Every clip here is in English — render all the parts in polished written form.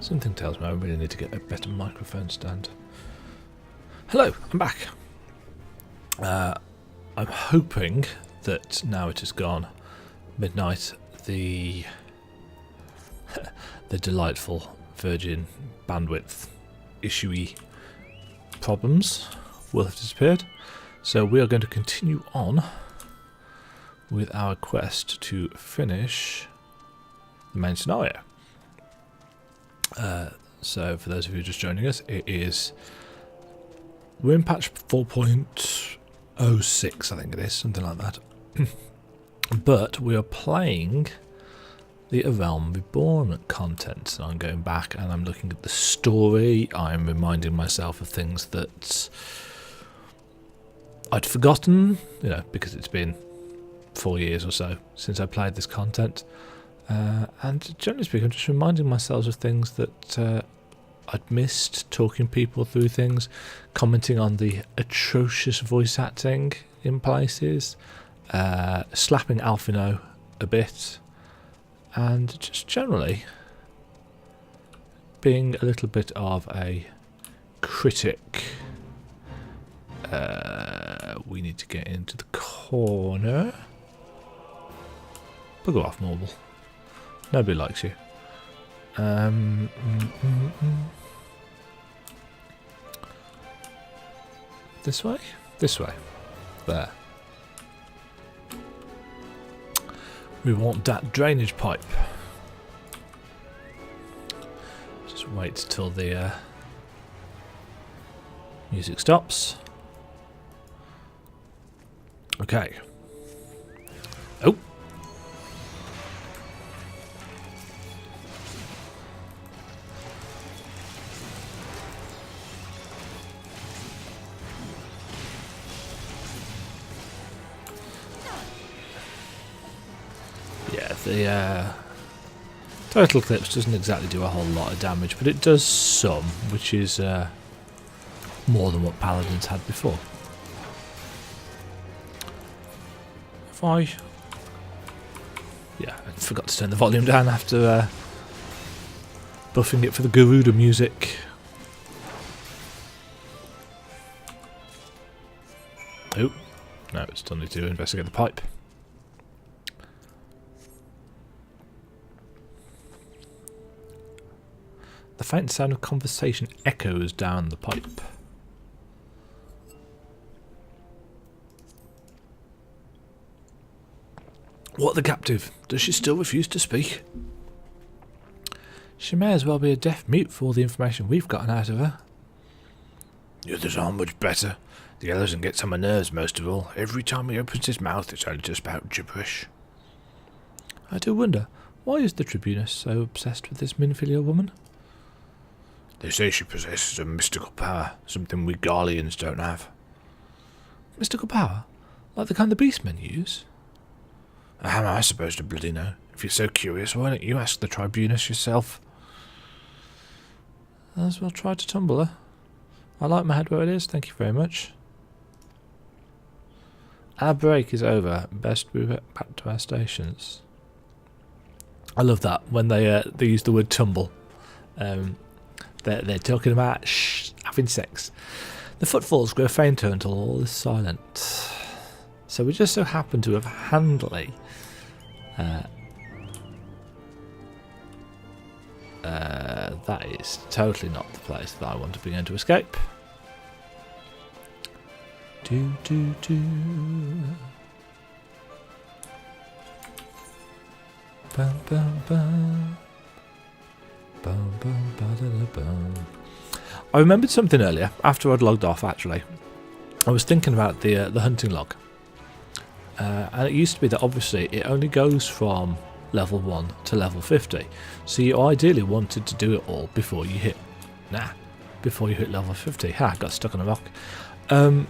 Something tells me I really need to get a better microphone stand. Hello, I'm back. I'm hoping that now it has gone midnight, the delightful Virgin bandwidth issue-y problems will have disappeared. So we are going to continue on with our quest to finish the main scenario. So for those of you just joining us, we're in patch 4.06, I think it is, something like that. But we are playing the A Realm Reborn content. So I'm going back and I'm looking at the story. I'm reminding myself of things that I'd forgotten, because it's been 4 years or so since I played this content. And generally speaking, I'm just reminding myself of things that I'd missed, talking people through things, commenting on the atrocious voice acting in places, slapping Alfino a bit, and just generally being a little bit of a critic. We need to get into the corner. Bugger off, Morble. Nobody likes you. This way? This way. There. We want that drainage pipe. Just wait till the music stops. Okay. Oh. The Total Eclipse doesn't exactly do a whole lot of damage, but it does some, which is more than what Paladins had before. Yeah, I forgot to turn the volume down after buffing it for the Garuda music. Oh, no, it's still need to investigate the pipe. The faint sound of conversation echoes down the pipe. What the captive? Does she still refuse to speak? She may as well be a deaf mute for all the information we've gotten out of her. The others aren't much better. The Elezen gets on my nerves most of all. Every time he opens his mouth, it's only just about gibberish. I do wonder, why is the Tribunus so obsessed with this Minfilia woman? They say she possesses a mystical power, something we Garleans don't have. Mystical power? Like the kind the beastmen use? How am I supposed to bloody know? If you're so curious, why don't you ask the Tribunus yourself? As well try to tumble her. I like my head where it is, thank you very much. Our break is over. Best we get back to our stations. I love that when they use the word tumble. They're talking about having sex. The footfalls grow fainter until all is silent. So we just so happen to have handily that is totally not the place that I want to begin to escape. Do. Bum bum bum. I remembered something earlier after I'd logged off. Actually, I was thinking about the hunting log, and it used to be that obviously it only goes from level 1 to level 50. So you ideally wanted to do it all before you hit level 50. Ha! Got stuck on a rock. But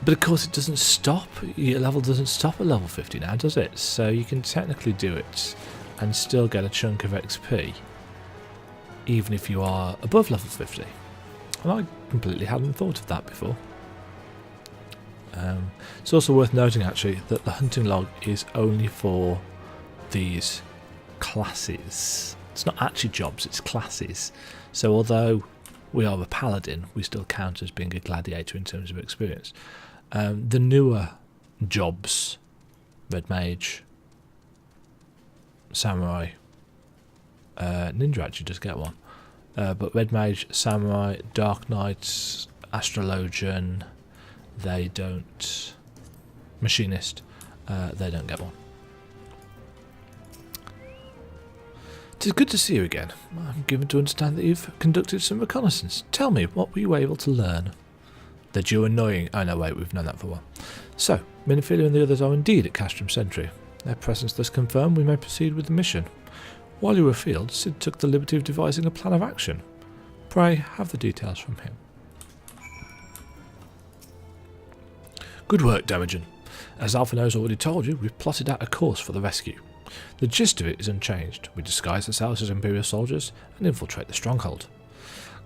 of course, it doesn't stop. Your level doesn't stop at level 50 now, does it? So you can technically do it and still get a chunk of XP. Even if you are above level 50. And I completely hadn't thought of that before. It's also worth noting actually that the hunting log is only for these classes. It's not actually jobs, it's classes. So although we are a paladin, we still count as being a gladiator in terms of experience. The newer jobs, Red Mage, Samurai, Ninja actually does get one. But Red Mage, Samurai, Dark Knights, Astrologian, they don't. Machinist, they don't get one. It is good to see you again. I'm given to understand that you've conducted some reconnaissance. Tell me, what were you able to learn? That you're annoying. Oh no, wait, we've known that for a while. So, Minophilia and the others are indeed at Castrum Sentry. Their presence thus confirmed, we may proceed with the mission. While you were afield, Sid took the liberty of devising a plan of action. Pray, have the details from him. Good work, Demajen. As Alphinaud's already told you, we've plotted out a course for the rescue. The gist of it is unchanged. We disguise ourselves as Imperial soldiers and infiltrate the stronghold.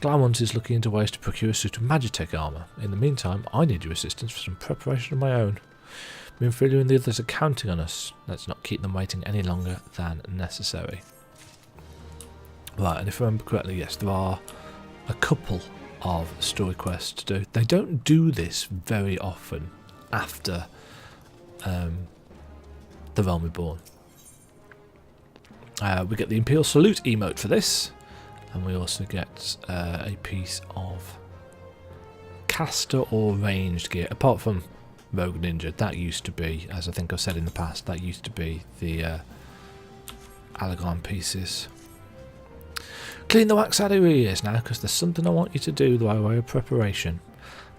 Glamour is looking into ways to procure a suit of Magitech armour. In the meantime, I need your assistance for some preparation of my own. Minophilia and the others are counting on us. Let's not keep them waiting any longer than necessary. Right, and if I remember correctly, yes, there are a couple of story quests to do. They don't do this very often after The Realm Reborn. We get the Imperial Salute emote for this, and we also get a piece of caster or ranged gear, apart from Rogue Ninja. That used to be, as I think I've said in the past, that used to be the Alagon pieces. Clean the wax out of your ears now, because there's something I want you to do by way of preparation.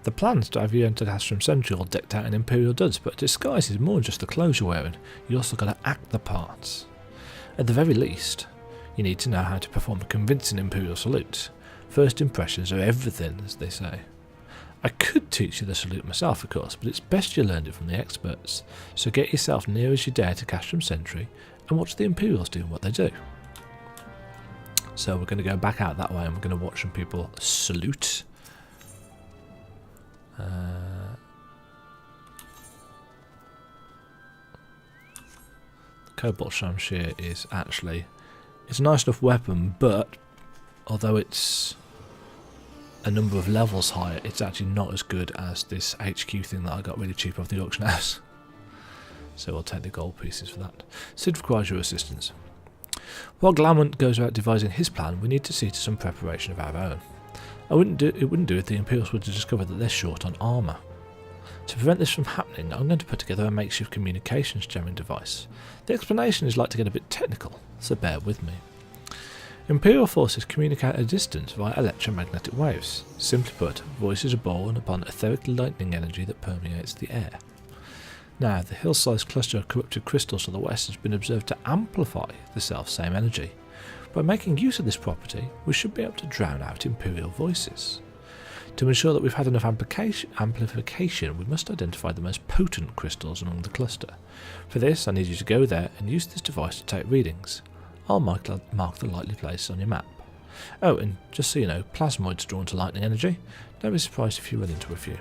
The plan's to have you enter Castrum Sentry all decked out in Imperial duds, but a disguise is more than just the clothes you're wearing. You also got to act the parts. At the very least, you need to know how to perform a convincing Imperial salute. First impressions are everything, as they say. I could teach you the salute myself, of course, but it's best you learned it from the experts. So get yourself near as you dare to Castrum Sentry and watch the Imperials do what they do. So we're going to go back out that way and we're going to watch some people salute. The Cobalt Shamshir is actually, it's a nice enough weapon, but although it's a number of levels higher, it's actually not as good as this HQ thing that I got really cheap off the auction house. So we'll take the gold pieces for that. Sid requires your assistance. While Glamont goes about devising his plan, we need to see to some preparation of our own. It wouldn't do if the Imperials were to discover that they're short on armour. To prevent this from happening, I'm going to put together a makeshift communications jamming device. The explanation is like to get a bit technical, so bear with me. Imperial forces communicate at a distance via electromagnetic waves. Simply put, voices are born upon etheric lightning energy that permeates the air. Now, the hill-sized cluster of corrupted crystals to the west has been observed to amplify the self-same energy. By making use of this property, we should be able to drown out Imperial voices. To ensure that we've had enough amplification, we must identify the most potent crystals among the cluster. For this, I need you to go there and use this device to take readings. I'll mark the likely place on your map. Oh, and just so you know, plasmoids drawn to lightning energy. Don't be surprised if you run into a few.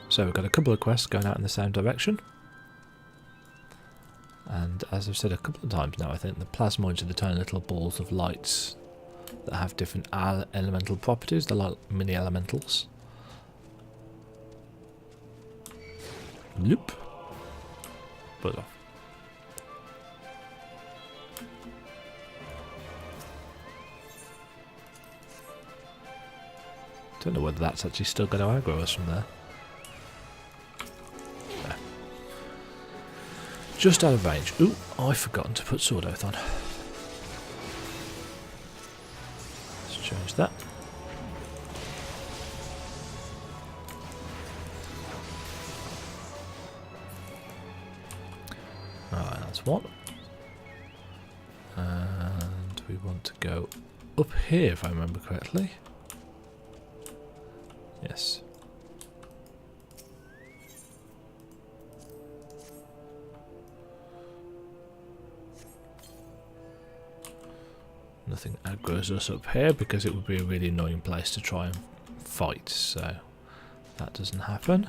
So we've got a couple of quests going out in the same direction. And as I've said a couple of times now, I think the plasmoids are the tiny little balls of lights that have different elemental properties. They're like mini elementals. Loop. Buzz off. Don't know whether that's actually still going to aggro us from there. No. Just out of range. Ooh, I've forgotten to put Sword Oath on. Let's change that. Alright, that's one. And we want to go up here if I remember correctly. Yes. Nothing aggroes us up here because it would be a really annoying place to try and fight, so that doesn't happen.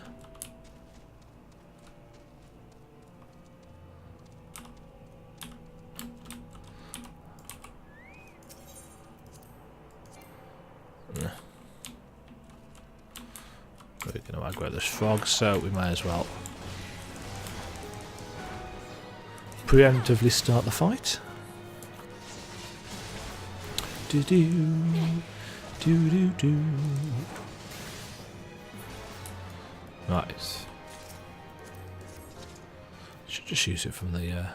aggro this frog, so we may as well preemptively start the fight. Do do do do do. Right. Should just use it from the.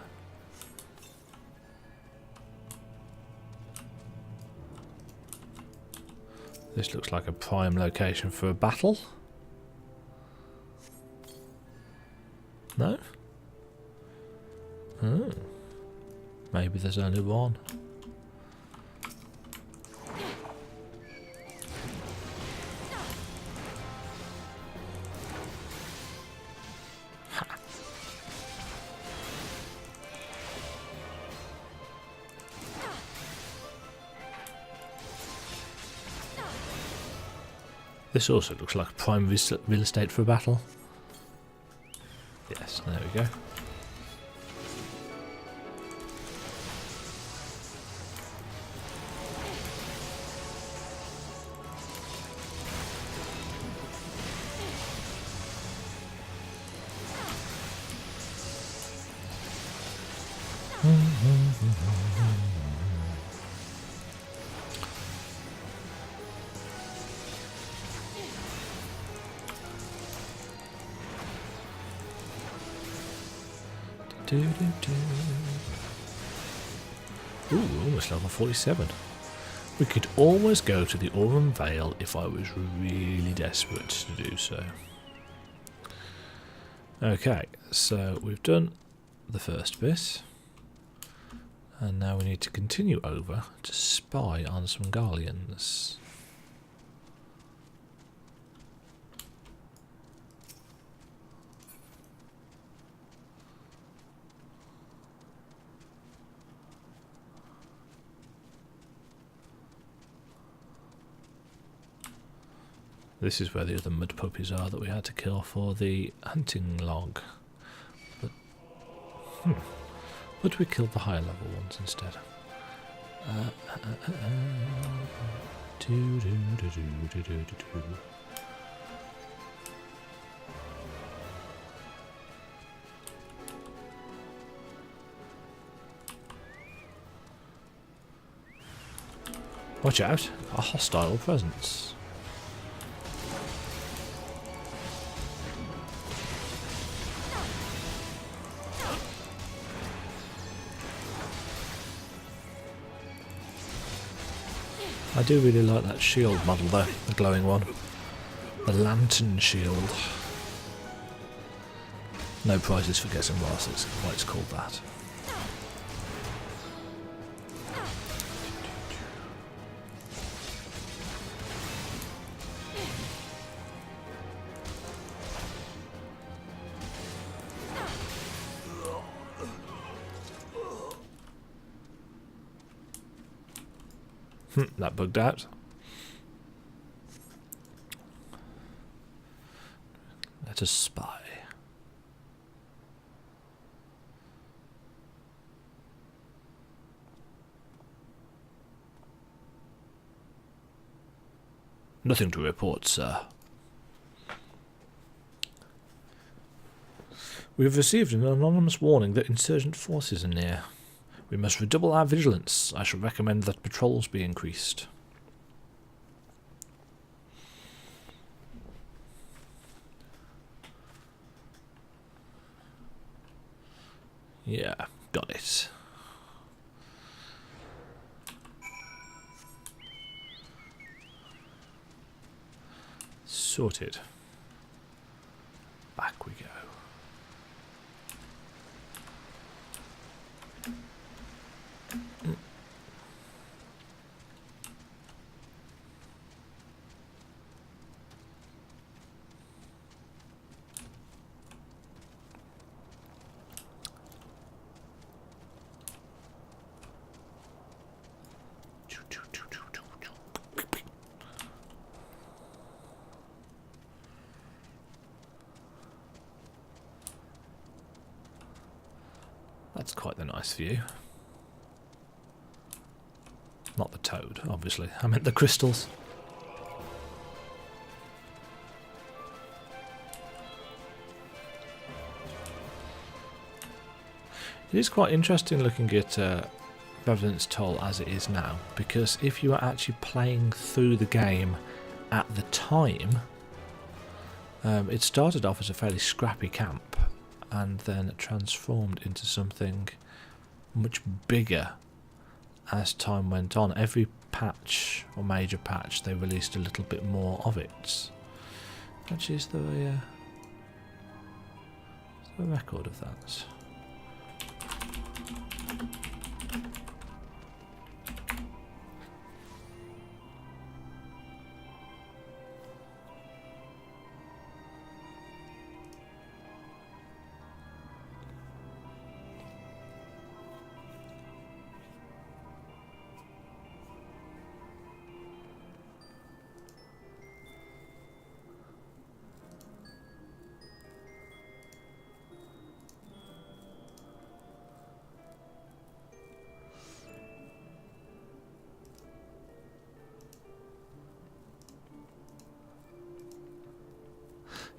This looks like a prime location for a battle. No? Oh. Maybe there's only one. This also looks like prime real estate for a battle. Yes, there we go. Ooh, almost level 47. We could almost go to the Aurum Vale if I was really desperate to do so. Okay, so we've done the first bit. And now we need to continue over to spy on some Garleans. This is where the other mud puppies are that we had to kill for the hunting log. But we killed the higher level ones instead. Watch out, a hostile presence. I do really like that shield model though, the glowing one. The lantern shield. No prizes for guessing why it's called that. That bugged out. Let us spy. Nothing to report, sir. We have received an anonymous warning that insurgent forces are near. We must redouble our vigilance. I shall recommend that patrols be increased. Yeah, got it. Sorted. Back we go. That's quite the nice view. Not the toad, obviously. I meant the crystals. It is quite interesting looking at Revenant's Toll as it is now, because if you were actually playing through the game at the time, it started off as a fairly scrappy camp and then transformed into something much bigger as time went on. Every patch or major patch they released a little bit more of it. Actually, is there a record of that?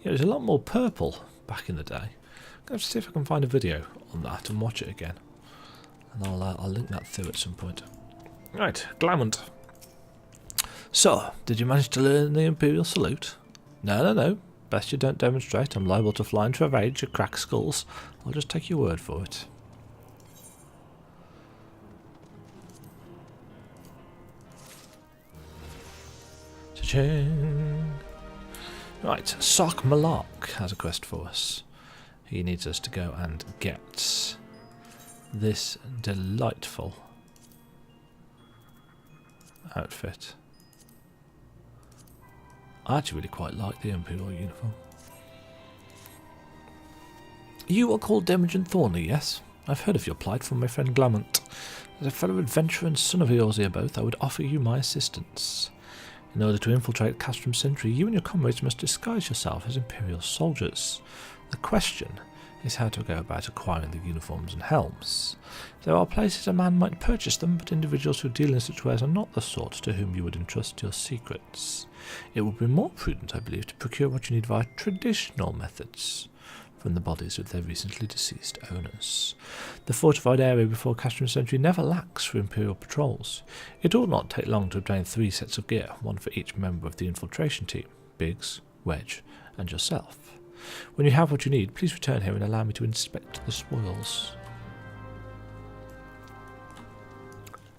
Yeah, there's a lot more purple back in the day. I'm going to have to see if I can find a video on that and watch it again. And I'll link that through at some point. Right, Glamont. So, did you manage to learn the Imperial Salute? No. Best you don't demonstrate. I'm liable to fly into a rage and crack skulls. I'll just take your word for it. Cha-ching! Right, Sock Malak has a quest for us. He needs us to go and get this delightful outfit. I actually really quite like the Imperial uniform. You are called Demajen Thorny, yes? I've heard of your plight from my friend Glamont. As a fellow adventurer and son of Eorzea both, I would offer you my assistance. In order to infiltrate Castrum Sentry, you and your comrades must disguise yourself as Imperial soldiers. The question is how to go about acquiring the uniforms and helms. There are places a man might purchase them, but individuals who deal in such wares are not the sort to whom you would entrust your secrets. It would be more prudent, I believe, to procure what you need via traditional methods from the bodies of their recently deceased owners. The fortified area before Castrum Sentry never lacks for Imperial patrols. It ought not take long to obtain 3 sets of gear, one for each member of the infiltration team, Biggs, Wedge, and yourself. When you have what you need, please return here and allow me to inspect the spoils.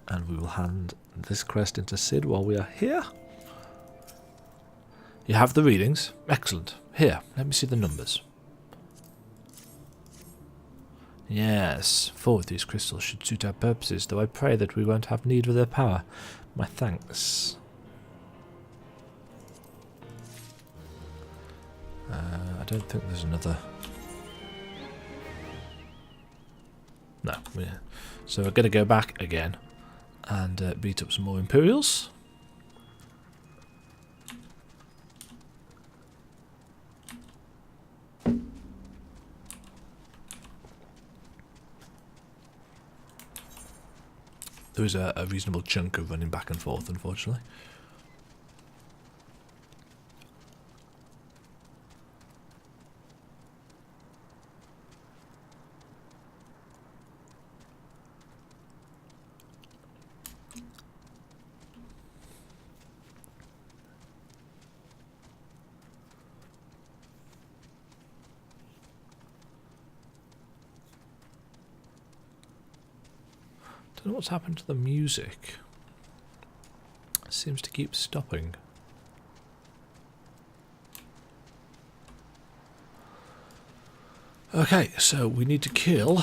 And we will hand this quest into Sid while we are here. You have the readings? Excellent. Here, let me see the numbers. Yes, 4 of these crystals should suit our purposes, though I pray that we won't have need of their power. My thanks. I don't think there's another... No, so we're going to go back again and beat up some more Imperials. There is a reasonable chunk of running back and forth, unfortunately. Don't know what's happened to the music. It seems to keep stopping. Okay, so we need to kill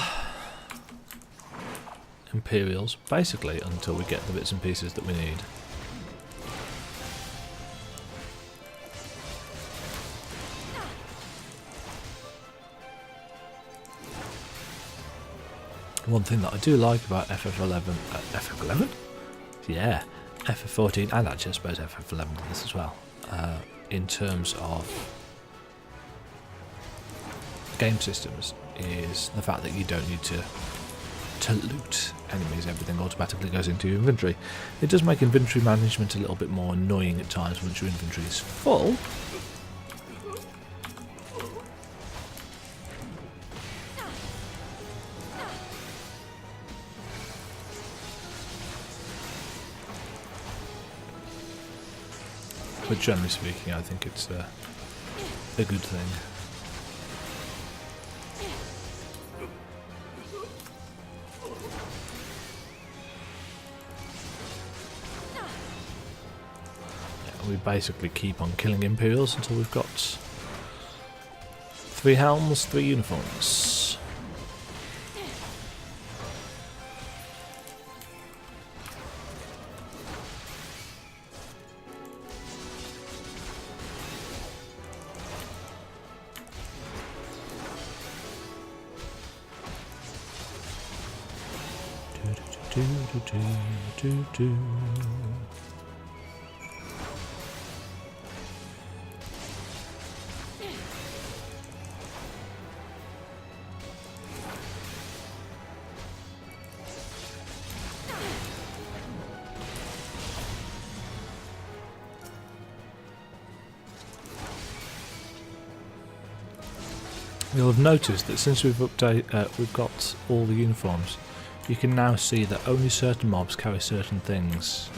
Imperials, basically, until we get the bits and pieces that we need. One thing that I do like about FF11, FF11? Yeah, FF14, and actually I suppose FF11 did this as well, in terms of game systems, is the fact that you don't need to loot enemies. Everything automatically goes into your inventory. It does make inventory management a little bit more annoying at times once your inventory is full. but generally speaking, I think it's a good thing. Yeah, we basically keep on killing Imperials until we've got 3 helms, 3 uniforms. You'll have noticed that since we've got all the uniforms, you can now see that only certain mobs carry certain things.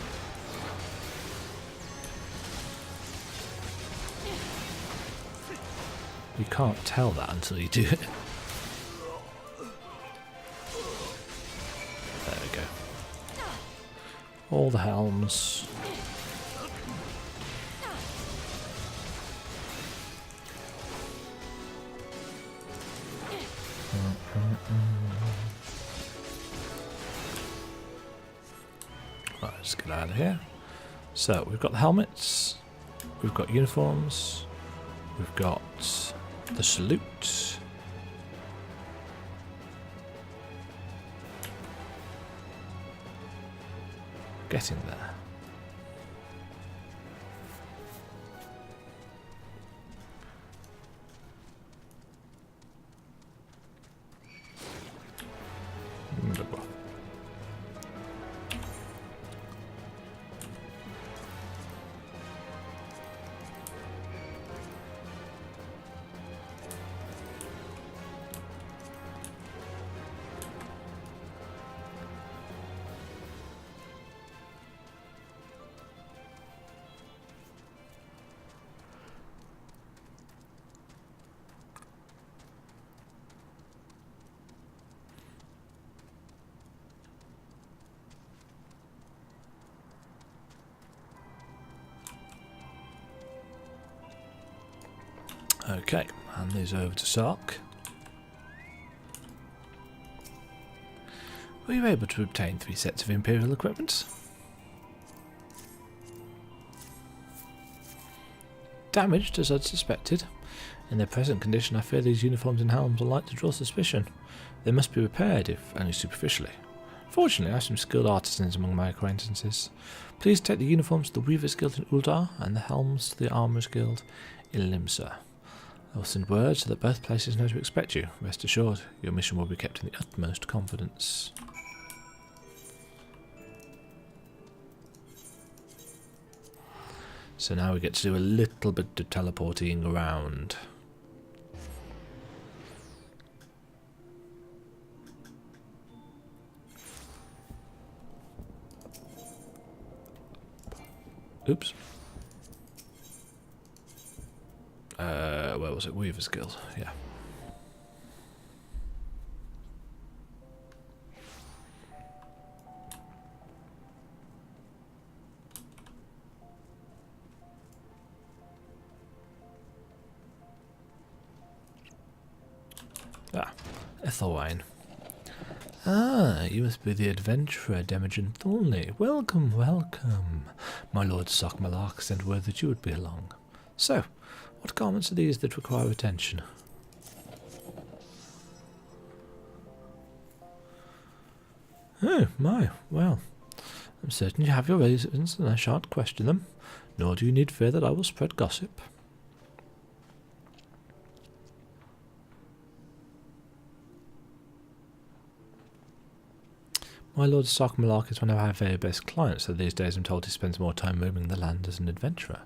You can't tell that until you do it. There we go. All the helms. Right, let's get out of here. So we've got the helmets, we've got uniforms, we've got the salute. Getting there. Okay, hand these over to Sark. Were you able to obtain 3 sets of Imperial equipment? Damaged, as I'd suspected. In their present condition, I fear these uniforms and helms are like to draw suspicion. They must be repaired, if only superficially. Fortunately, I have some skilled artisans among my acquaintances. Please take the uniforms to the Weavers Guild in Uldar and the helms to the Armourers Guild in Limsa. I will send word so that both places know to expect you. Rest assured, your mission will be kept in the utmost confidence. So now we get to do a little bit of teleporting around. Oops. Where was it? Weaver's Guild, yeah. Ethelwine. Ah, you must be the adventurer Demajen Thornley. Welcome, welcome. My lord Sockmalark sent word that you would be along. So, what garments are these that require attention? Oh, my, well, I'm certain you have your reasons and I shan't question them, nor do you need fear that I will spread gossip. My lord Sockmalark is one of our very best clients, so these days I'm told he spends more time roaming the land as an adventurer.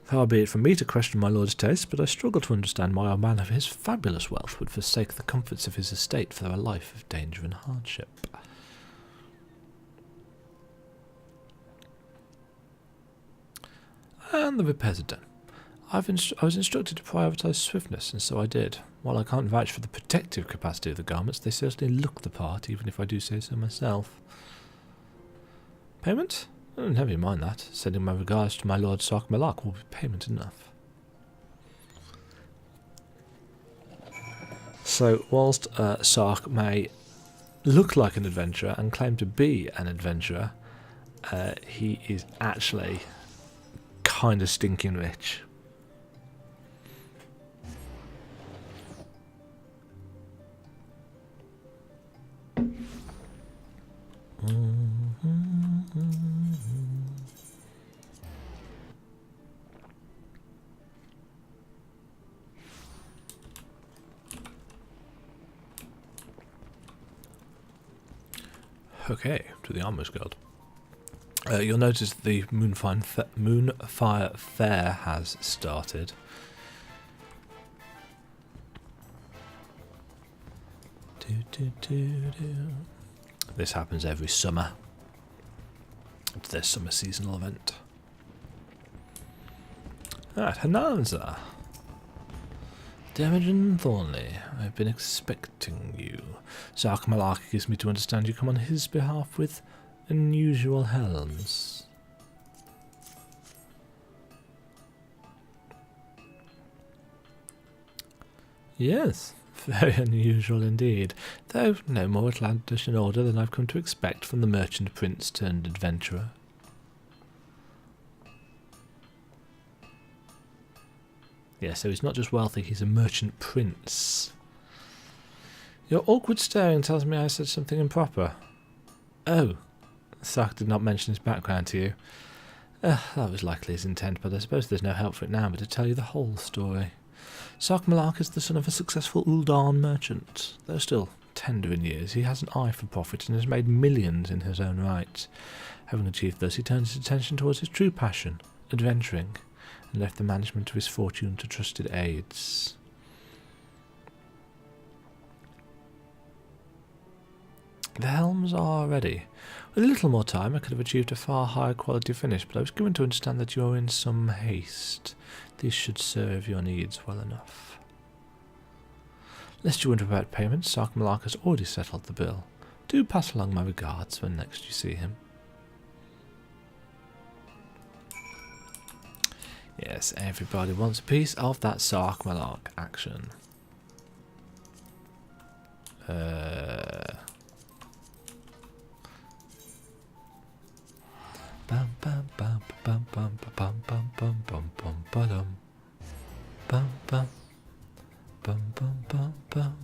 Far be it from me to question my lord's taste, but I struggle to understand why a man of his fabulous wealth would forsake the comforts of his estate for a life of danger and hardship. And the repairs are done. I was instructed to prioritise swiftness, and so I did. While I can't vouch for the protective capacity of the garments, they certainly look the part, even if I do say so myself. Payment? Oh, never mind that. Sending my regards to my Lord Sark Malak will be payment enough. So, whilst Sark may look like an adventurer and claim to be an adventurer, he is actually kind of stinking rich. Okay, to the Armorer's Guild. You'll notice the Moonfire Fair has started. This happens every summer. It's their summer seasonal event. Alright, Hananza. Demajen Thornley, I've been expecting you. Sark Malak gives me to understand you come on his behalf with unusual helms. Yes, very unusual indeed, though no more outlandish in order than I've come to expect from the merchant prince turned adventurer. Yeah, so he's not just wealthy, he's a merchant prince. Your awkward staring tells me I said something improper. Oh, Sark did not mention his background to you. That was likely his intent, but I suppose there's no help for it now but to tell you the whole story. Sark Malak is the son of a successful Uldan merchant. Though still tender in years, he has an eye for profit and has made millions in his own right. Having achieved this, he turned his attention towards his true passion, adventuring, and left the management of his fortune to trusted aides. The helms are ready. With a little more time I could have achieved a far higher quality finish, but I was given to understand that you are in some haste. These should serve your needs well enough. Lest you wonder about payment, Sark Malak has already settled the bill. Do pass along my regards when next you see him. Yes, everybody wants a piece of that Sark Malak action. Bam bam bam bam bam bam bam bam bam bam bam bam bam bam bam bam bam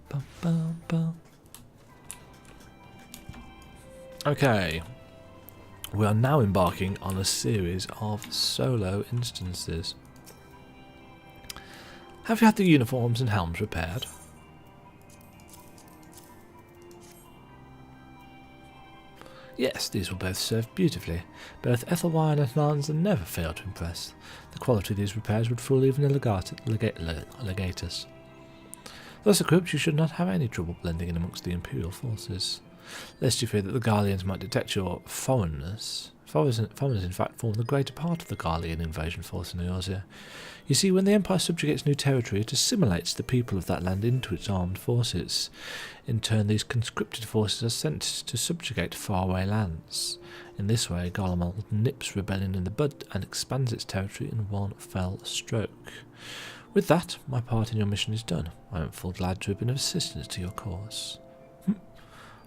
bam bam bam. Okay. We are now embarking on a series of solo instances. Have you had the uniforms and helms repaired? Yes, these will both serve beautifully. Both Ethelwine and Lanza never fail to impress. The quality of these repairs would fool even a legatus. Thus equipped, you should not have any trouble blending in amongst the Imperial forces. Lest you fear that the Garleans might detect your foreignness. Foreigners in fact form the greater part of the Garlean invasion force in Eorzea. You see, when the Empire subjugates new territory, it assimilates the people of that land into its armed forces. In turn, these conscripted forces are sent to subjugate faraway lands. In this way, Garlemald nips rebellion in the bud and expands its territory in one fell stroke. With that, my part in your mission is done. I am full glad to have been of assistance to your cause.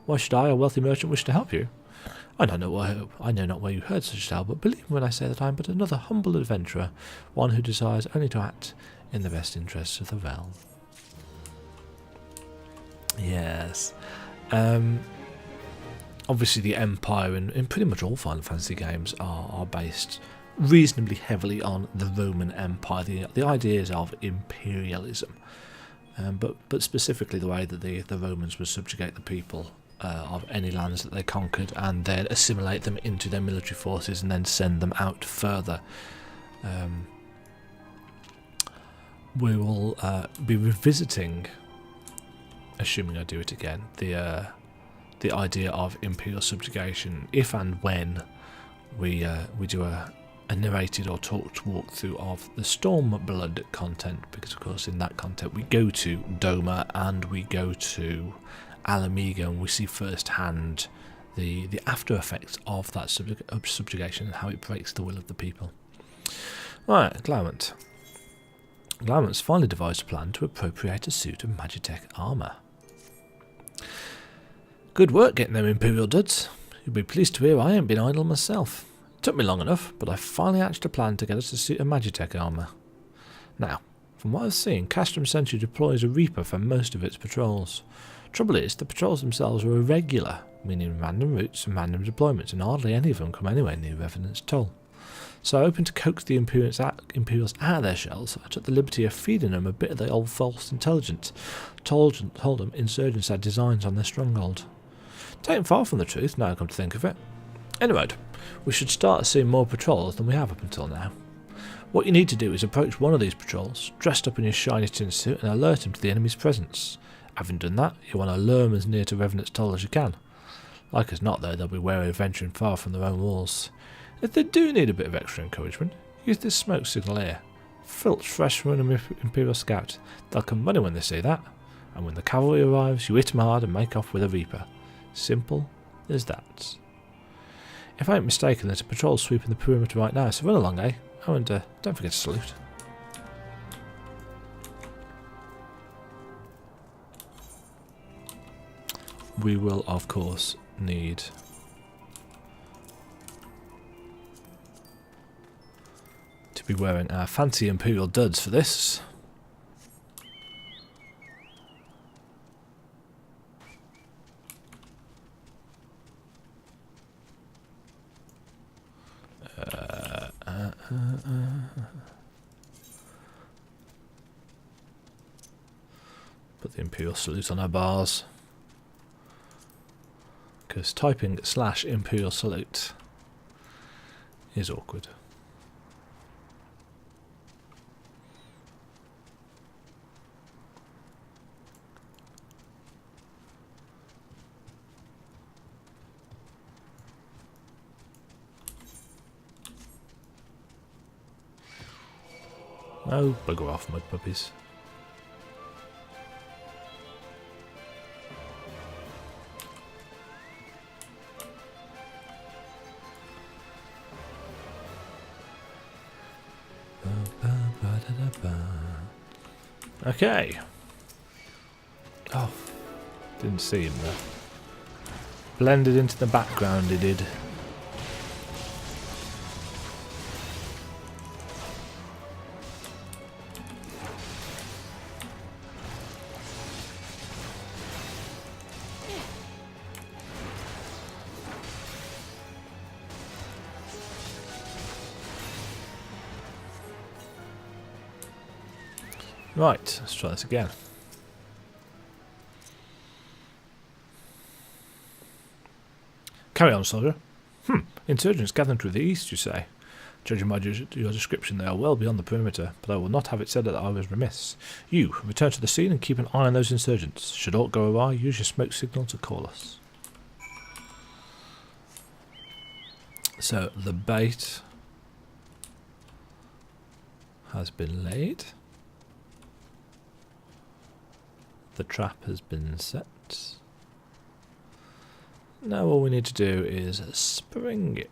Why should I, a wealthy merchant, wish to help you? I know not where you heard such a tale, but believe me when I say that I am but another humble adventurer, one who desires only to act in the best interests of the realm. Yes. Obviously the Empire in pretty much all Final Fantasy games are based reasonably heavily on the Roman Empire, the ideas of imperialism, but specifically the way that the Romans would subjugate the people of any lands that they conquered and then assimilate them into their military forces and then send them out further. We will be revisiting, assuming I do it again, the idea of imperial subjugation if and when we do a a narrated or talked walkthrough of the Stormblood content, because of course in that content we go to Doma and we go to Alamigo and we see firsthand the after effects of that subjugation and how it breaks the will of the people. Right, Glaurant. Glaurant's finally devised a plan to appropriate a suit of Magitech armour. Good work getting them Imperial duds. You'll be pleased to hear I ain't been idle myself. It took me long enough, but I finally hatched a plan to get us a suit of Magitech armour. Now, from what I've seen, Castrum Sentry deploys a Reaper for most of its patrols. Trouble is, the patrols themselves are irregular, meaning random routes and random deployments, and hardly any of them come anywhere near Revenant's Toll. So, hoping to coax the Imperials out of their shells, I took the liberty of feeding them a bit of the old false intelligence. Told them insurgents had designs on their stronghold. Taken far from the truth, now I come to think of it. Anyway, we should start seeing more patrols than we have up until now. What you need to do is approach one of these patrols, dressed up in your shiny tin suit, and alert him to the enemy's presence. Having done that, you want to lure them as near to Revenant's Toll as you can. Like as not, though, they'll be wary of venturing far from their own walls. If they do need a bit of extra encouragement, use this smoke signal here. Filch fresh from an Imperial scout. They'll come running when they see that, and when the cavalry arrives, you hit them hard and make off with a Reaper. Simple as that. If I ain't mistaken, there's a patrol sweeping the perimeter right now, so run along, eh? Oh, and don't forget to salute. We will, of course, need to be wearing our fancy Imperial duds for this. Put the Imperial salute on our bars, because typing /Imperial salute is awkward. Oh, bugger off, mud puppies. Okay. Oh, didn't see him there. Blended into the background, he did. Right, let's try this again. Carry on, soldier. Insurgents gathering through the east, you say? Judging by your description, they are well beyond the perimeter, but I will not have it said that I was remiss. You, return to the scene and keep an eye on those insurgents. Should aught go awry, use your smoke signal to call us. So, the bait has been laid. The trap has been set. Now all we need to do is spring it.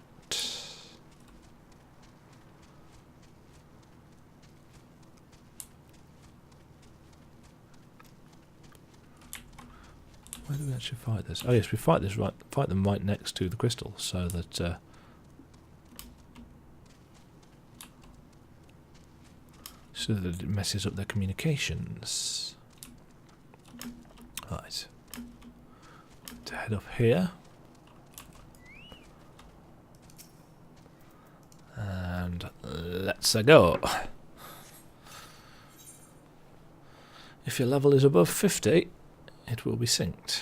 Where do we actually fight this? Oh yes, we fight them right next to the crystal, so that it messes up their communications. Right. To head up here. And let's go. If your level is above 50, it will be synced.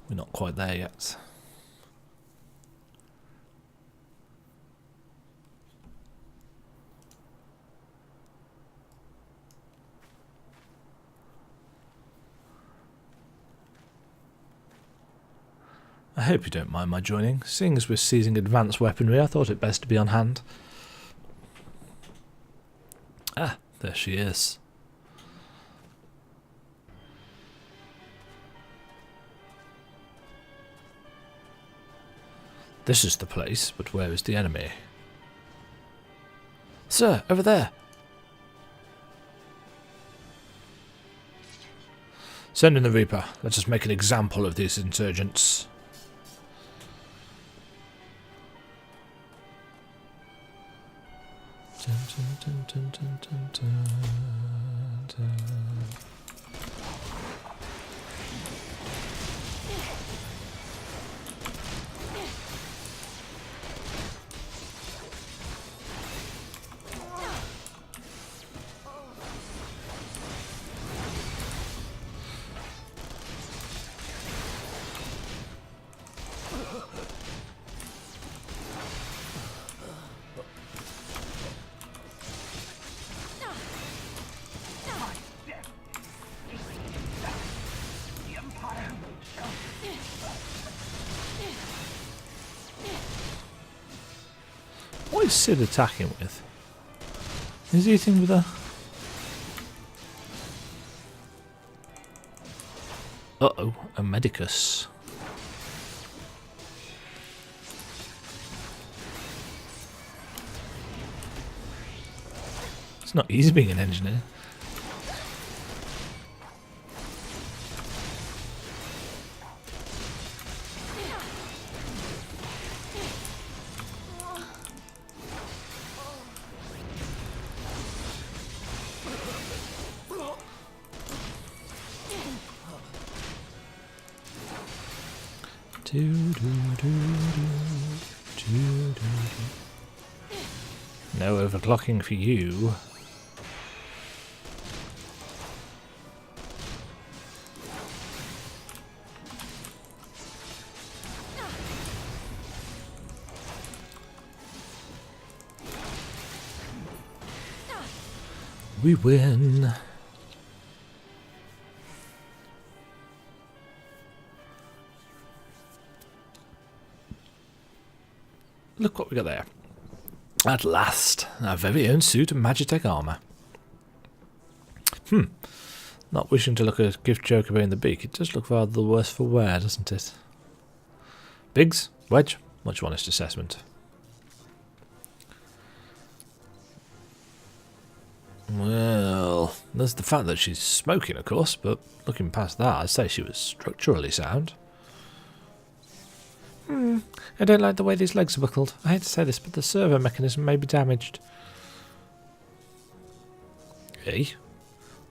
We're not quite there yet. I hope you don't mind my joining. Seeing as we're seizing advanced weaponry, I thought it best to be on hand. Ah, there she is. This is the place, but where is the enemy? Sir, over there! Send in the Reaper. Let us make an example of these insurgents. Dun, dun, dun, dun, dun, dun, dun. What is Sid attacking with? Is he eating with a... Uh-oh, a Medicus. It's not easy being an engineer. No overclocking for you. We win. Look what we got there. At last, our very own suit of Magitech armour. Not wishing to look a gift joker in the beak, it does look rather the worse for wear, doesn't it? Biggs, Wedge, much honest assessment. Well, there's the fact that she's smoking, of course, but looking past that, I'd say she was structurally sound. I don't like the way these legs are buckled. I hate to say this, but the servo mechanism may be damaged. Eh?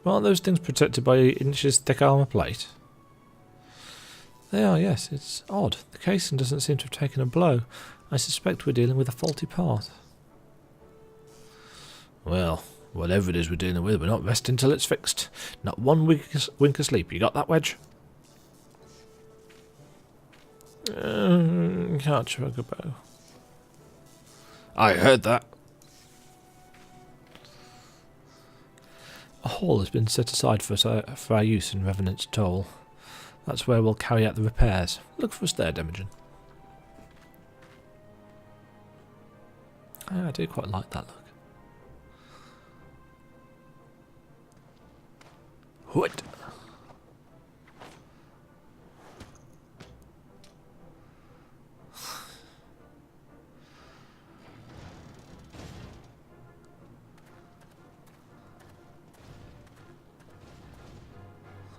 Well, aren't those things protected by inches thick armour plate? They are, yes. It's odd. The casing doesn't seem to have taken a blow. I suspect we're dealing with a faulty part. Well, whatever it is we're dealing with, we're not resting till it's fixed. Not one wink of sleep. You got that, Wedge? Can't shrug a bow. I heard that. A hall has been set aside for our use in Revenant's Toll. That's where we'll carry out the repairs. Look for us there, Demajen. I do quite like that look. What?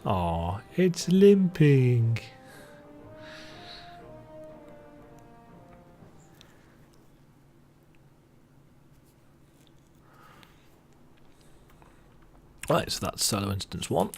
Aw, it's limping. Right, so that's solo instance 1.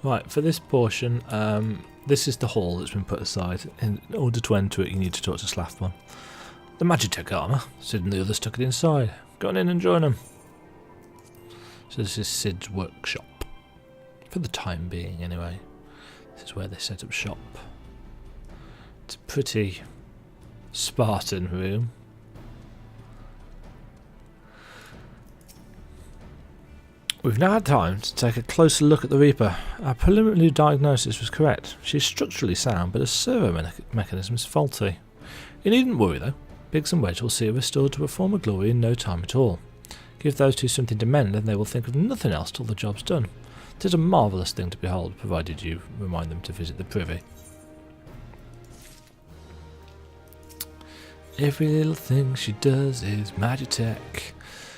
Right, for this portion, this is the hall that's been put aside. In order to enter it, you need to talk to Ffxiv. The Magitech armour, Sid and the others took it inside. Go on in and join them. So this is Sid's workshop. For the time being, anyway. This is where they set up shop. It's a pretty Spartan room. We've now had time to take a closer look at the Reaper. Our preliminary diagnosis was correct. She's structurally sound, but her servo mechanism is faulty. You needn't worry though. Biggs and Wedge will see her restored to her former glory in no time at all. Give those two something to mend and they will think of nothing else till the job's done. It is a marvellous thing to behold, provided you remind them to visit the privy. Every little thing she does is Magitech.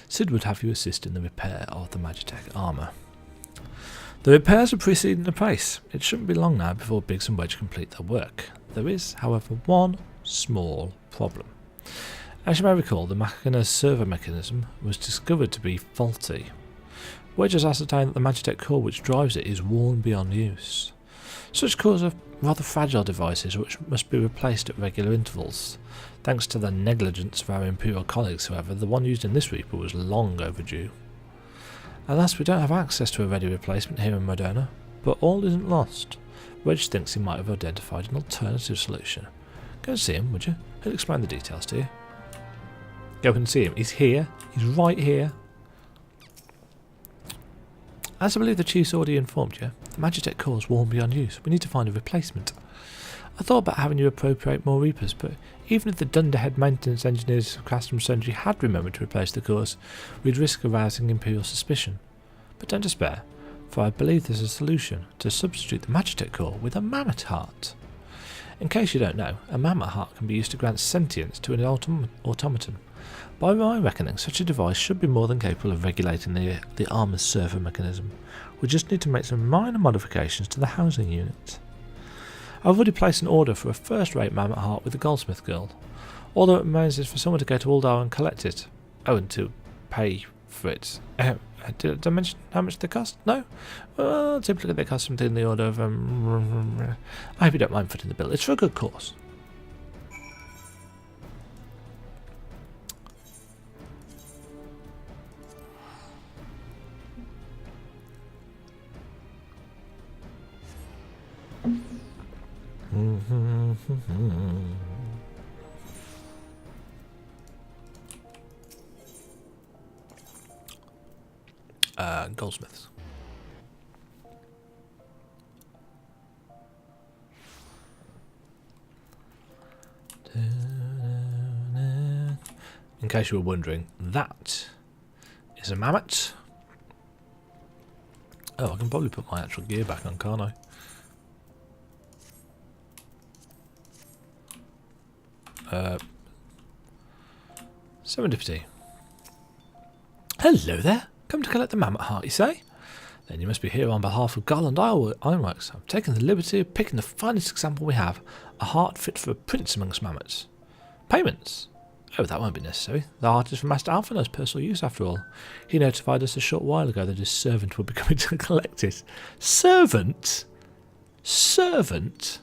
Sid would have you assist in the repair of the Magitech armour. The repairs are proceeding apace. It shouldn't be long now before Biggs and Wedge complete their work. There is, however, one small problem. As you may recall, the Machina's servo mechanism was discovered to be faulty. Wedge has ascertained that the Magitech core which drives it is worn beyond use. Such cores are rather fragile devices which must be replaced at regular intervals. Thanks to the negligence of our Imperial colleagues, however, the one used in this Reaper was long overdue. Alas, we don't have access to a ready replacement here in Moderna, but all isn't lost. Wedge thinks he might have identified an alternative solution. Go and see him, would you? He'll explain the details to you. Go and see him. He's here. He's right here. As I believe the chief's already informed you, the Magitech core is worn beyond use. We need to find a replacement. I thought about having you appropriate more Reapers, but even if the dunderhead maintenance engineers of Castrum Sundry had remembered to replace the cores, we'd risk arousing Imperial suspicion. But don't despair, for I believe there's a solution to substitute the Magitech core with a mammoth heart. In case you don't know, a mammoth heart can be used to grant sentience to an automaton. By my reckoning, such a device should be more than capable of regulating the armour's servo mechanism. We just need to make some minor modifications to the housing unit. I've already placed an order for a first-rate mammoth heart with the Goldsmith Guild. All that remains is for someone to go to Uldar and collect it. Oh, and to pay for it. Did I mention how much they cost? No? Well, typically they cost something in the order of... I hope you don't mind footing the bill. It's for a good cause. Goldsmiths. In case you were wondering, that is a mammoth. Oh, I can probably put my actual gear back on, can't I? Serendipity. Hello there. Come to collect the mammoth heart, you say? Then you must be here on behalf of Garland Ironworks. I've taken the liberty of picking the finest example we have, a heart fit for a prince amongst mammoths. Payments? Oh, that won't be necessary. The heart is for Master Alphina's personal use, after all. He notified us a short while ago that his servant would be coming to collect it. Servant? Servant?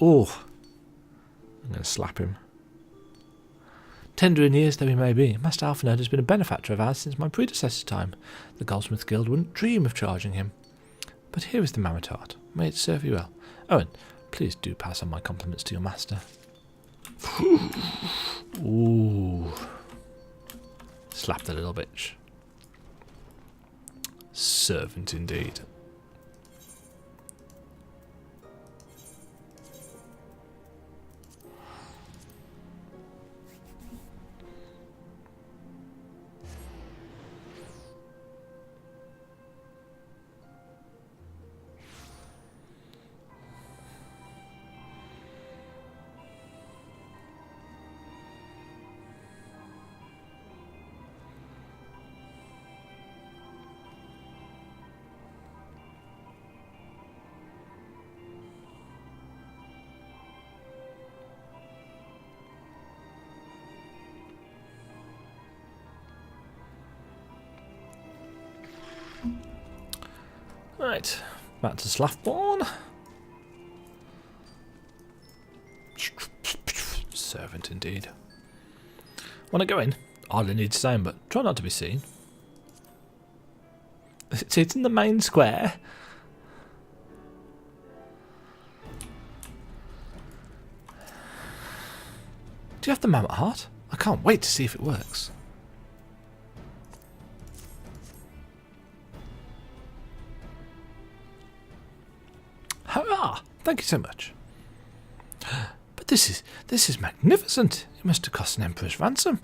Oh, I'm going to slap him. Tender in years though he may be, Master Alphina has been a benefactor of ours since my predecessor's time. The Goldsmith Guild wouldn't dream of charging him. But here is the mammoth heart. May it serve you well. Oh, and please do pass on my compliments to your master. Ooh. Slap the little bitch. Servant indeed. Right, back to Slathborn. Servant indeed. Want to go in? Hardly needs saying, but try not to be seen. It's in the main square. Do you have the mammoth heart? I can't wait to see if it works. Hurrah! Thank you so much. But this is magnificent. It must have cost an emperor's ransom.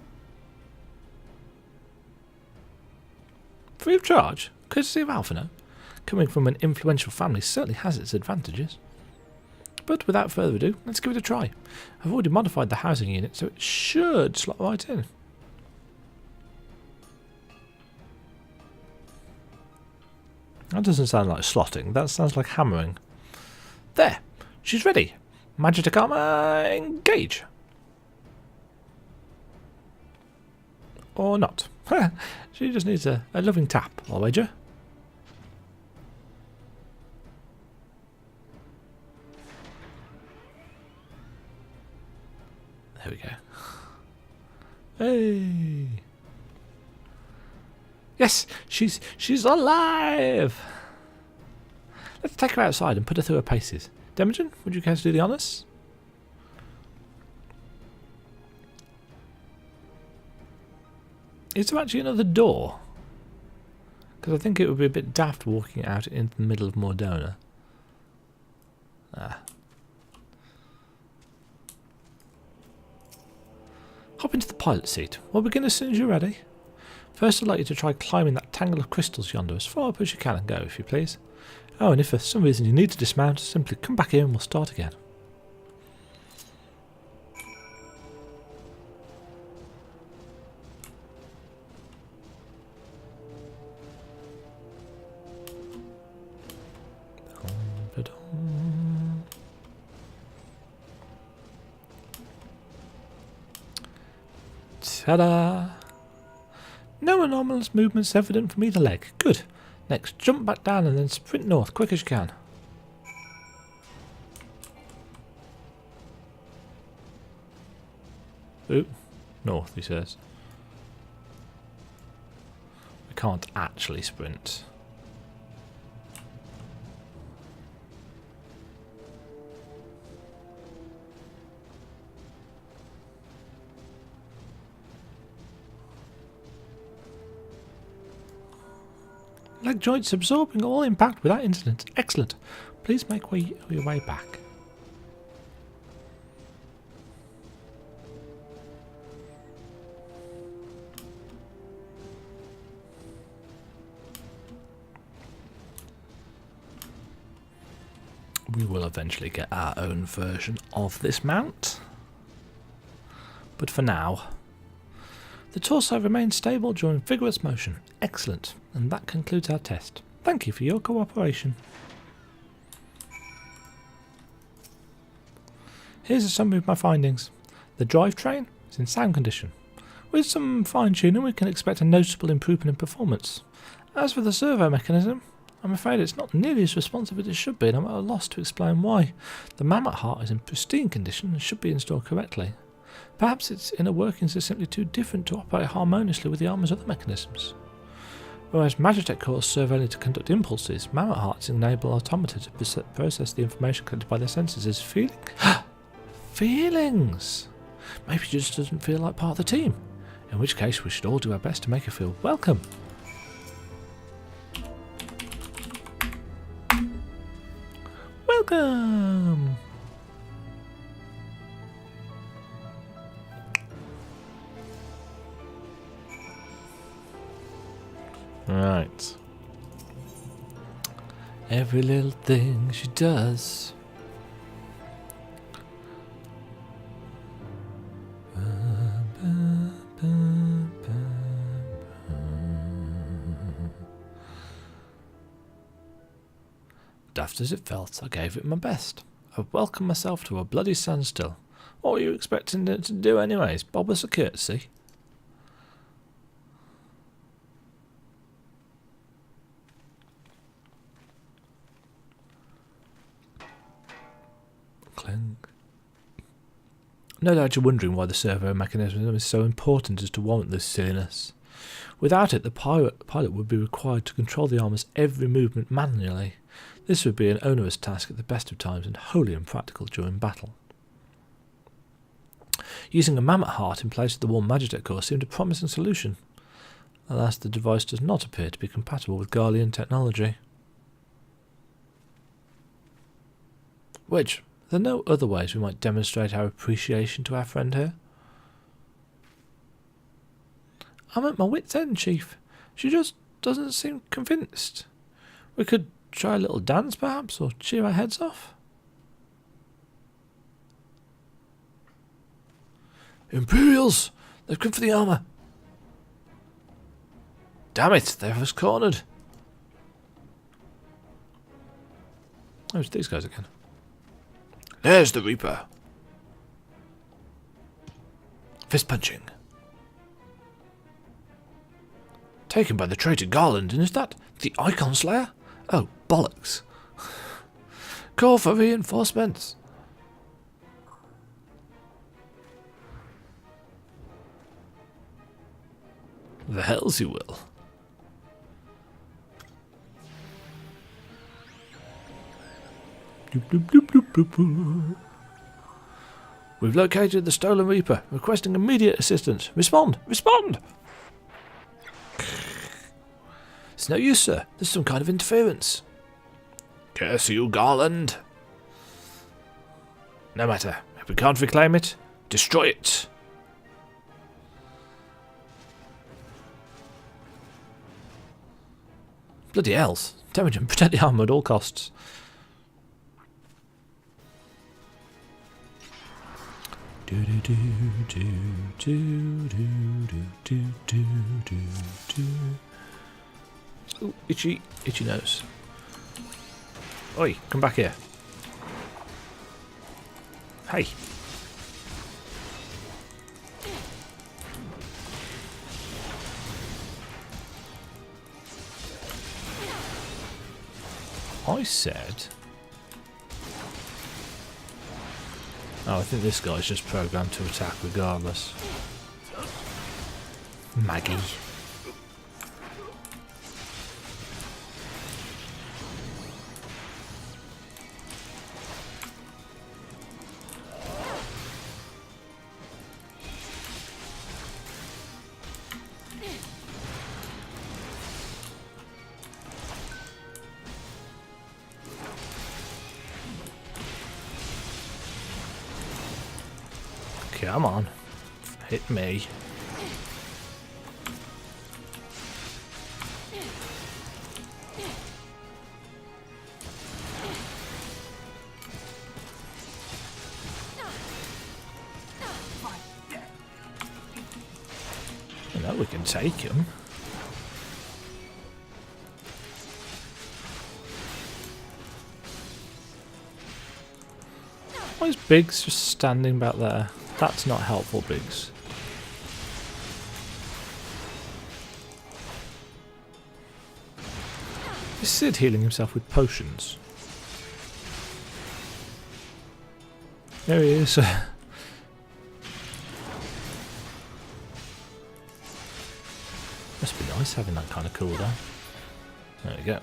Free of charge? Courtesy of Alphino? Coming from an influential family certainly has its advantages. But without further ado, let's give it a try. I've already modified the housing unit, so it should slot right in. That doesn't sound like slotting, that sounds like hammering. There! She's ready! Magitacama, engage! Or not. She just needs a loving tap, I'll wager. There we go. Hey! Yes! She's alive! Let's take her outside and put her through her paces. Demajen, would you care to do the honours? Is there actually another door? Because I think it would be a bit daft walking out into the middle of Mordona. Ah. Hop into the pilot seat. We'll begin as soon as you're ready. First I'd like you to try climbing that tangle of crystals yonder as far up as you can and go, if you please. Oh, and if for some reason you need to dismount, simply come back here and we'll start again. Ta-da! No anomalous movements evident from either leg. Good. Next, jump back down and then sprint north, quick as you can. Ooh, north, he says. We can't actually sprint. Leg joints absorbing all impact without incident. Excellent. Please make your way back. We will eventually get our own version of this mount. But for now, the torso remains stable during vigorous motion. Excellent. And that concludes our test. Thank you for your cooperation. Here's a summary of my findings. The drivetrain is in sound condition. With some fine-tuning we can expect a noticeable improvement in performance. As for the servo mechanism, I'm afraid it's not nearly as responsive as it should be, and I'm at a loss to explain why. The mammoth heart is in pristine condition and should be installed correctly. Perhaps its inner workings are simply too different to operate harmoniously with the armor's other mechanisms. Whereas Magitech cores serve only to conduct impulses, mammoth hearts enable automata to process the information collected by their senses as feelings! Maybe she just doesn't feel like part of the team, in which case we should all do our best to make her feel welcome. Welcome! Right. Every little thing she does. Daft as it felt, I gave it my best. I welcomed myself to a bloody standstill. What were you expecting it to do anyways? Bob us a courtesy? Clink. No doubt you're wondering why the servo mechanism is so important as to warrant this silliness. Without it, the pilot would be required to control the armor's every movement manually. This would be an onerous task at the best of times and wholly impractical during battle. Using a mammoth heart in place of the Warm Magitech core seemed a promising solution. Alas, the device does not appear to be compatible with Garlean technology. Which, are there no other ways we might demonstrate our appreciation to our friend here? I'm at my wit's end, Chief. She just doesn't seem convinced. We could try a little dance, perhaps, or cheer our heads off. Imperials! They've come for the armour! Damn it, they have us cornered. Oh, it's these guys again. There's the Reaper. Fist punching. Taken by the traitor Garland, and is that the Icon Slayer? Oh, bollocks. Call for reinforcements. The hells you will. Doop, doop, doop, doop, doop, doop. We've located the stolen Reaper, requesting immediate assistance. Respond! Respond! It's no use, sir. There's some kind of interference. Curse you, Garland. No matter. If we can't reclaim it, destroy it. Bloody hells. Demajen, protect the armour at all costs. Do do do do do do do do do do. Ooh, itchy nose. Oi, come back here. Hey. I said... Oh, I think this guy's just programmed to attack regardless. Maggie. Come on, hit me. I know we can take him. Why is Biggs just standing back there? That's not helpful, Biggs. Is Sid healing himself with potions? There he is. Must be nice having that kind of cooldown. There we go.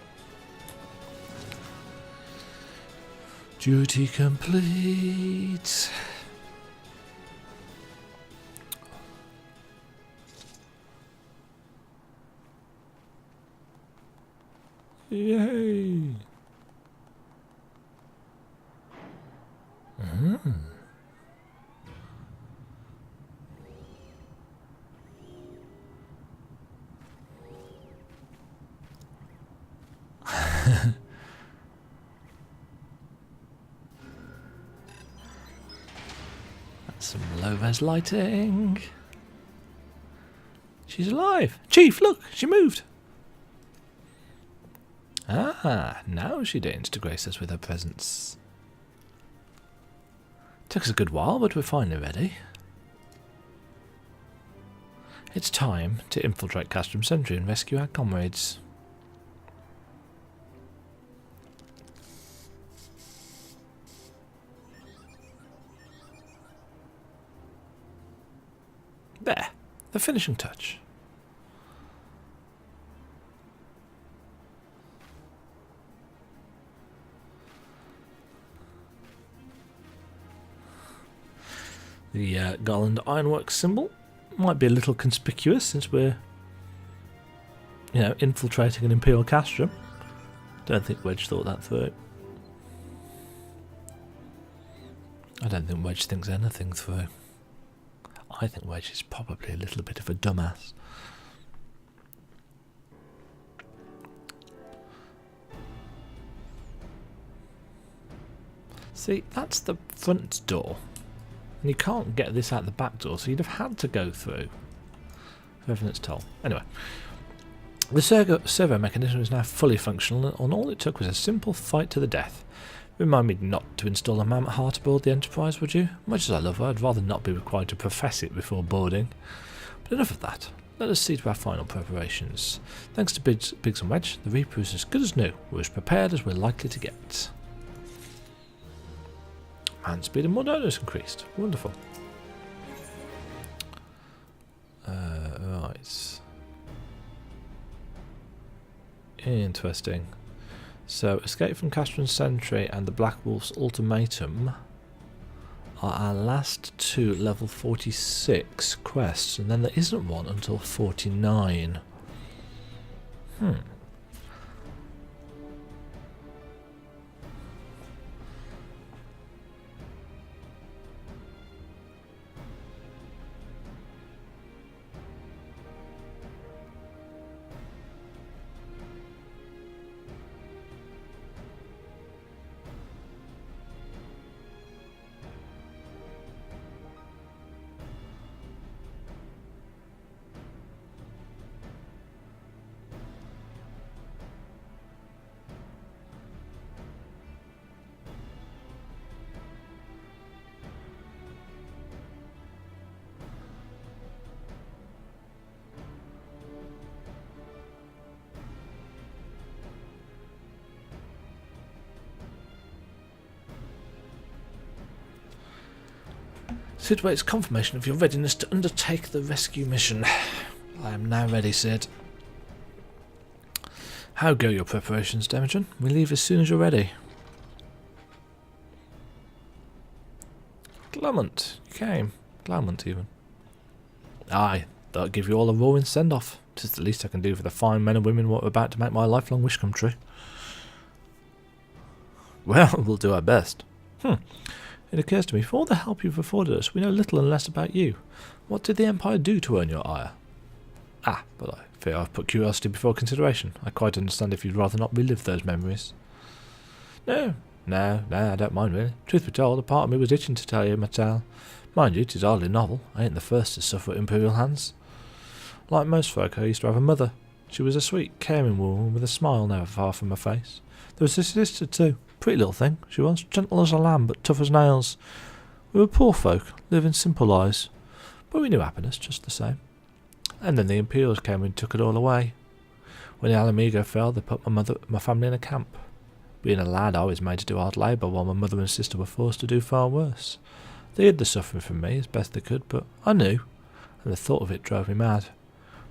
Duty complete. Yay! That's some low-res lighting. She's alive! Chief, look! She moved! Ah, now she deigns to grace us with her presence. Took us a good while, but we're finally ready. It's time to infiltrate Castrum Sentry and rescue our comrades. The finishing touch. The Garland Ironworks symbol might be a little conspicuous since we're, infiltrating an Imperial castrum. Don't think Wedge thought that through. I don't think Wedge thinks anything through. I think Wedge is probably a little bit of a dumbass. See, that's the front door. And you can't get this out the back door, so you'd have had to go through. Whoever it's told. Anyway. The servo mechanism is now fully functional, and all it took was a simple fight to the death. Remind me not to install a mammoth heart aboard the Enterprise, would you? Much as I love her, I'd rather not be required to profess it before boarding. But enough of that. Let us see to our final preparations. Thanks to Biggs and Wedge, the Reaper is as good as new. We're as prepared as we're likely to get. And speed and more donuts increased. Wonderful. Right. Interesting. So, Escape from Castron Sentry and the Black Wolf's Ultimatum are our last two level 46 quests, and then there isn't one until 49. Sid waits confirmation of your readiness to undertake the rescue mission. I am now ready, Sid. How go your preparations, Demajen? We leave as soon as you're ready. Glamont, you came. Glamont, even. Aye, that'll give you all a roaring send-off. 'Tis the least I can do for the fine men and women what are about to make my lifelong wish come true. Well, we'll do our best. It occurs to me, for all the help you've afforded us, we know little and less about you. What did the Empire do to earn your ire? Ah, but I fear I've put curiosity before consideration. I quite understand if you'd rather not relive those memories. No, I don't mind really. Truth be told, a part of me was itching to tell you my tale. Mind you, 'tis hardly novel. I ain't the first to suffer at Imperial hands. Like most folk, I used to have a mother. She was a sweet, caring woman with a smile never far from her face. There was a sister too. Pretty little thing, she was, gentle as a lamb but tough as nails. We were poor folk, living simple lives, but we knew happiness just the same. And then the Imperials came and took it all away. When the Alamigo fell, they put my family in a camp. Being a lad, I was made to do hard labour, while my mother and sister were forced to do far worse. They hid the suffering from me as best they could, but I knew, and the thought of it drove me mad.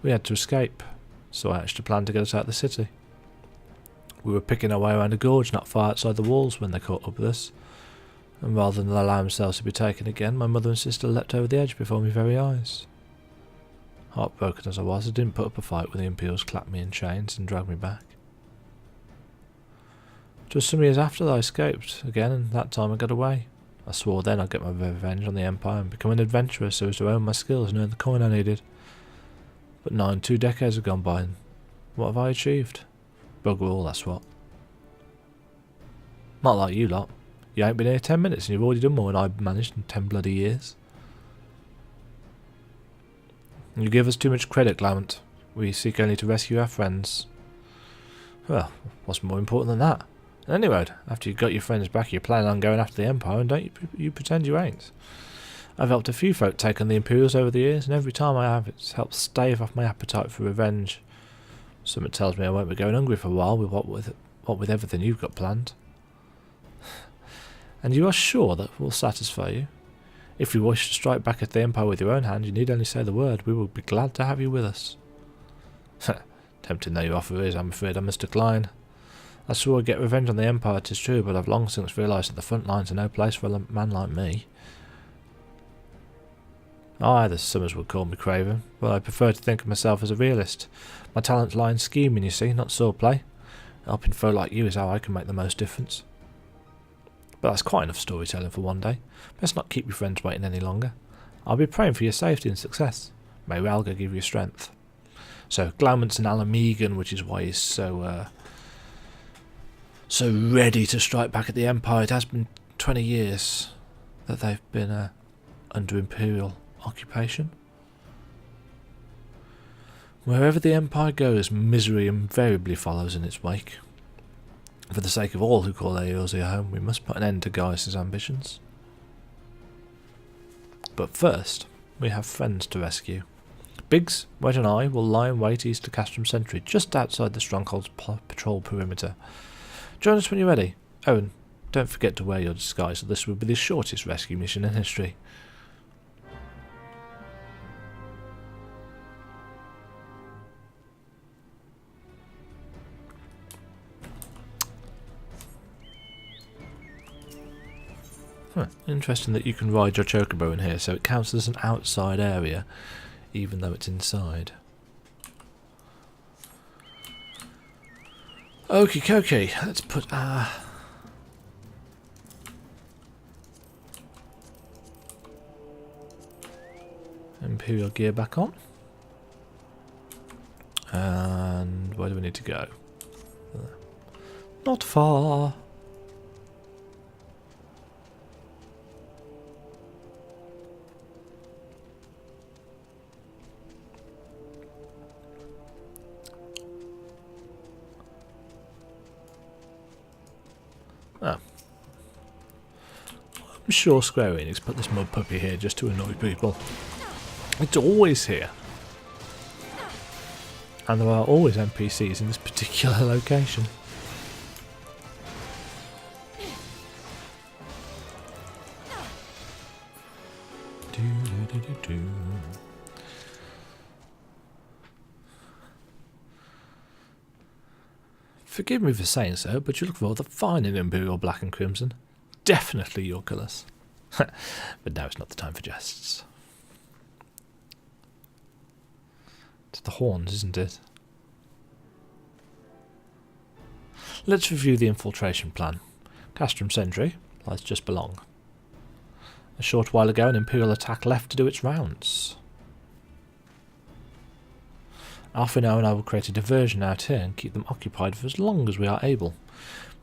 We had to escape, so I hatched a plan to get us out of the city. We were picking our way around a gorge not far outside the walls when they caught up with us, and rather than allow themselves to be taken again, my mother and sister leapt over the edge before my very eyes. Heartbroken as I was, I didn't put up a fight when the Imperials clapped me in chains and dragged me back. It was some years after that I escaped again, and that time I got away. I swore then I'd get my revenge on the Empire and become an adventurer so as to own my skills and earn the coin I needed. But 2 decades have gone by, and what have I achieved? Bugger all, that's what. Not like you lot. You ain't been here 10 minutes and you've already done more than I've managed in 10 bloody years. You give us too much credit, Glamont. We seek only to rescue our friends. Well, what's more important than that? At any rate, after you've got your friends back, you're planning on going after the Empire, and don't you pretend you ain't. I've helped a few folk take on the Imperials over the years, and every time I have, it's helped stave off my appetite for revenge. Something tells me I won't be going hungry for a while with everything you've got planned. And you are sure that will satisfy you? If you wish to strike back at the Empire with your own hand, you need only say the word. We will be glad to have you with us. Tempting though your offer is, I'm afraid I must decline. I swore I'd get revenge on the Empire, 'tis true, but I've long since realised that the front lines are no place for a man like me. Aye, the Summers would call me craven, but I prefer to think of myself as a realist. My talents lie in scheming, you see, not swordplay. Helping folk like you is how I can make the most difference. But that's quite enough storytelling for one day. Best not keep your friends waiting any longer. I'll be praying for your safety and success. May Ralga give you strength. So, Glamont's an Alamegan, which is why he's so ready to strike back at the Empire. It has been 20 years that they've been under Imperial occupation. Wherever the Empire goes, misery invariably follows in its wake. For the sake of all who call Eorzea home, we must put an end to Gaius' ambitions. But first, we have friends to rescue. Biggs, Wedge and I will lie in wait east of Castrum Sentry, just outside the Stronghold's patrol perimeter. Join us when you're ready. Oh, and don't forget to wear your disguise, or this will be the shortest rescue mission in history. Interesting that you can ride your chocobo in here, so it counts as an outside area, even though it's inside. Okie dokie, let's put our Imperial gear back on. And where do we need to go? Not far. Oh. I'm sure Square Enix put this mud puppy here just to annoy people. It's always here. And there are always NPCs in this particular location. Forgive me for saying so, but you look rather fine in Imperial Black and Crimson. Definitely your colours. But now it's not the time for jests. It's the horns, isn't it? Let's review the infiltration plan. Castrum Sentry lies just below. A short while ago, an Imperial attack left to do its rounds. Alphino and I will create a diversion out here and keep them occupied for as long as we are able.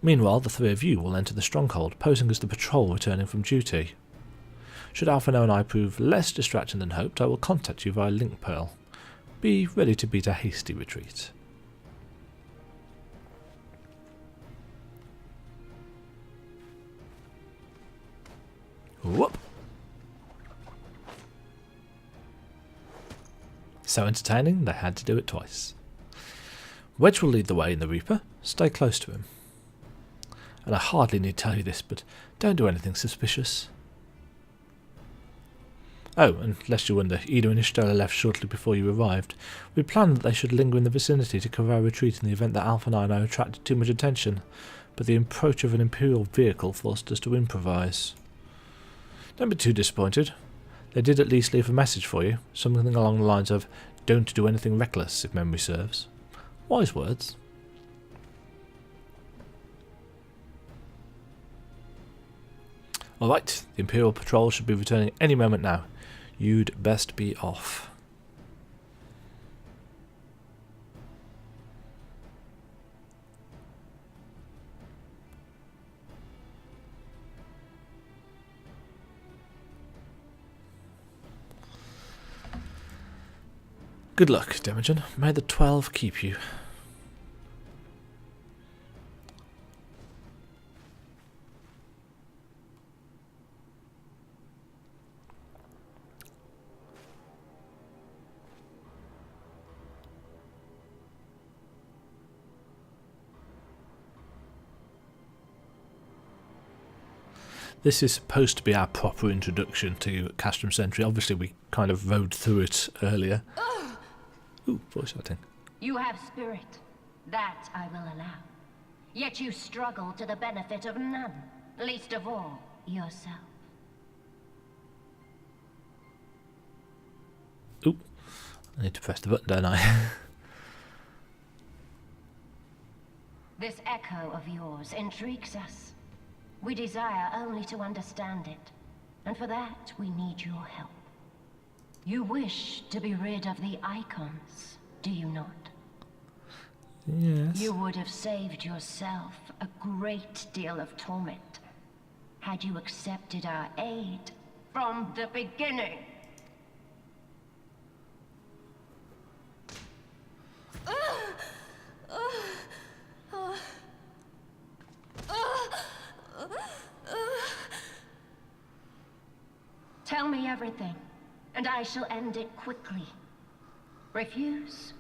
Meanwhile, the three of you will enter the stronghold, posing as the patrol returning from duty. Should Alphino and I prove less distracting than hoped, I will contact you via Link Pearl. Be ready to beat a hasty retreat. Whoop! So entertaining, they had to do it twice. Wedge will lead the way in the Reaper. Stay close to him. And I hardly need to tell you this, but don't do anything suspicious. Oh, and lest you wonder, Ida and Ishtola left shortly before you arrived. We planned that they should linger in the vicinity to cover our retreat in the event that Alpha 9 attracted too much attention, but the approach of an Imperial vehicle forced us to improvise. Don't be too disappointed. They did at least leave a message for you, something along the lines of, "Don't do anything reckless," if memory serves. Wise words. Alright, the Imperial Patrol should be returning any moment now. You'd best be off. Good luck, Demajen. May the 12 keep you. This is supposed to be our proper introduction to Castrum Sentry. Obviously, we kind of rode through it earlier. Ooh, voice acting. You have spirit. That I will allow. Yet you struggle to the benefit of none, least of all yourself. Ooh, I need to press the button, don't I? This echo of yours intrigues us. We desire only to understand it, and for that we need your help. You wish to be rid of the icons, do you not? Yes. You would have saved yourself a great deal of torment had you accepted our aid from the beginning. Tell me everything, and I shall end it quickly. Refuse,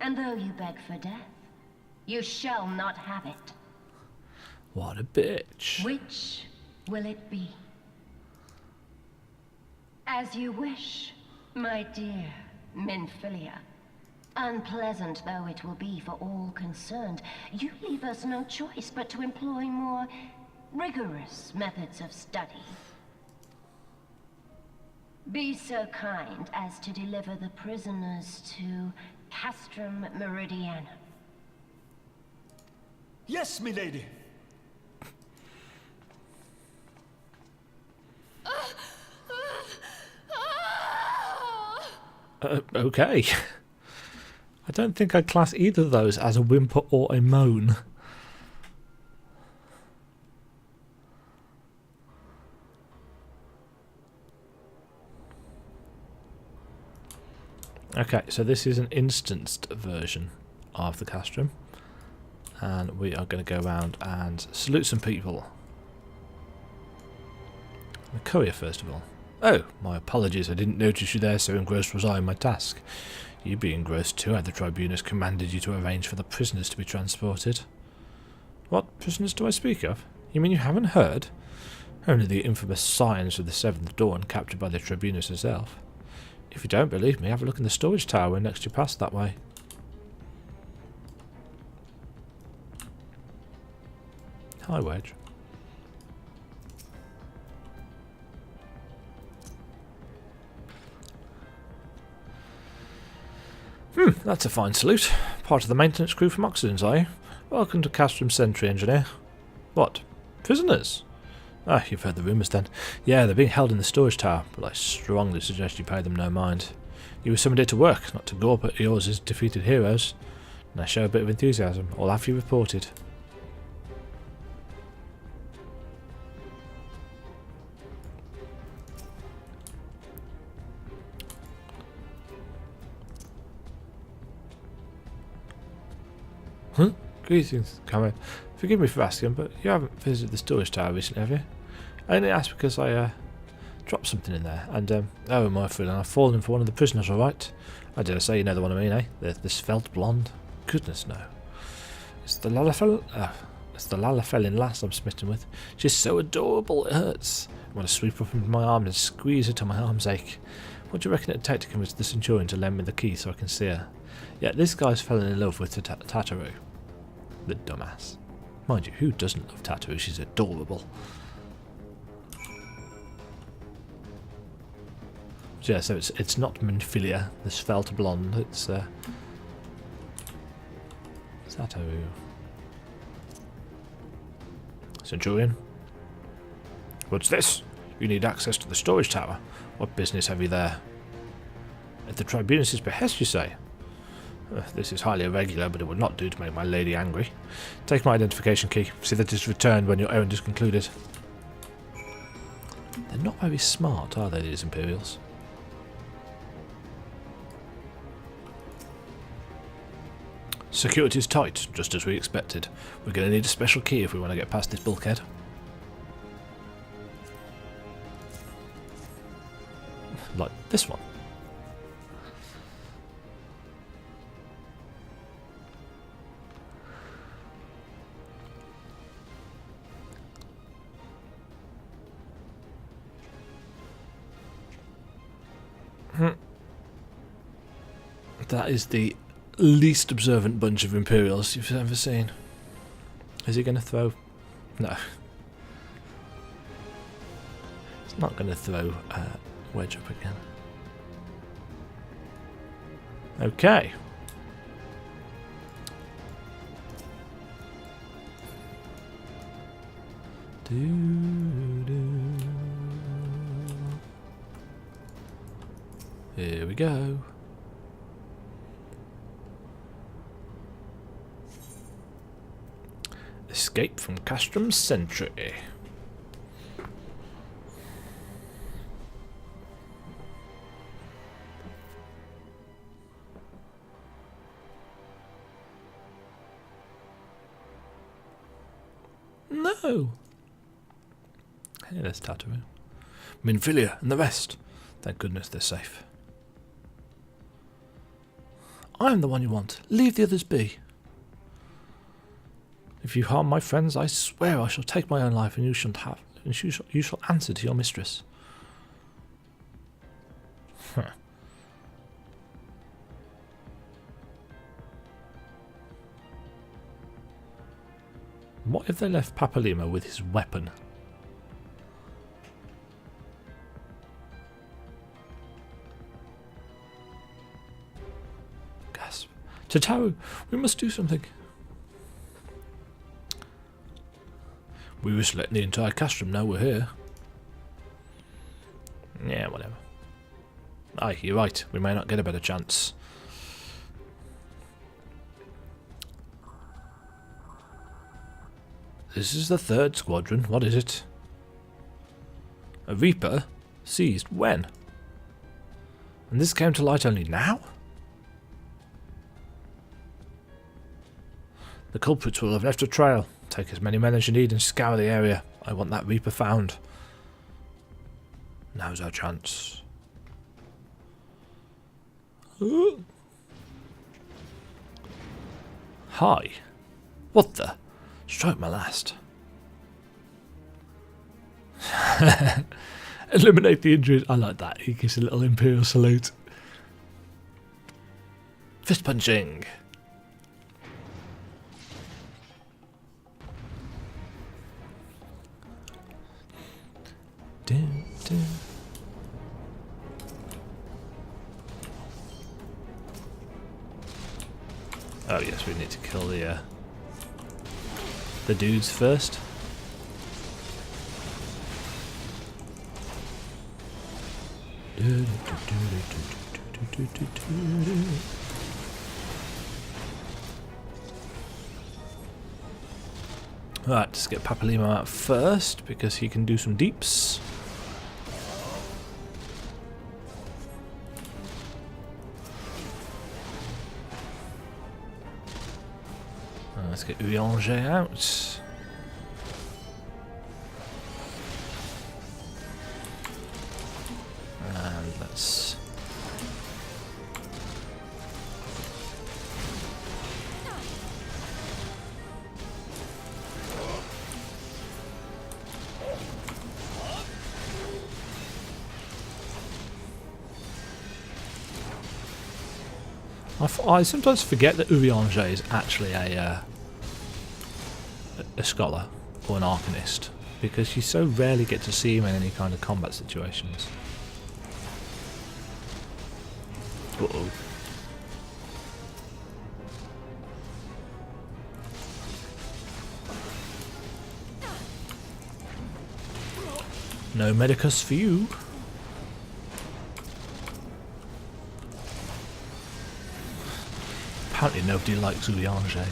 and though you beg for death, you shall not have it. What a bitch. Which will it be? As you wish, my dear Minfilia. Unpleasant though it will be for all concerned, you leave us no choice but to employ more rigorous methods of study. Be so kind as to deliver the prisoners to Castrum Meridianum. Yes, milady. Okay. I don't think I'd class either of those as a whimper or a moan. Okay, so this is an instanced version of the Castrum, and we are going to go around and salute some people. The courier, first of all. Oh, my apologies, I didn't notice you there, so engrossed was I in my task. You be engrossed too, had the Tribunus commanded you to arrange for the prisoners to be transported. What prisoners do I speak of? You mean you haven't heard? Only the infamous Scions of the Seventh Dawn captured by the Tribunus herself. If you don't believe me, have a look in the storage tower when next you pass that way. Hi, Wedge. That's a fine salute. Part of the maintenance crew from Oxygens, are you? Welcome to Castrum Sentry, Engineer. What? Prisoners? Ah, you've heard the rumours then. Yeah, they're being held in the storage tower, but I strongly suggest you pay them no mind. You were summoned here to work, not to gawp at yours as defeated heroes. Now show a bit of enthusiasm, or have you reported? Huh? Greetings, comrade. Forgive me for asking, but you haven't visited the storage tower recently, have you? I only asked because I dropped something in there, and oh my feeling, I've fallen for one of the prisoners, alright. I dare say you know the one I mean, eh? The svelte blonde. Goodness no. It's the Lalafelin lass I'm smitten with. She's so adorable, it hurts. I want to sweep up into my arm and squeeze her till my arms ache. What do you reckon it'd take to convince the Centurion to lend me the key so I can see her? Yeah, this guy's fallen in love with Tataru. The dumbass. Mind you, who doesn't love Tataru? She's adorable. So yeah, so it's not Minfilia, the svelte blonde, it's Tataru. Centurion? What's this? You need access to the storage tower. What business have you there? At the Tribunus's behest, you say? This is highly irregular, but it would not do to make my lady angry. Take my identification key. See that it is returned when your errand is concluded. They're not very smart, are they, these Imperials? Security's tight, just as we expected. We're going to need a special key if we want to get past this bulkhead. Like this one. That is the least observant bunch of Imperials you've ever seen. Is he going to throw? No. He's not going to throw Wedge up again. Okay. Here we go. Escape from Castrum's sentry. No. Hey, there's Tatooine. Minfilia and the rest. Thank goodness they're safe. I'm the one you want. Leave the others be. If you harm my friends, I swear I shall take my own life, and you shall you shall answer to your mistress. Huh. What if they left Papalima with his weapon? Gasp. Tataru, we must do something. We risk letting the entire Castrum know we're here. Yeah, whatever. Aye, you're right. We may not get a better chance. This is the 3rd squadron. What is it? A Reaper? Seized when? And this came to light only now? The culprits will have left a trail. Take as many men as you need and scour the area. I want that Reaper found. Now's our chance. Hi. What the? Strike my last. Eliminate the injuries. I like that. He gives a little Imperial salute. Fist punching. Dun, dun. Oh yes, we need to kill the dudes first. Right, let's get Papalima out first because he can do some deeps. Let's get Ffxiv out. And let's... I sometimes forget that Ffxiv is actually a scholar or an arcanist because you so rarely get to see him in any kind of combat situations. Uh-oh. No medicus for you. Apparently nobody likes Ffxiv.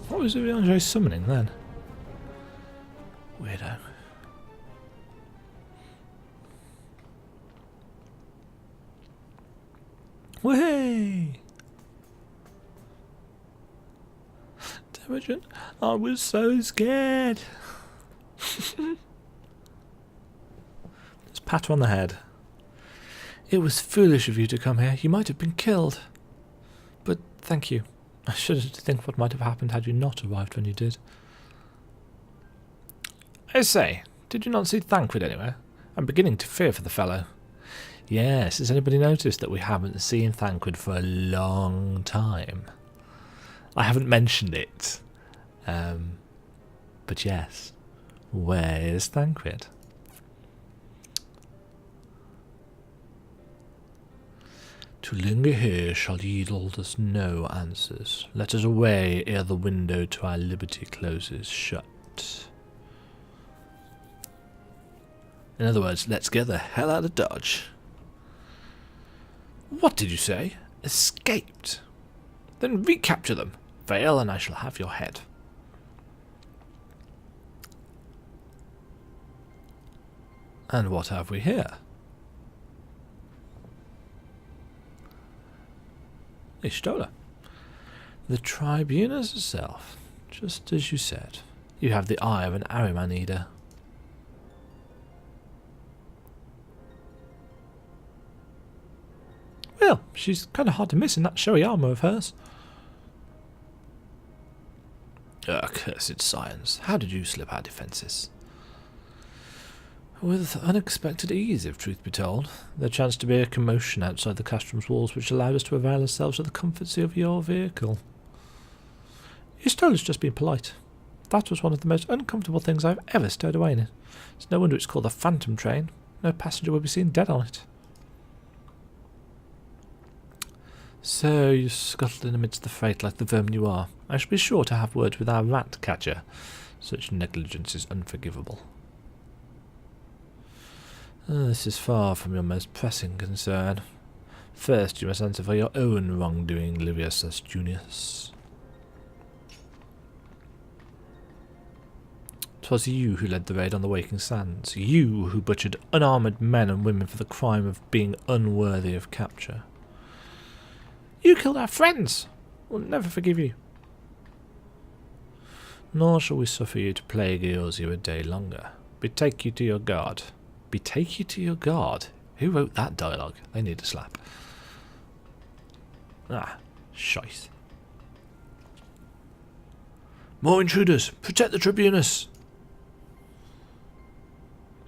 What was Ffxiv summoning then? Weirdo. Way! Demajen, I was so scared. pat her on the head. It was foolish of you to come here. You might have been killed. But thank you. I shudder to think what might have happened had you not arrived when you did. I say, did you not see Thancred anywhere? I'm beginning to fear for the fellow. Yes, has anybody noticed that we haven't seen Thancred for a long time? I haven't mentioned it. But yes, where is Thancred? To linger here shall yield us no answers. Let us away ere the window to our liberty closes shut. In other words, let's get the hell out of Dodge. What did you say? Escaped? Then recapture them. Fail and I shall have your head. And what have we here? Ishtola. The Tribunus herself, just as you said. You have the eye of an Ahriman Eater. Well, she's kind of hard to miss in that showy armour of hers. Cursed science. How did you slip our defences? With unexpected ease, if truth be told. There chanced to be a commotion outside the Castrum's walls which allowed us to avail ourselves of the comforts of your vehicle. Istola's just been polite. That was one of the most uncomfortable things I've ever stowed away in it. It's no wonder it's called the Phantom Train. No passenger will be seen dead on it. So you scuttled in amidst the freight like the vermin you are. I shall be sure to have words with our rat catcher. Such negligence is unforgivable. This is far from your most pressing concern. First, you must answer for your own wrongdoing, Livius Junius. 'Twas you who led the raid on the Waking Sands. You who butchered unarmoured men and women for the crime of being unworthy of capture. You killed our friends! We'll never forgive you. Nor shall we suffer you to plague Eorzea a day longer. Betake you to your guard. Betake you to your guard? Who wrote that dialogue? They need a slap. Ah, shite. More intruders! Protect the Tribunus!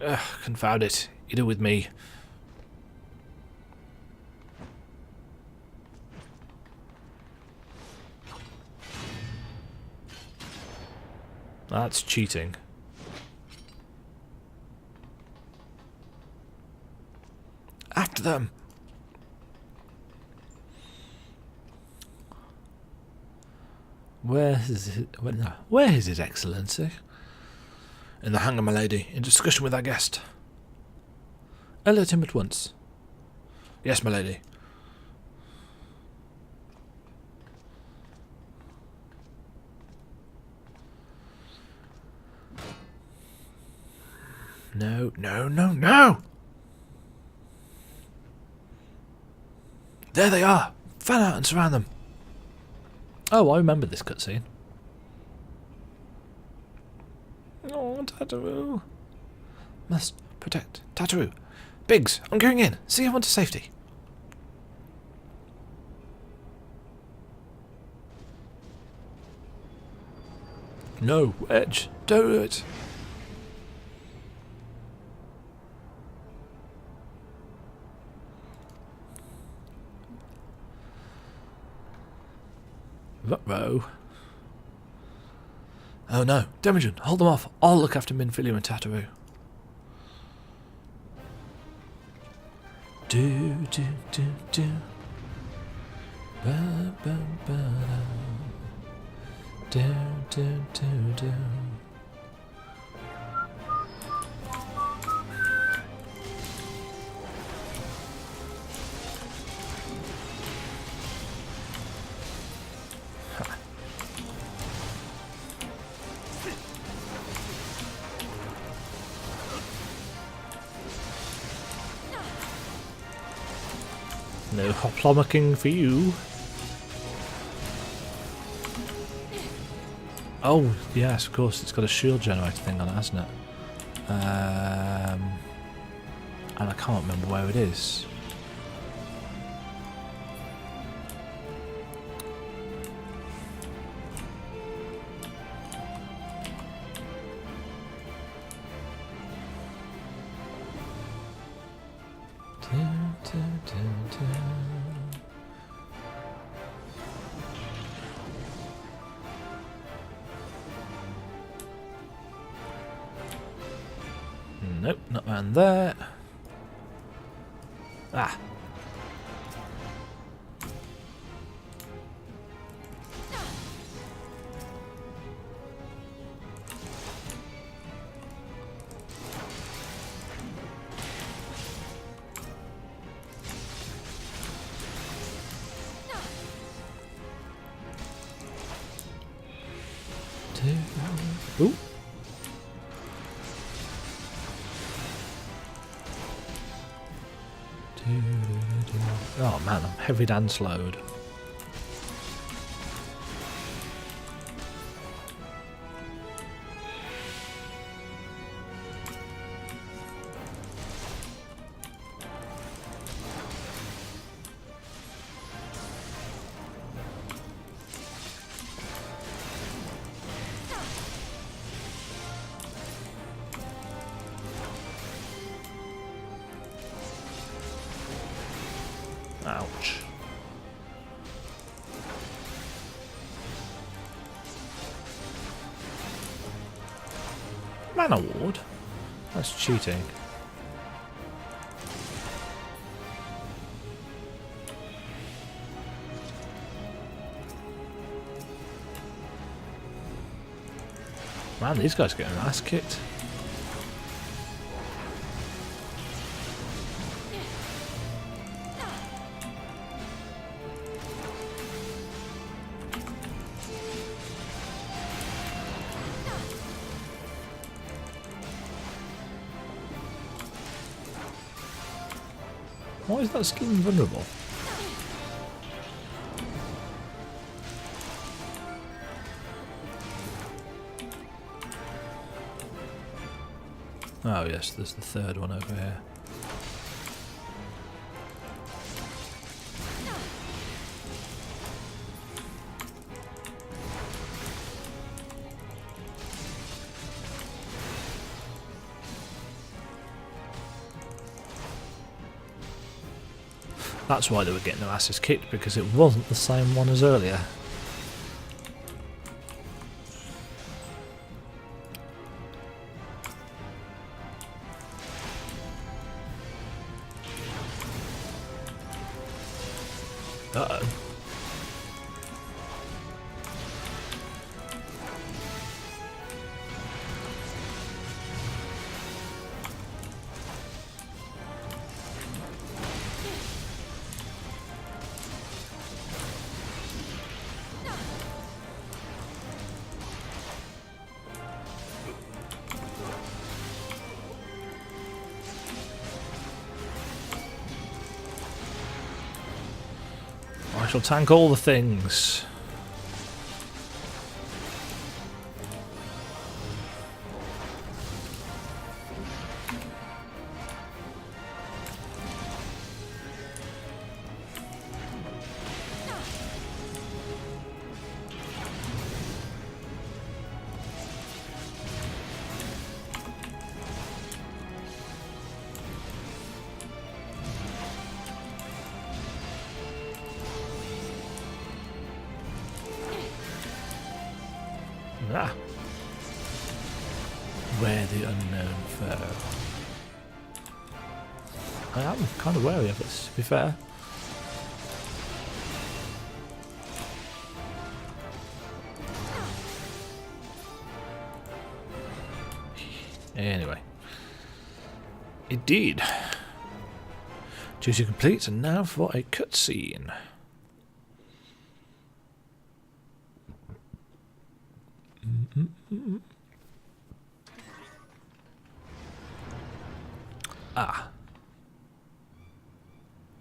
Ugh, confound it. Either with me. That's cheating. After them! Where is His Excellency? In the hangar, my lady, in discussion with our guest. Alert him at once. Yes, my lady. No, no, no, no! There they are! Fan out and surround them! Oh, I remember this cutscene. Oh, Tataru. Must protect Tataru. Biggs, I'm going in. See everyone to safety. No, Edge, don't do it. Ruh-roh. Oh no, Demajen, hold them off. I'll look after Minfilia and Tataru. Do do do do. Ba ba ba da. Do do do do. No hoplomaching for you. Oh, yes, of course, it's got a shield generator thing on it, hasn't it? and I can't remember where it is. Nope, not around there. Ah. Ooh. Oh man, I'm heavy dance load. Ouch. Man award? That's cheating. Man, these guys are getting ass kicked. Why is that still invulnerable? Oh yes, there's the third one over here. That's why they were getting their asses kicked, because it wasn't the same one as earlier. Uh-oh. I shall tank all the things. Ah. Where the unknown foe. I am kind of wary of it, to be fair. Anyway. Indeed. Duty complete, and now for a cutscene. Ah.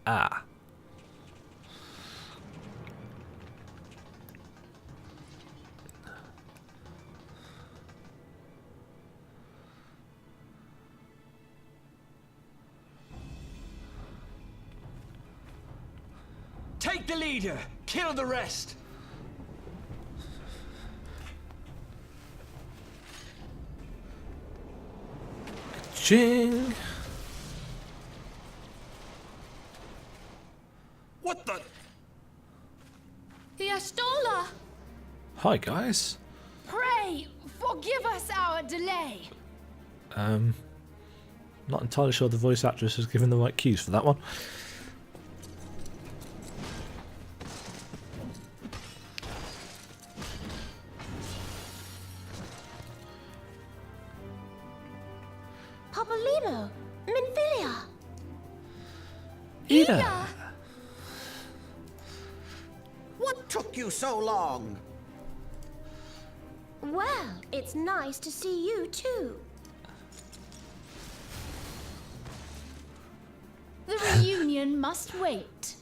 Ah. Take the leader, kill the rest. Ching! What the? Yastola, Hi guys. pray forgive us our delay. Not entirely sure the voice actress has given the right cues for that one. Popolino, Minfilia. Ida! What took you so long? Well, it's nice to see you too. The reunion must wait.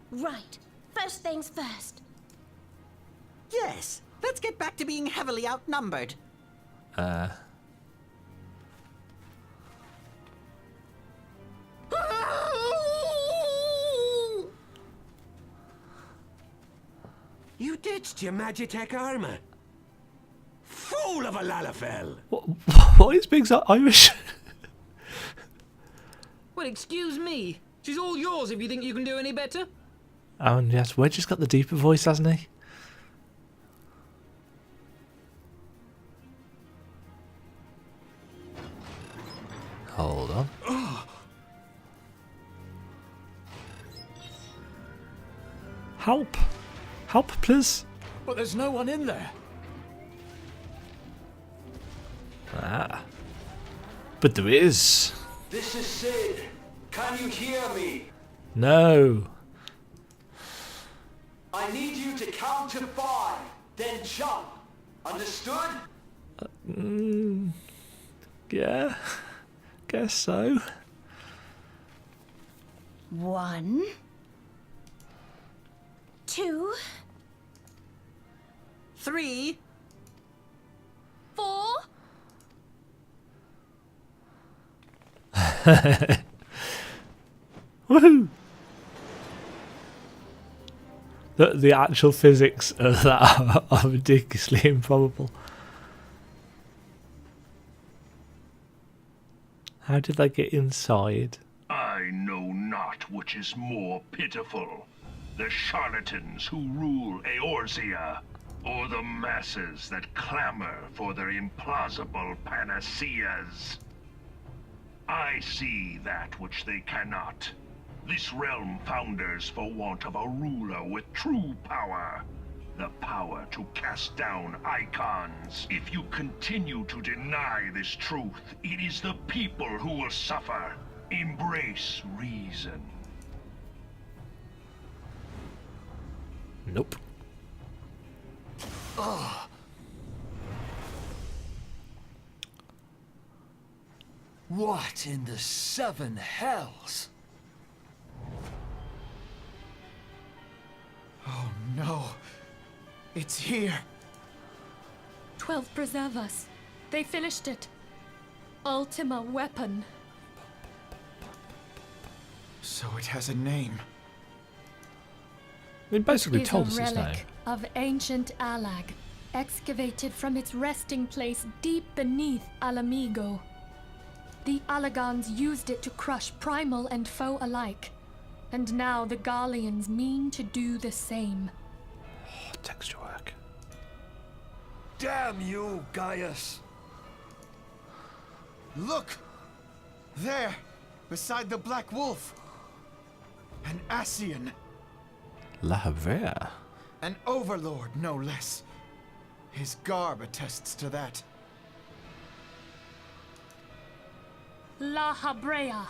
Right. First things first. Yes, let's get back to being heavily outnumbered. You ditched your Magitech armor. Fool of a Lalafell! What is being so Irish? Well, excuse me. She's all yours if you think you can do any better. Oh, and yes, Wedge has got the deeper voice, hasn't he? Hold on. Help! Help, please! But there's no one in there. Ah. But there is. This is Sid. Can you hear me? No. I need you to count to 5, then jump. Understood? Yeah. Guess so. 1, 2, 3. 4. Woohoo! The actual physics of that are ridiculously improbable. How did they get inside? I know not which is more pitiful, the charlatans who rule Eorzea, or the masses that clamor for their implausible panaceas. I see that which they cannot. This realm founders for want of a ruler with true power. The power to cast down icons. If you continue to deny this truth, it is the people who will suffer. Embrace reason. Nope. What in the 7 hells? Oh no. It's here. 12 preserve us. They finished it. Ultima weapon. So it has a name. They basically Is told a us his name. relic of ancient Alag, excavated from its resting place deep beneath Alamigo. The Alagons used it to crush primal and foe alike, and now the Garleans mean to do the same. Oh, texture work. Damn you, Gaius! Look! There! Beside the Black Wolf! An Ascian! La Havre. An overlord, no less. His garb attests to that. La Habrea.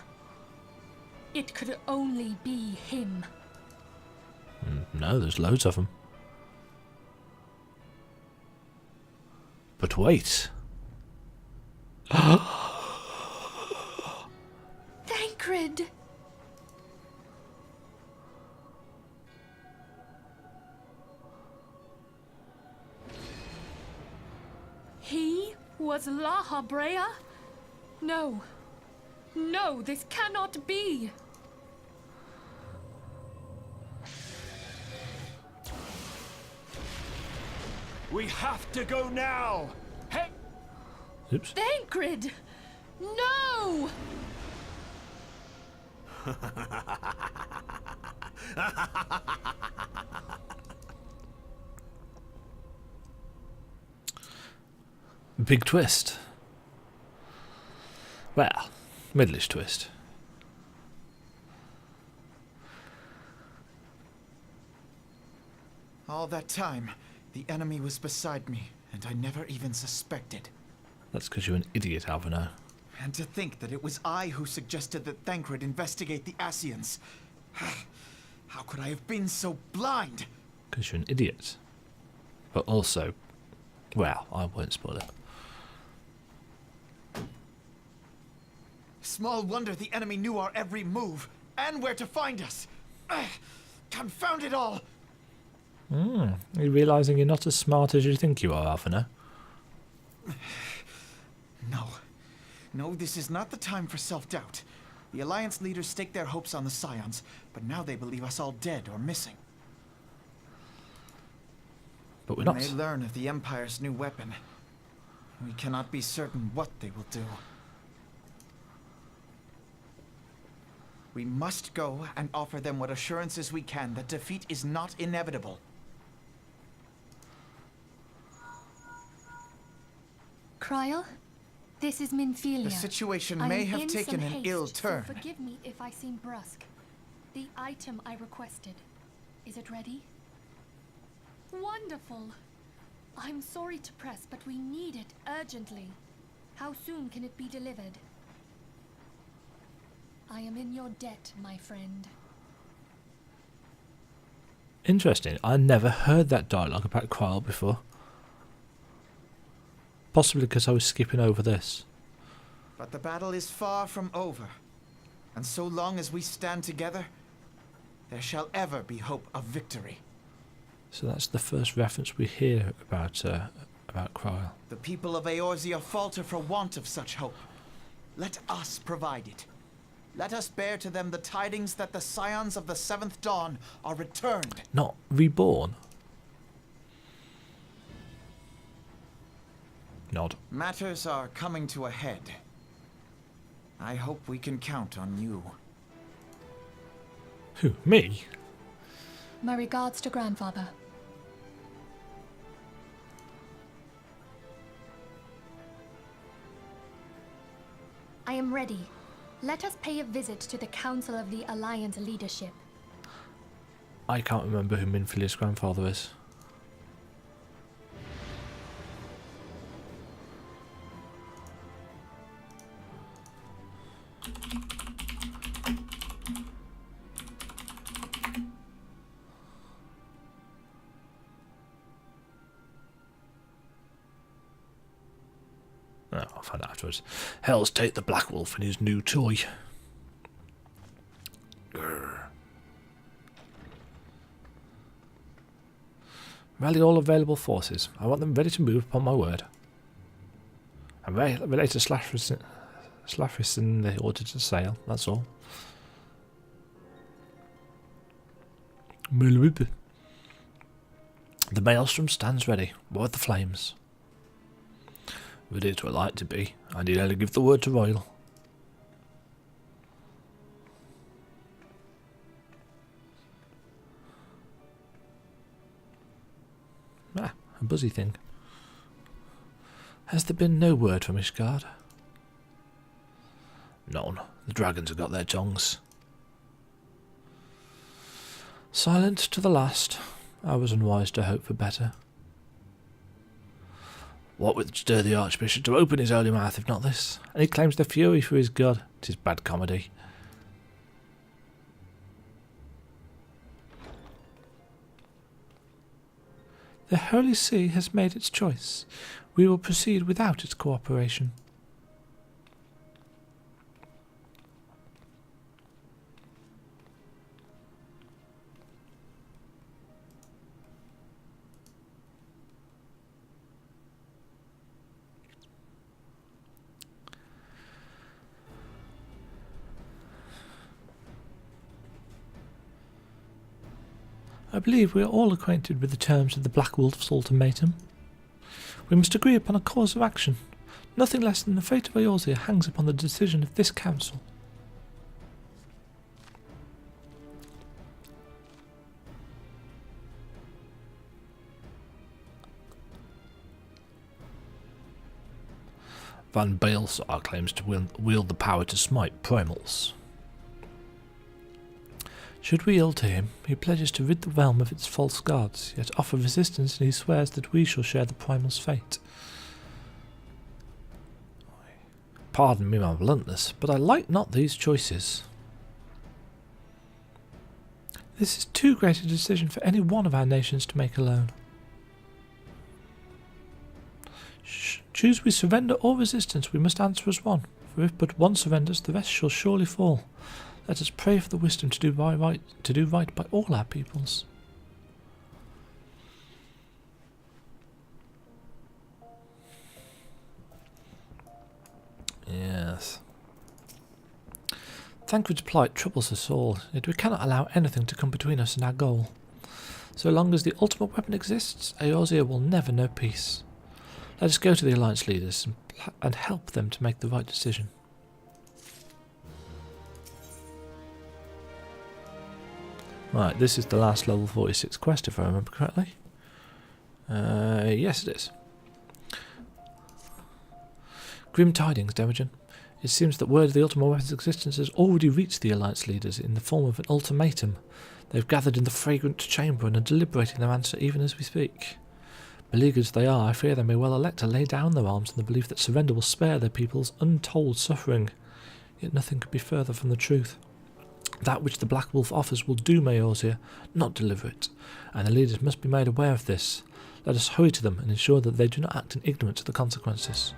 It could only be him. No, there's loads of them. But wait. Thancred! He was La Habrea? No. No, this cannot be. We have to go now! Hey! Oops. Thancred! No! Big twist. Well, middleish twist. All that time, the enemy was beside me, and I never even suspected. That's because you're an idiot, Alvino. And to think that it was I who suggested that Thancred investigate the Ascians. How could I have been so blind? Because you're an idiot. But also, well, I won't spoil it. Small wonder the enemy knew our every move, and where to find us. Confound it all! Are you realising you're not as smart as you think you are, Alvino? No, this is not the time for self-doubt. The Alliance leaders staked their hopes on the Scions, but now they believe us all dead or missing. But we're When not. they learn of the Empire's new weapon, we cannot be certain what they will do. We must go and offer them what assurances we can that defeat is not inevitable. Kryl, this is Minfilia. The situation I may am have in taken some an haste, ill so turn. forgive me if I seem brusque. The item I requested, is it ready? Wonderful. I'm sorry to press, but we need it urgently. How soon can it be delivered? I am in your debt, my friend. Interesting. I never heard that dialogue about Kryl before. Possibly because I was skipping over this. But the battle is far from over. And so long as we stand together, there shall ever be hope of victory. So that's the first reference we hear about Kryl. The people of Eorzea falter for want of such hope. Let us provide it. Let us bear to them the tidings that the Scions of the Seventh Dawn are returned. Not reborn. Nod. Matters are coming to a head. I hope we can count on you. Who? Me? My regards to grandfather. I am ready. Let us pay a visit to the Council of the Alliance leadership. I can't remember who Minfilia's grandfather is. Oh, I'll find out afterwards. Hell's take the Black Wolf and his new toy. Grr. Rally all available forces. I want them ready to move upon my word. I'm ready to Slaffris in the order to sail, that's all. The Maelstrom stands ready. What the flames? Ready to like to be. I need only give the word to Royal. Ah, a buzzy thing. Has there been no word from Ishgard? None. The dragons have got their tongues. Silent to the last. I was unwise to hope for better. What would stir the Archbishop to open his holy mouth if not this? And he claims the fury for his god. 'Tis bad comedy. The Holy See has made its choice. We will proceed without its cooperation. I believe we are all acquainted with the terms of the Black Wolf's ultimatum. We must agree upon a course of action. Nothing less than the fate of Eorzea hangs upon the decision of this council. Van Baelsar claims to wield the power to smite primals. Should we yield to him, he pledges to rid the realm of its false gods, yet offer resistance, and he swears that we shall share the primal's fate. Pardon me my bluntness, but I like not these choices. This is too great a decision for any one of our nations to make alone. Choose we surrender or resistance, we must answer as one, for if but one surrenders, the rest shall surely fall. Let us pray for the wisdom to do right by all our peoples. Yes. Thancred's plight troubles us all, yet we cannot allow anything to come between us and our goal. So long as the ultimate weapon exists, Eorzea will never know peace. Let us go to the Alliance leaders and help them to make the right decision. Right, this is the last level 46 quest, if I remember correctly. Yes, it is. Grim tidings, Demajen. It seems that word of the ultimate weapon's existence has already reached the Alliance leaders in the form of an ultimatum. They've gathered in the fragrant chamber and are deliberating their answer even as we speak. Beleaguered as they are, I fear they may well elect to lay down their arms in the belief that surrender will spare their peoples untold suffering. Yet nothing could be further from the truth. That which the Black Wolf offers will doom Eorzea, not deliver it, and the leaders must be made aware of this. Let us hurry to them and ensure that they do not act in ignorance of the consequences.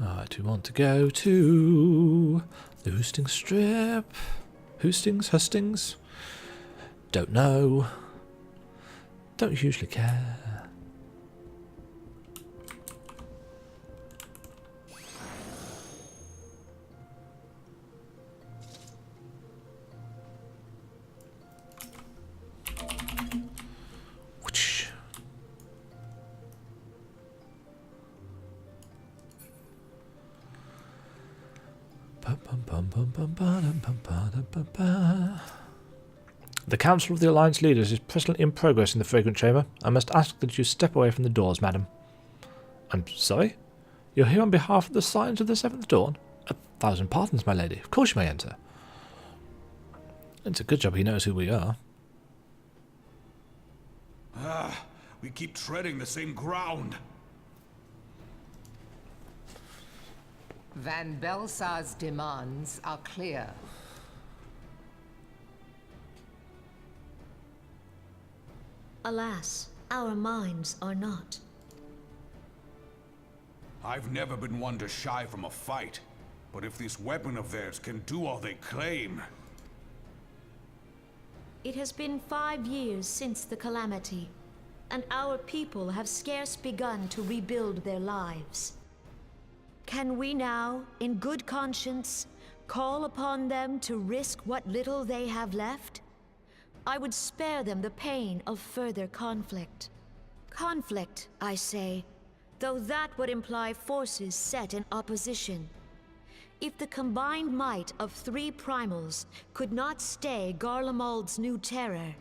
Right, we want to go to the Hustings Strip. Hustings? Don't know. Don't usually care. The Council of the Alliance Leaders is presently in progress in the Fragrant Chamber. I must ask that you step away from the doors, madam. I'm sorry? You're here on behalf of the Scions of the Seventh Dawn? 1,000 pardons, my lady. Of course you may enter. It's a good job he knows who we are. We keep treading the same ground. Van Baelsar's demands are clear. Alas, our minds are not. I've never been one to shy from a fight, but if this weapon of theirs can do all they claim... It has been 5 years since the calamity, and our people have scarce begun to rebuild their lives. Can we now, in good conscience, call upon them to risk what little they have left? I would spare them the pain of further conflict. Conflict, I say, though that would imply forces set in opposition. If the combined might of 3 primals could not stay Garlemald's new terror,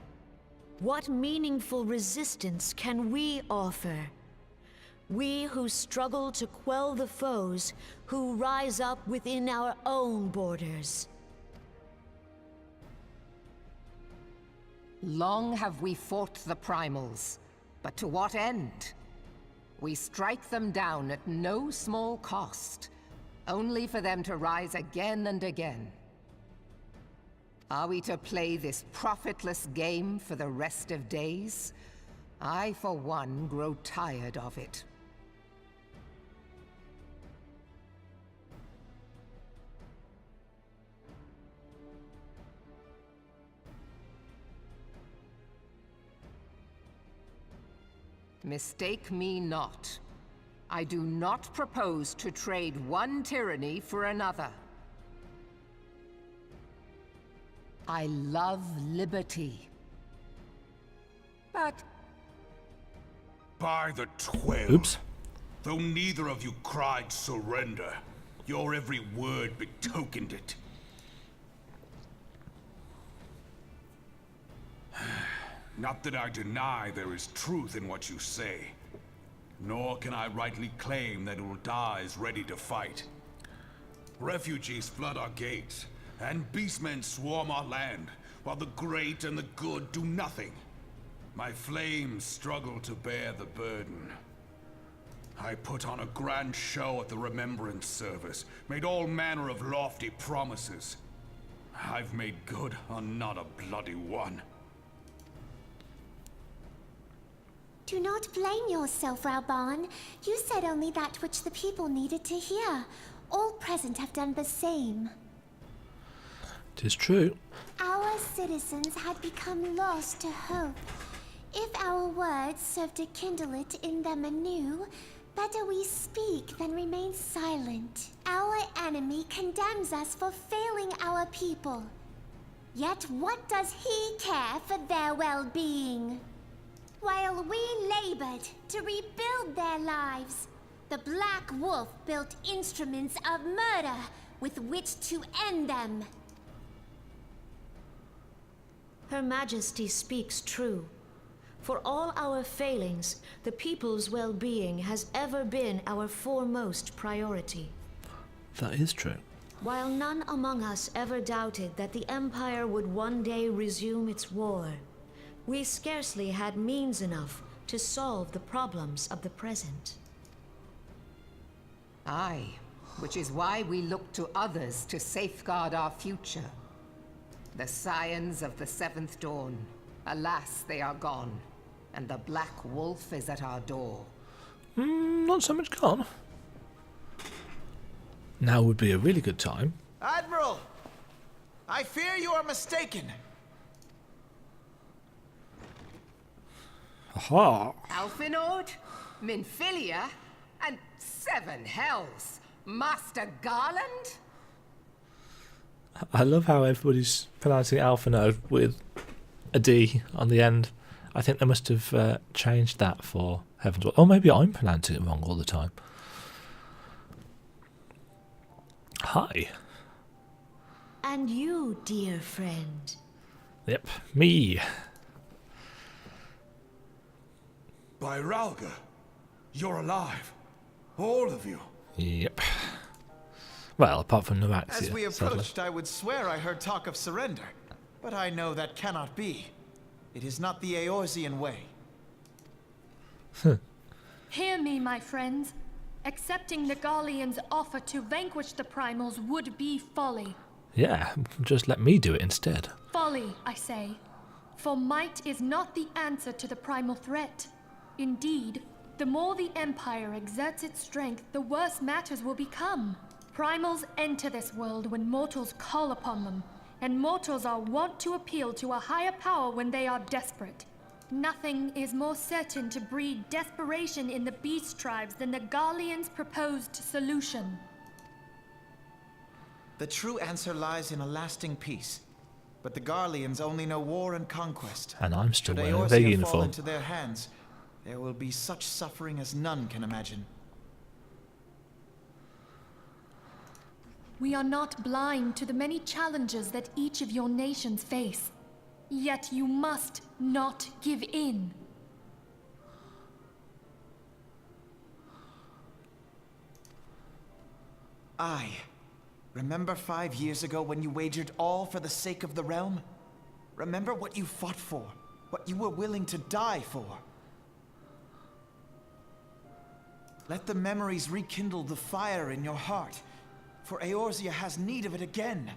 what meaningful resistance can we offer? We who struggle to quell the foes who rise up within our own borders. Long have we fought the primals, but to what end? We strike them down at no small cost, only for them to rise again and again. Are we to play this profitless game for the rest of days? I, for one, grow tired of it. Mistake me not. I do not propose to trade one tyranny for another. I love liberty. But by the 12. Oops. Though neither of you cried surrender, your every word betokened it. Not that I deny there is truth in what you say, nor can I rightly claim that Ul'dah is ready to fight. Refugees flood our gates, and beastmen swarm our land, while the great and the good do nothing. My flames struggle to bear the burden. I put on a grand show at the Remembrance Service, made all manner of lofty promises. I've made good on not a bloody one. Do not blame yourself, Raoban. You said only that which the people needed to hear. All present have done the same. 'Tis true. Our citizens had become lost to hope. If our words serve to kindle it in them anew, better we speak than remain silent. Our enemy condemns us for failing our people. Yet what does he care for their well-being? While we labored to rebuild their lives, the Black Wolf built instruments of murder with which to end them. Her Majesty speaks true. For all our failings, the people's well-being has ever been our foremost priority. That is true. While none among us ever doubted that the Empire would one day resume its war, we scarcely had means enough to solve the problems of the present. aye, which is why we look to others to safeguard our future. The scions of the Seventh Dawn, alas, they are gone, and the Black Wolf is at our door. Not so much gone. Now would be a really good time. Admiral! I fear you are mistaken. Aha! Alphinaud, Minfilia, and seven hells, Master Garland? I love how everybody's pronouncing Alphinaud with a D on the end. I think they must have changed that for Heaven's Word. Or maybe I'm pronouncing it wrong all the time. Hi. And you, dear friend. Yep, me. By Ralga, you're alive. All of you. Yep. Well, apart from Noraxia. As we sadly. approached, I would swear I heard talk of surrender. But I know that cannot be. It is not the Eorzean way. Hear me, my friends. Accepting the Garlean's offer to vanquish the Primals would be folly. Yeah, just let me do it instead. Folly, I say. For might is not the answer to the primal threat. Indeed, the more the Empire exerts its strength, the worse matters will become. Primals enter this world when mortals call upon them, and mortals are wont to appeal to a higher power when they are desperate. Nothing is more certain to breed desperation in the beast tribes than the Garlean's proposed solution. The true answer lies in a lasting peace. But the Garleans only know war and conquest. And I'm still Should wearing their Eorzea fall uniform. into their hands, there will be such suffering as none can imagine. We are not blind to the many challenges that each of your nations face. Yet you must not give in. Aye. Remember 5 years ago when you wagered all for the sake of the realm? Remember what you fought for, what you were willing to die for. Let the memories rekindle the fire in your heart, for Eorzea has need of it again.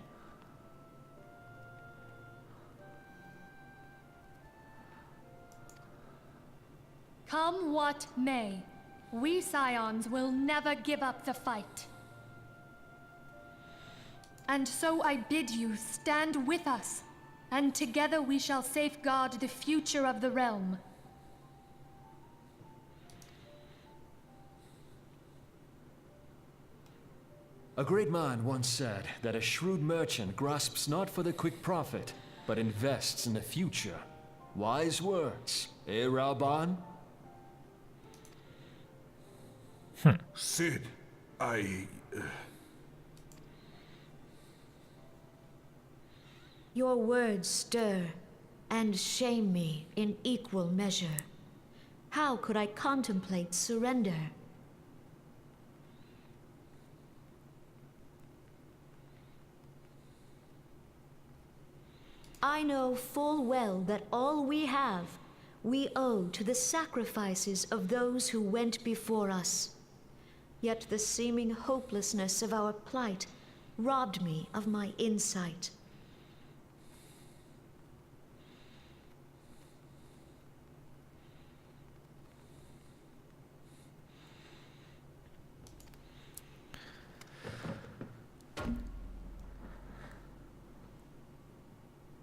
Come what may, we Scions will never give up the fight. And so I bid you stand with us, and together we shall safeguard the future of the realm. A great man once said that a shrewd merchant grasps not for the quick profit, but invests in the future. Wise words, eh, Rauban? Sid, Your words stir and shame me in equal measure. How could I contemplate surrender? I know full well that all we have, we owe to the sacrifices of those who went before us. Yet the seeming hopelessness of our plight robbed me of my insight.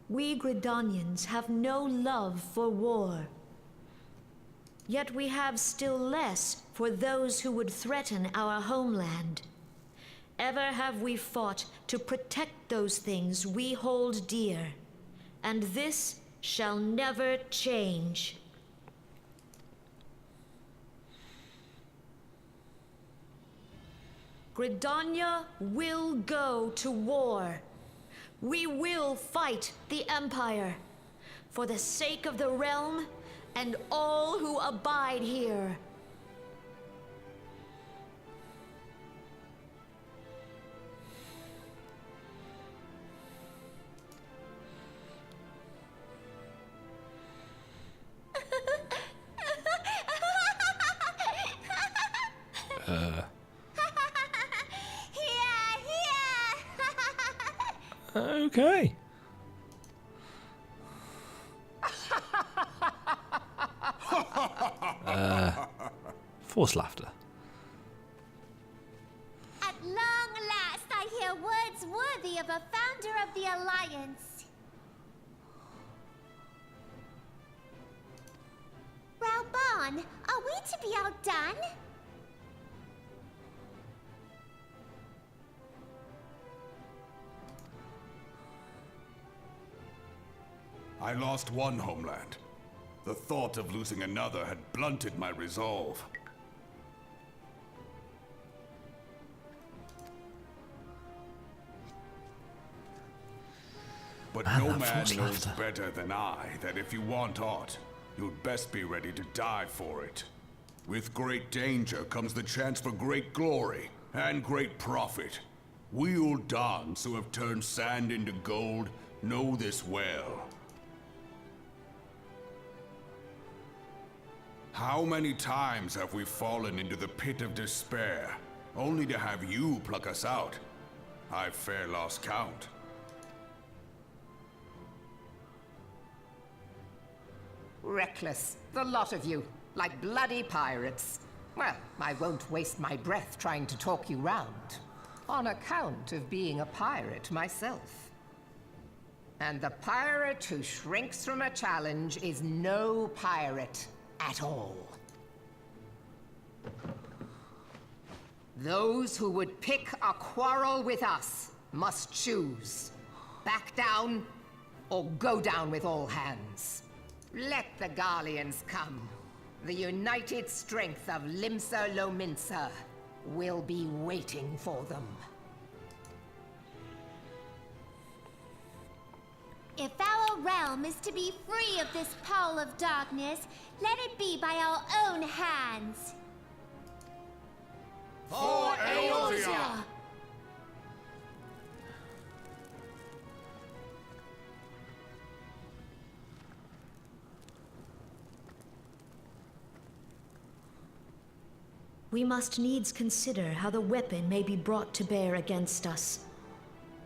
We Gridanians have no love for war. Yet we have still less for those who would threaten our homeland. Ever have we fought to protect those things we hold dear, and this shall never change. Gridania will go to war. We will fight the Empire for the sake of the realm and all who abide here. Okay. Forced laughter. At long last, I hear words worthy of a founder of the Alliance. Rauban, are we to be outdone? I lost one homeland. The thought of losing another had blunted my resolve. But no man knows better than I that if you want aught, you'd best be ready to die for it. With great danger comes the chance for great glory and great profit. We Uldans who have turned sand into gold know this well. How many times have we fallen into the pit of despair, only to have you pluck us out? I've fair lost count. Reckless, the lot of you, like bloody pirates. Well, I won't waste my breath trying to talk you round, on account of being a pirate myself. And the pirate who shrinks from a challenge is no pirate at all. Those who would pick a quarrel with us must choose. Back down, or go down with all hands. Let the Garleans come. The united strength of Limsa Lominsa will be waiting for them. If our realm is to be free of this pall of darkness, let it be by our own hands. For Eorzea! We must needs consider how the weapon may be brought to bear against us.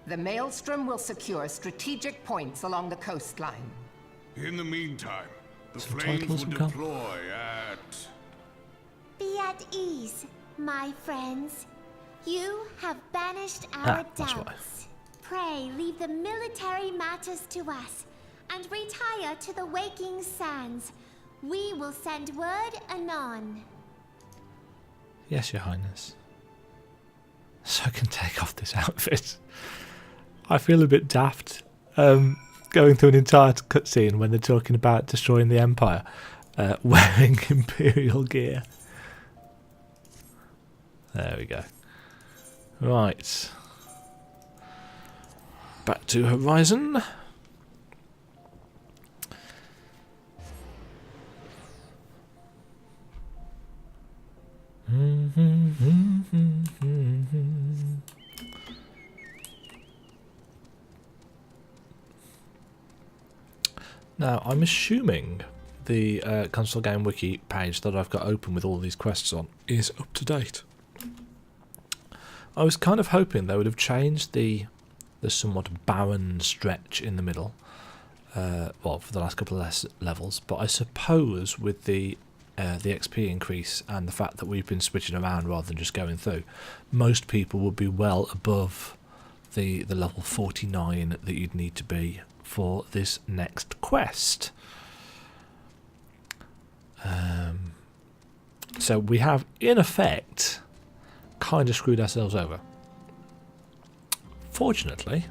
The Maelstrom will secure strategic points along the coastline. In the meantime, the Some flames titles will will come. deploy at... Be at ease, my friends. You have banished our That's why. doubts. Pray leave the military matters to us, and retire to the waking sands. We will send word anon. Yes, Your Highness. So I can take off this outfit. I feel a bit daft going through an entire cutscene when they're talking about destroying the Empire, wearing Imperial gear. There we go. Right. Back to Horizon. Now, I'm assuming the console game wiki page that I've got open with all these quests on is up to date. I was kind of hoping they would have changed the somewhat barren stretch in the middle, well, for the last couple of levels, but I suppose with the XP increase and the fact that we've been switching around rather than just going through, most people would be well above the level 49 that you'd need to be for this next quest. So we have, in effect, kind of screwed ourselves over. Fortunately,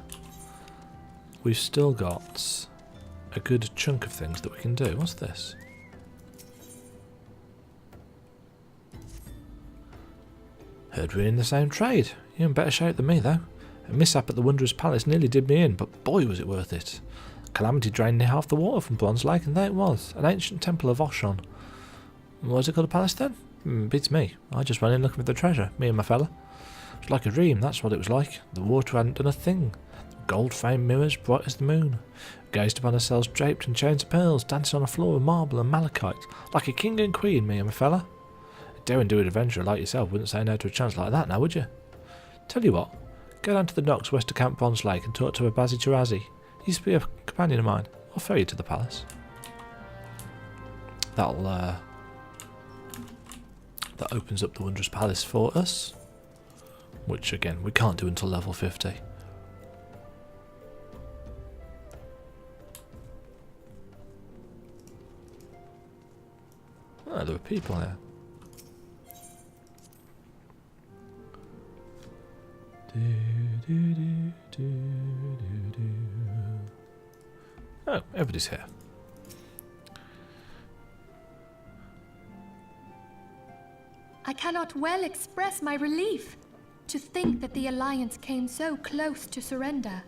we've still got a good chunk of things that we can do. What's this? Heard we're in the same trade. You're in better shape than me, though. A mishap at the Wanderer's Palace nearly did me in, but boy was it worth it. Calamity drained near half the water from Bronze Lake, and there it was, an ancient temple of Oshon. What was it called, a palace then? Beats me. I just ran in looking for the treasure, me and my fella. It was like a dream, that's what it was like. The water hadn't done a thing. Gold-framed mirrors bright as the moon. Gazed upon ourselves draped in chains of pearls, dancing on a floor of marble and malachite, like a king and queen, me and my fella. A daring-do adventurer like yourself wouldn't say no to a chance like that now, would you? Tell you what, go down to the docks west of Camp Bronze Lake and talk to Abazi Chirazi. He used to be a companion of mine. I'll ferry you to the palace. That opens up the Wondrous Palace for us, which again we can't do until level 50. Oh, there are people here. Oh, everybody's here. I cannot well express my relief to think that the Alliance came so close to surrender.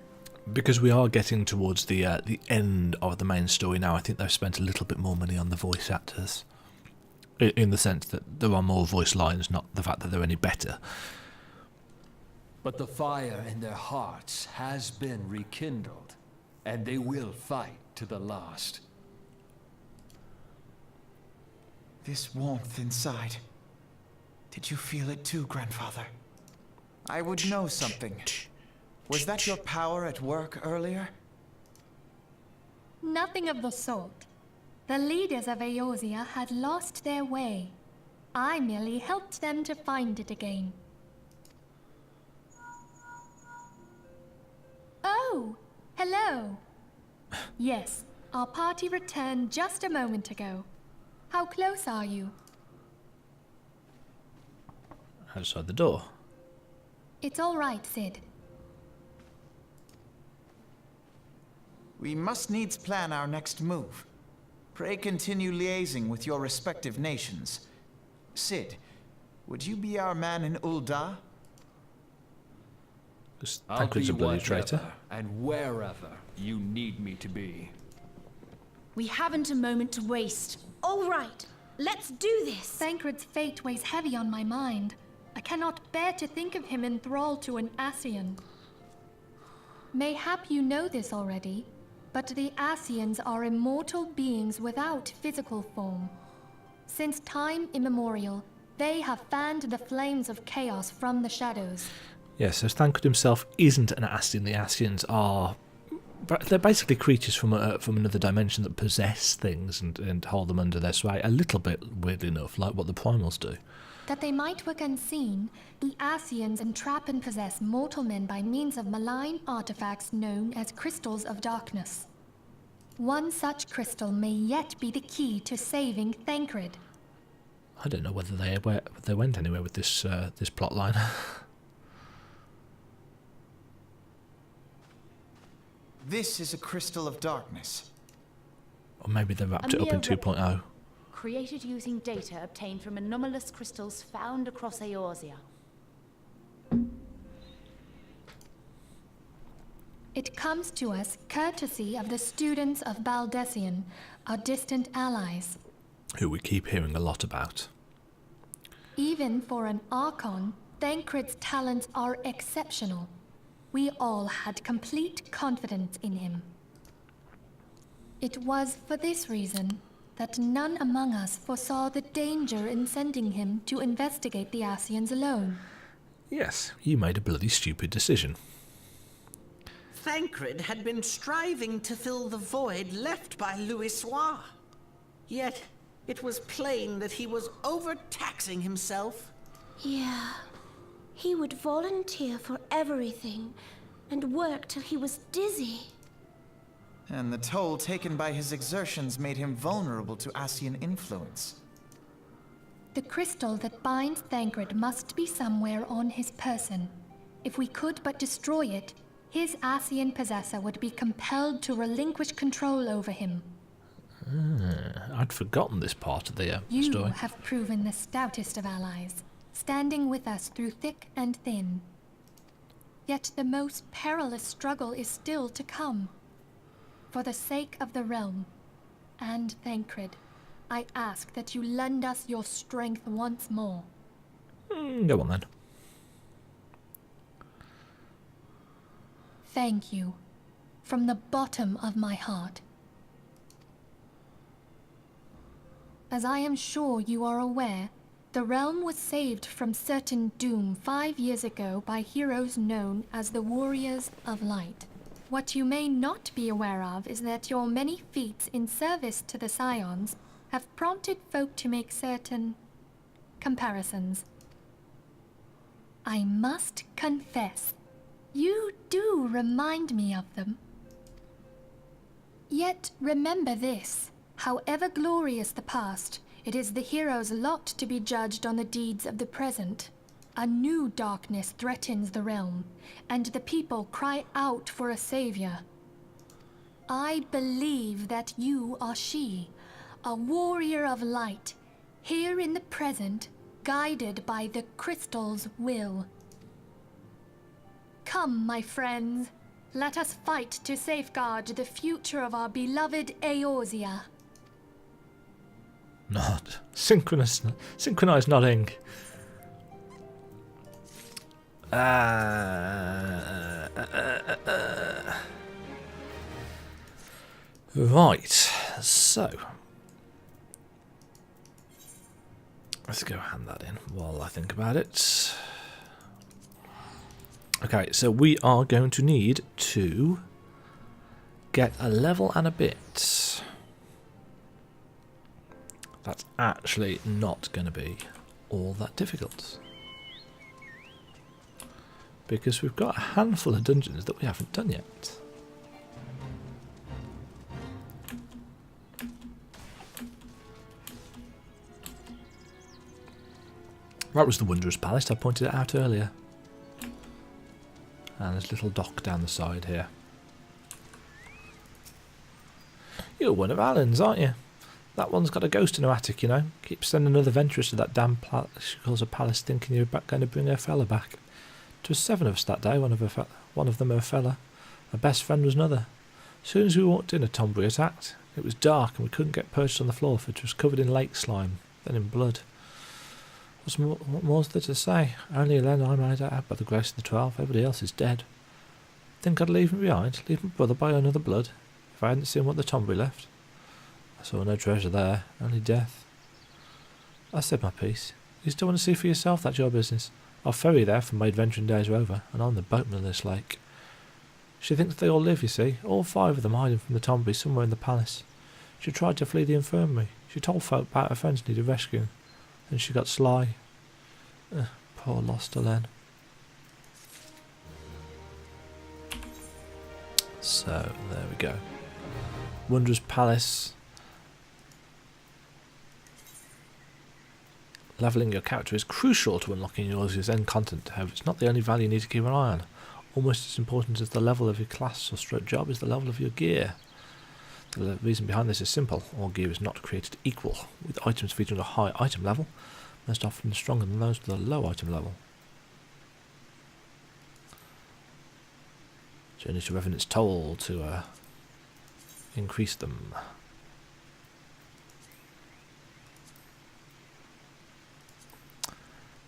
Because we are getting towards the end of the main story now, I think they've spent a little bit more money on the voice actors. In the sense that there are more voice lines, not the fact that they're any better. But the fire in their hearts has been rekindled, and they will fight to the last. This warmth inside. Did you feel it too, Grandfather? I would know something. Was that your power at work earlier? Nothing of the sort. The leaders of Eorzea had lost their way. I merely helped them to find it again. Oh, hello. Yes, our party returned just a moment ago. How close are you? Outside the door. It's all right, Cid. We must needs plan our next move. Pray continue liaising with your respective nations. Cid, would you be our man in Ul'dah? I'll be whatever and wherever you need me to be. We haven't a moment to waste. All right, let's do this. Thancred's fate weighs heavy on my mind. I cannot bear to think of him enthralled to an Ascian. Mayhap you know this already, but the Ascians are immortal beings without physical form. Since time immemorial, they have fanned the flames of chaos from the shadows. Yes, so Thancred himself isn't an Ascian. The Ascians are... they're basically creatures from another dimension that possess things and hold them under their sway. A little bit, weirdly enough, like what the Primals do. That they might work unseen, the Ascians entrap and possess mortal men by means of malign artifacts known as Crystals of Darkness. One such crystal may yet be the key to saving Thancred. I don't know whether they went anywhere with this plot line. This is a crystal of darkness. Or maybe they wrapped it up in 2.0. Created using data obtained from anomalous crystals found across Eorzea. It comes to us courtesy of the students of Baldessian, our distant allies. Who we keep hearing a lot about. Even for an Archon, Thancred's talents are exceptional. We all had complete confidence in him. It was for this reason that none among us foresaw the danger in sending him to investigate the Ascians alone. Yes, you made a bloody stupid decision. Thancred had been striving to fill the void left by Louisoix. Yet, it was plain that he was overtaxing himself. Yeah. He would volunteer for everything and work till he was dizzy. And the toll taken by his exertions made him vulnerable to Ascian influence. The crystal that binds Thancred must be somewhere on his person. If we could but destroy it, his Ascian possessor would be compelled to relinquish control over him. I'd forgotten this part of the You story. have proven the stoutest of allies, standing with us through thick and thin. Yet the most perilous struggle is still to come. For the sake of the realm and Thancred, I ask that you lend us your strength once more. Go on then. Thank you, from the bottom of my heart. As I am sure you are aware, the realm was saved from certain doom 5 years ago by heroes known as the Warriors of Light. What you may not be aware of is that your many feats in service to the Scions have prompted folk to make certain comparisons. I must confess, you do remind me of them. Yet remember this, however glorious the past, it is the hero's lot to be judged on the deeds of the present. A new darkness threatens the realm, and the people cry out for a savior. I believe that you are she, a warrior of light, here in the present, guided by the crystal's will. Come, my friends, let us fight to safeguard the future of our beloved Eorzea. Nod. Synchronized nodding. Right, so let's go hand that in while I think about it. Okay, so we are going to need to get a level and a bit. That's actually not going to be all that difficult, because we've got a handful of dungeons that we haven't done yet. That was the Wondrous Palace, I pointed it out earlier. And there's a little dock down the side here. You're one of Alan's, aren't you? That one's got a ghost in her attic, you know. Keep sending other venturers to that damn she calls a palace, thinking you're going to bring her fella back. 'Twas 7 of us that day, one of them her fella. Her best friend was another. As soon as we walked in, a tombery attacked. It was dark and we couldn't get perched on the floor, for it was covered in lake slime, then in blood. What more's there to say? Only Elena I made it out by the grace of the 12. Everybody else is dead. Think I'd leave him behind? Leave my brother by another blood? If I hadn't seen what the tombery left? I saw no treasure there, only death. I said my piece. You still want to see for yourself? That's your business. I'll ferry there for my adventuring days are over, and I'm the boatman of this lake. She thinks they all live, you see, all 5 of them hiding from the tombery somewhere in the palace. She tried to flee the infirmary. She told folk about her friends needed rescuing. And she got sly. Poor lost Hélène. So, there we go. Wondrous Palace. Leveling your character is crucial to unlocking yours end content. However, it's not the only value you need to keep an eye on. almost as important as the level of your class or stroke job is the level of your gear. The reason behind this is simple. All gear is not created equal, with items featuring a high item level most often stronger than those with a low item level. Journey to Revenant's Toll to increase them.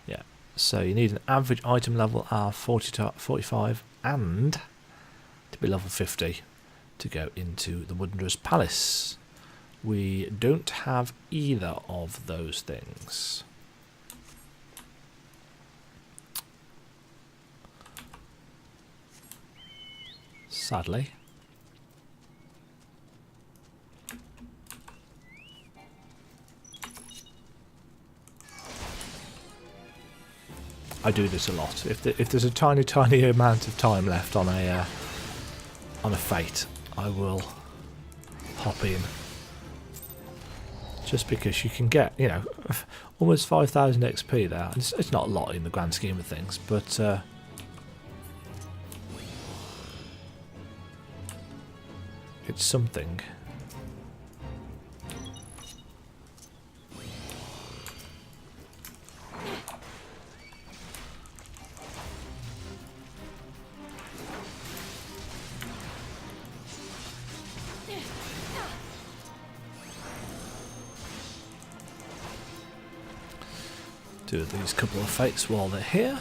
Yeah, so you need an average item level of 40 to 45 and to be level 50 to go into the Wanderer's Palace. We don't have either of those things. Sadly. I do this a lot. If there's a tiny amount of time left on a fate, I will hop in. Just because you can get, you know, almost 5,000 XP there. It's not a lot in the grand scheme of things, but it's something. Do these couple of fates while they're here.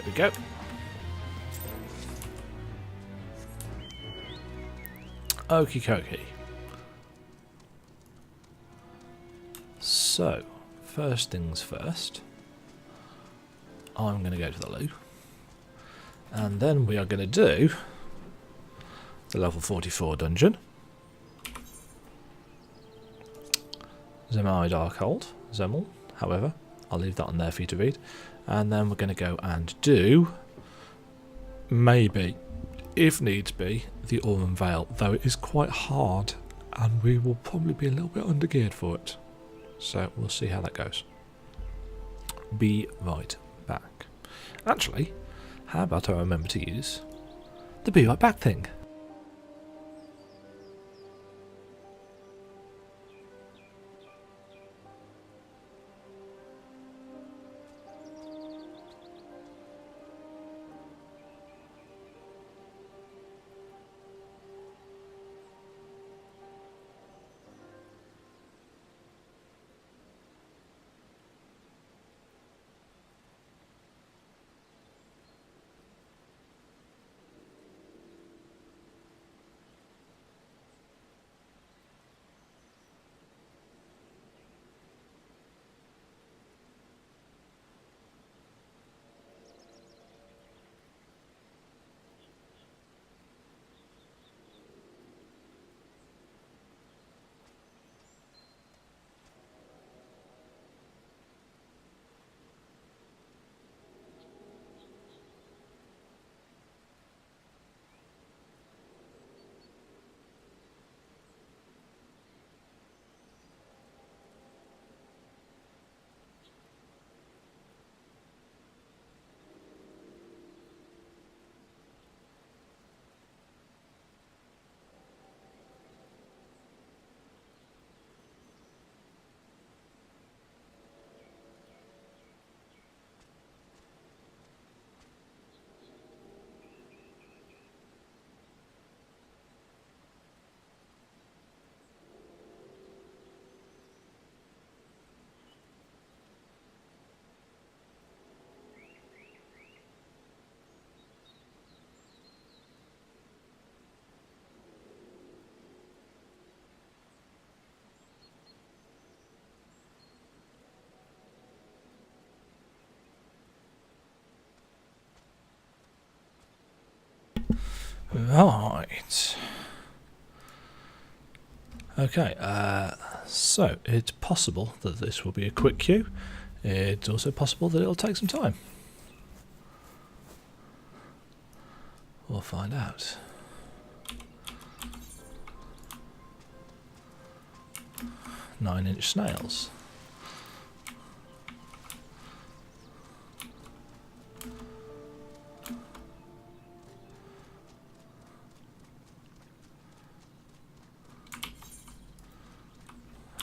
There we go. Okie dokie. So, first things first, I'm going to go to the loo, and then we are going to do the level 44 dungeon. Zemai Darkhold, Zemel, however, I'll leave that on there for you to read. And then we're going to go and do, maybe, if needs be, the Aurum Vale, though it is quite hard, and we will probably be a little bit undergeared for it. So we'll see how that goes. Be right back. Actually, how about I remember to use the be right back thing? Right. Okay, so it's possible that this will be a quick queue. It's also possible that it'll take some time. We'll find out. Nine-inch snails.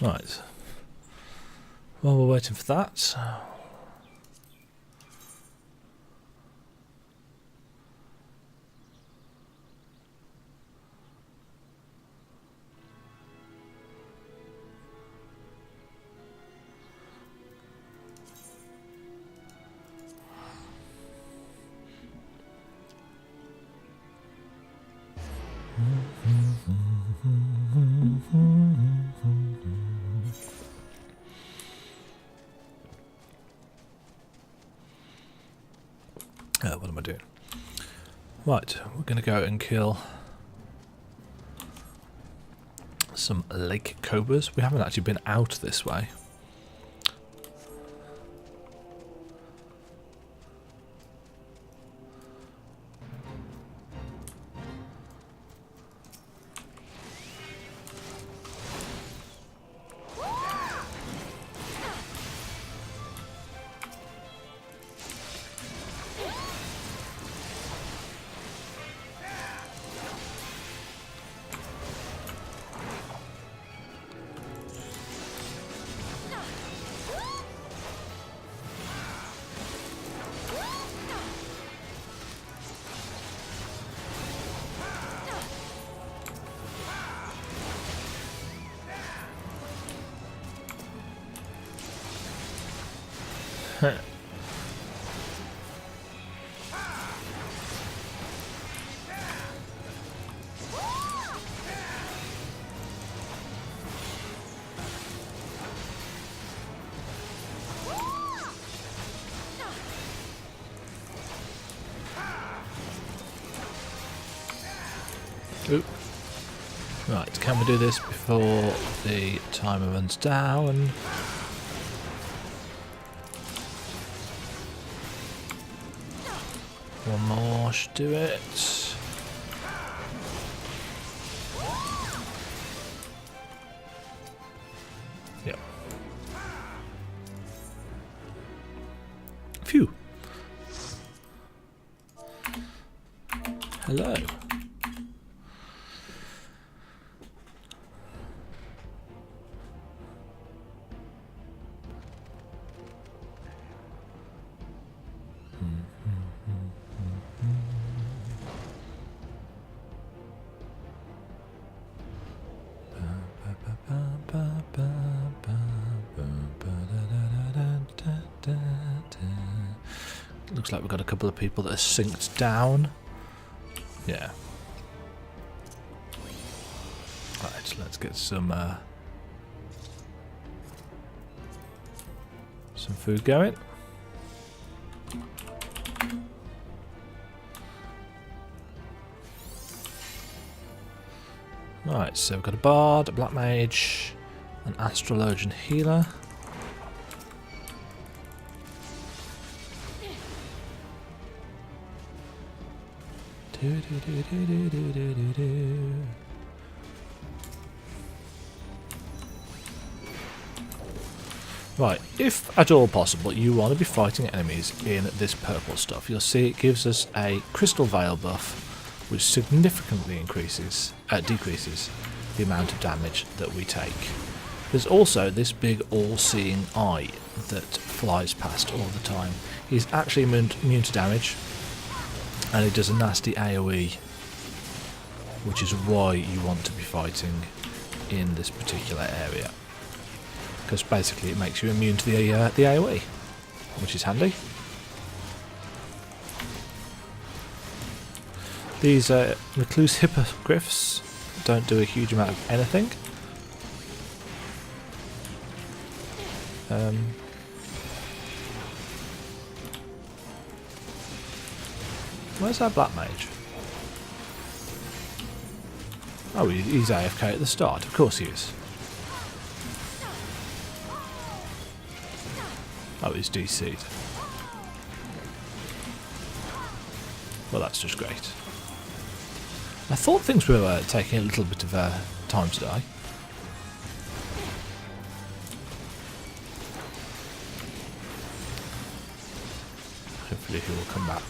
Right. While we're waiting for that, what am I doing? Right, we're going to go and kill some lake cobras. We haven't actually been out this way. Oop. Right, can we do this before the timer runs down? One more should do it. Yep. Phew. Hello. Looks like we've got a couple of people that are synced down. Yeah. Right, let's get some food going. Right, so we've got a bard, a black mage, an astrologian healer. Right, if at all possible you want to be fighting enemies in this purple stuff, you'll see it gives us a crystal veil buff which significantly decreases the amount of damage that we take. There's also this big all-seeing eye that flies past all the time. He's actually immune to damage, and he does a nasty AoE, which is why you want to be fighting in this particular area, because basically it makes you immune to the AoE, which is handy. These recluse hippogriffs don't do a huge amount of anything. Where's our black mage? Oh, he's AFK at the start. Of course he is. Oh, he's DC'd. Well, that's just great. I thought things were taking a little bit of time today. Hopefully he will come back.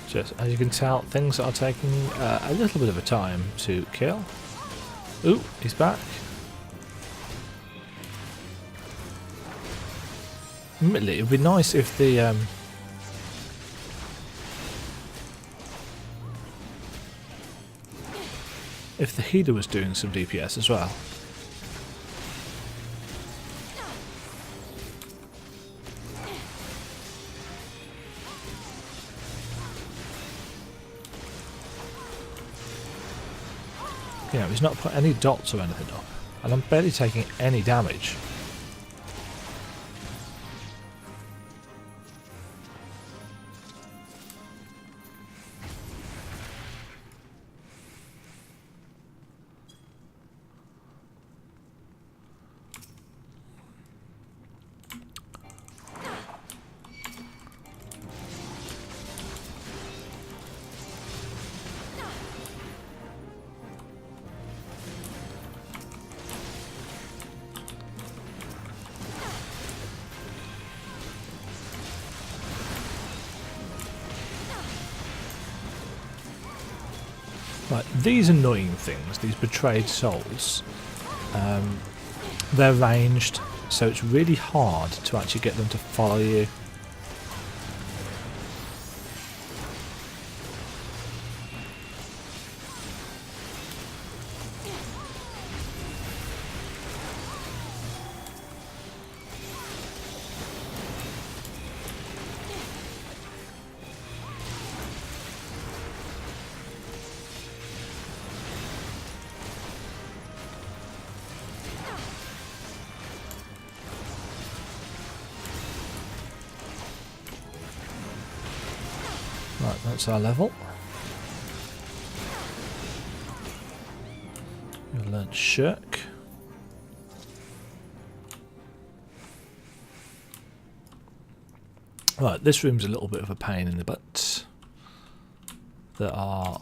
Just, as you can tell, things are taking a little bit of a time to kill. Ooh, he's back. Admittedly, it would be nice if the healer was doing some DPS as well. You know, he's not put any dots or anything up, and I'm barely taking any damage. Right, these annoying things, these betrayed souls, they're ranged, so it's really hard to actually get them to follow you. Right, that's our level. We'll learn Shirk. Right, this room's a little bit of a pain in the butt. There are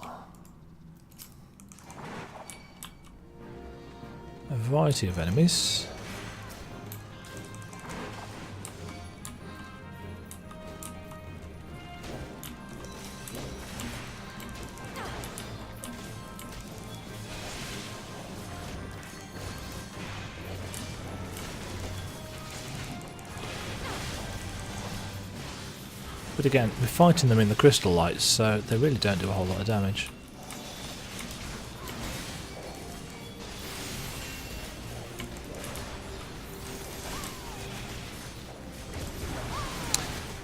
a variety of enemies. But again, we're fighting them in the crystal lights, so they really don't do a whole lot of damage.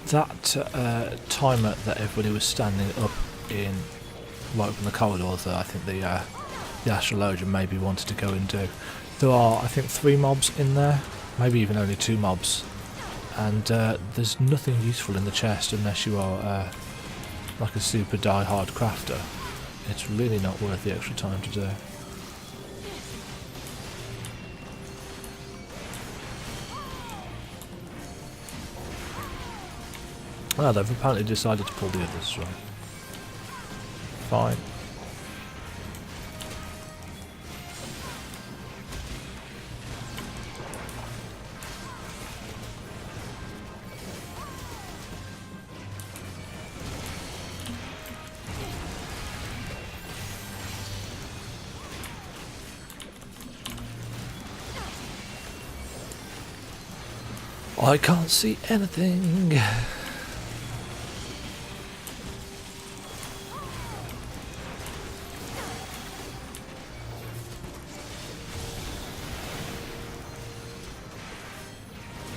That timer that everybody was standing up in right from the corridor that I think the astrologian maybe wanted to go and do. There are, I think, 3 mobs in there, maybe even only 2 mobs. And there's nothing useful in the chest unless you are like a super die-hard crafter. It's really not worth the extra time to do. Well, they've apparently decided to pull the others as well. Fine. I can't see anything.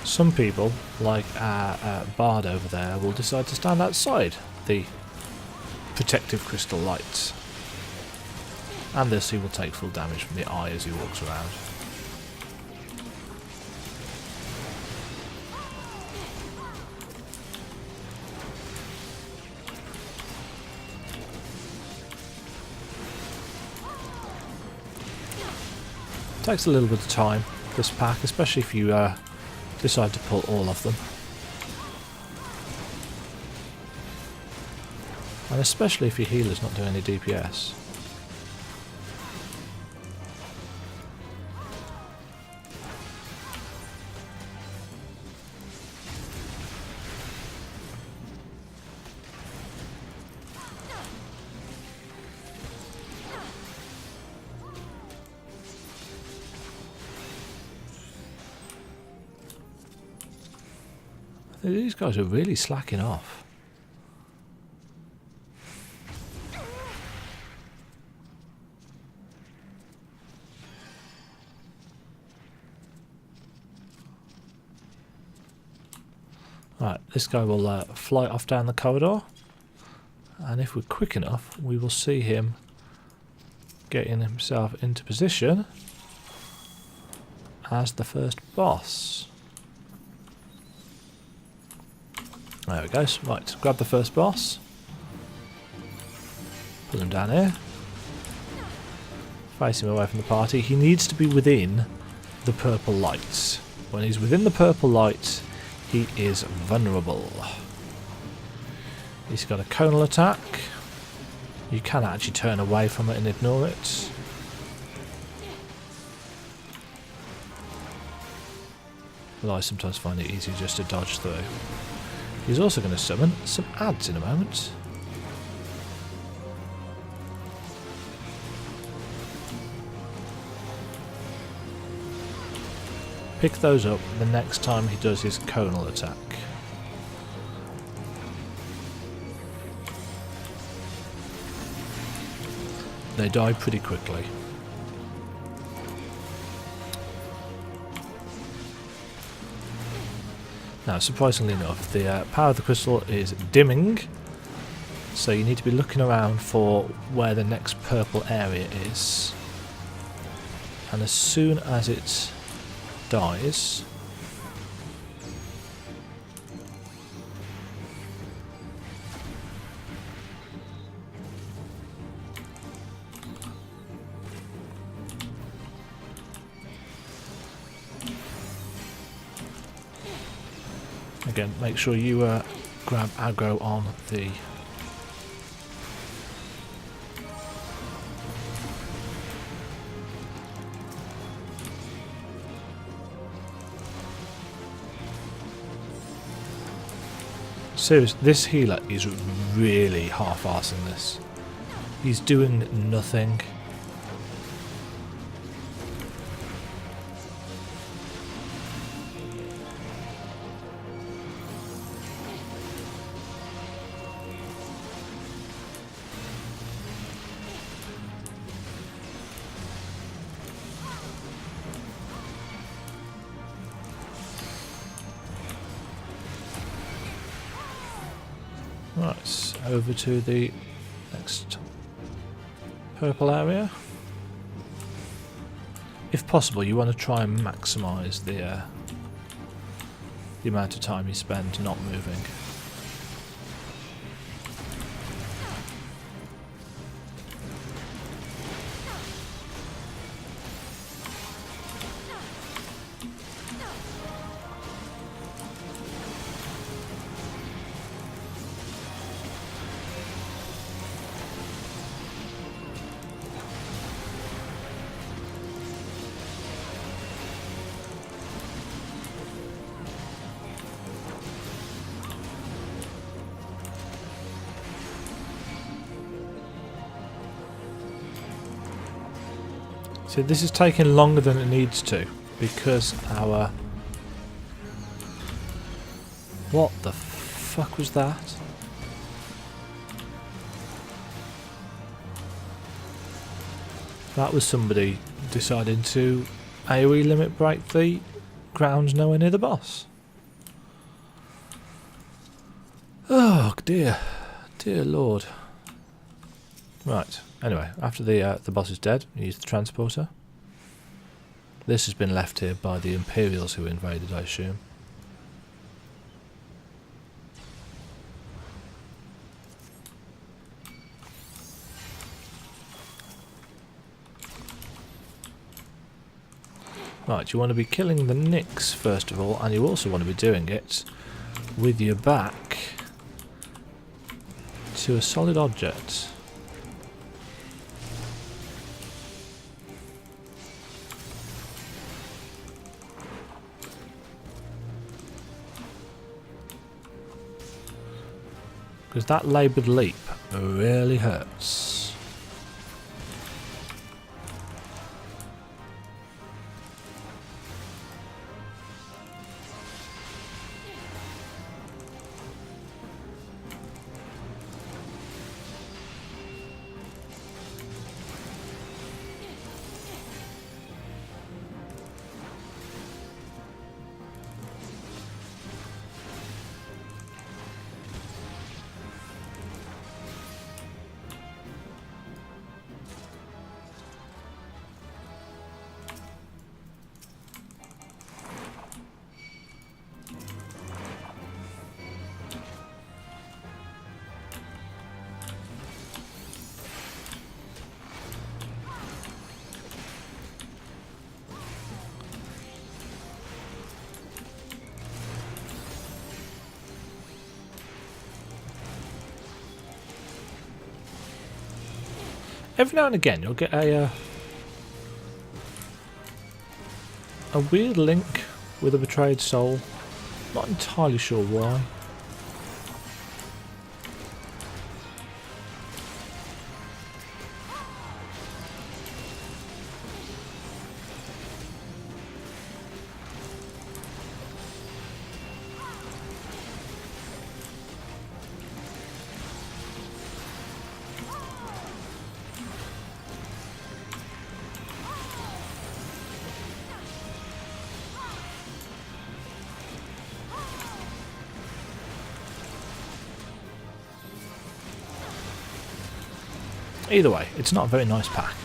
Some people, like our bard over there, will decide to stand outside the protective crystal lights. And this he will take full damage from the eye as he walks around. Takes a little bit of time, this pack, especially if you decide to pull all of them. And especially if your healer's not doing any DPS. These guys are really slacking off. Right, this guy will fly off down the corridor, and if we're quick enough we will see him getting himself into position as the first boss. There we go. Right, grab the first boss. Put him down here. Face him away from the party. He needs to be within the purple lights. When he's within the purple lights, he is vulnerable. He's got a conal attack. You can actually turn away from it and ignore it. But I sometimes find it easier just to dodge through. He's also going to summon some ads in a moment. Pick those up the next time he does his conal attack. They die pretty quickly. Now, surprisingly enough, the power of the crystal is dimming, so you need to be looking around for where the next purple area is. And as soon as it dies, again, make sure you grab aggro on the seriously, this healer is really half-arsing this. He's doing nothing. Right, over to the next purple area. If possible, you want to try and maximise the amount of time you spend not moving. So this is taking longer than it needs to because our What the fuck was that? That was somebody deciding to AoE limit break the ground nowhere near the boss. Oh dear. Dear lord. Right, anyway, after the boss is dead, you use the transporter. This has been left here by the Imperials who invaded, I assume. Right, you want to be killing the Nyx first of all, and you also want to be doing it with your back to a solid object. Because that laboured leap really hurts. Every now and again you'll get a weird link with a betrayed soul. Not entirely sure why. Either way, it's not a very nice pack.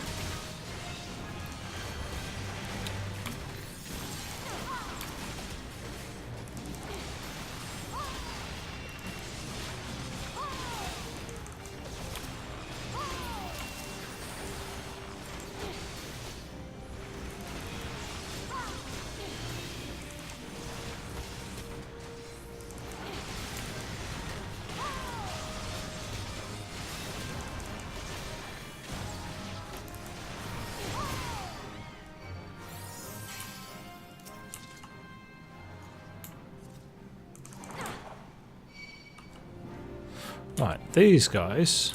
Right, these guys.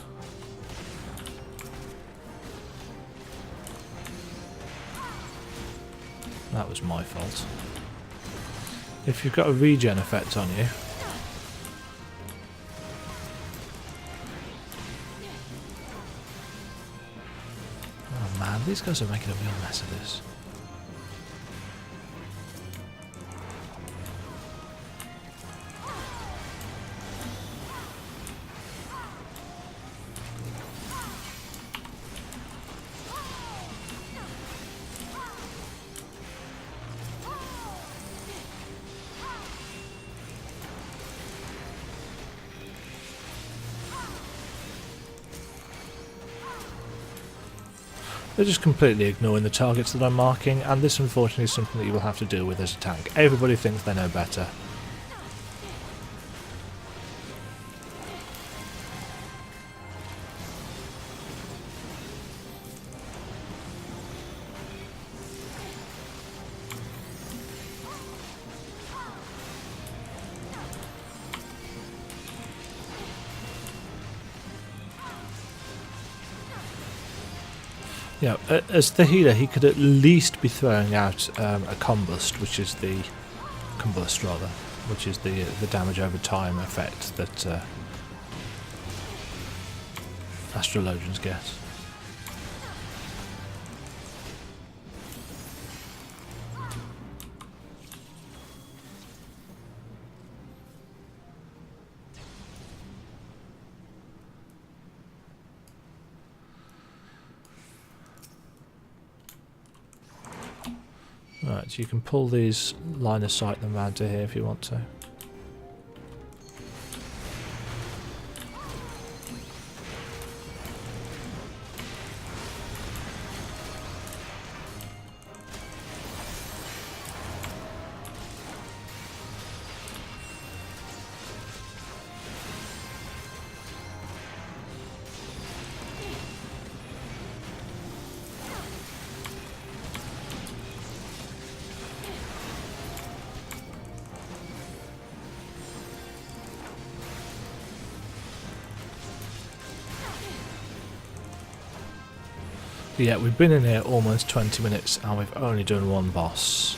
That was my fault. If you've got a regen effect on you. Oh man, these guys are making a real mess of this. They're just completely ignoring the targets that I'm marking, and this unfortunately is something that you will have to deal with as a tank. Everybody thinks they know better. You know, as the healer, he could at least be throwing out a combust, which is the combust rather, which is the damage over time effect that astrologians get. Right, so you can pull these line of sight them around to here if you want to. Yeah, we've been in here almost 20 minutes and we've only done one boss.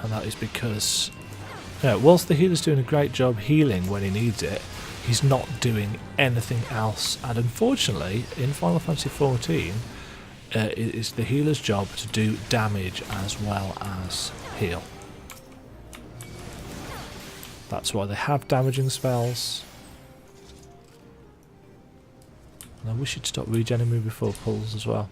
And that is because, whilst the healer's doing a great job healing when he needs it, he's not doing anything else. And unfortunately, in Final Fantasy XIV, it is the healer's job to do damage as well as heal. That's why they have damaging spells. And I wish you'd stop regenerating me before pulls as well.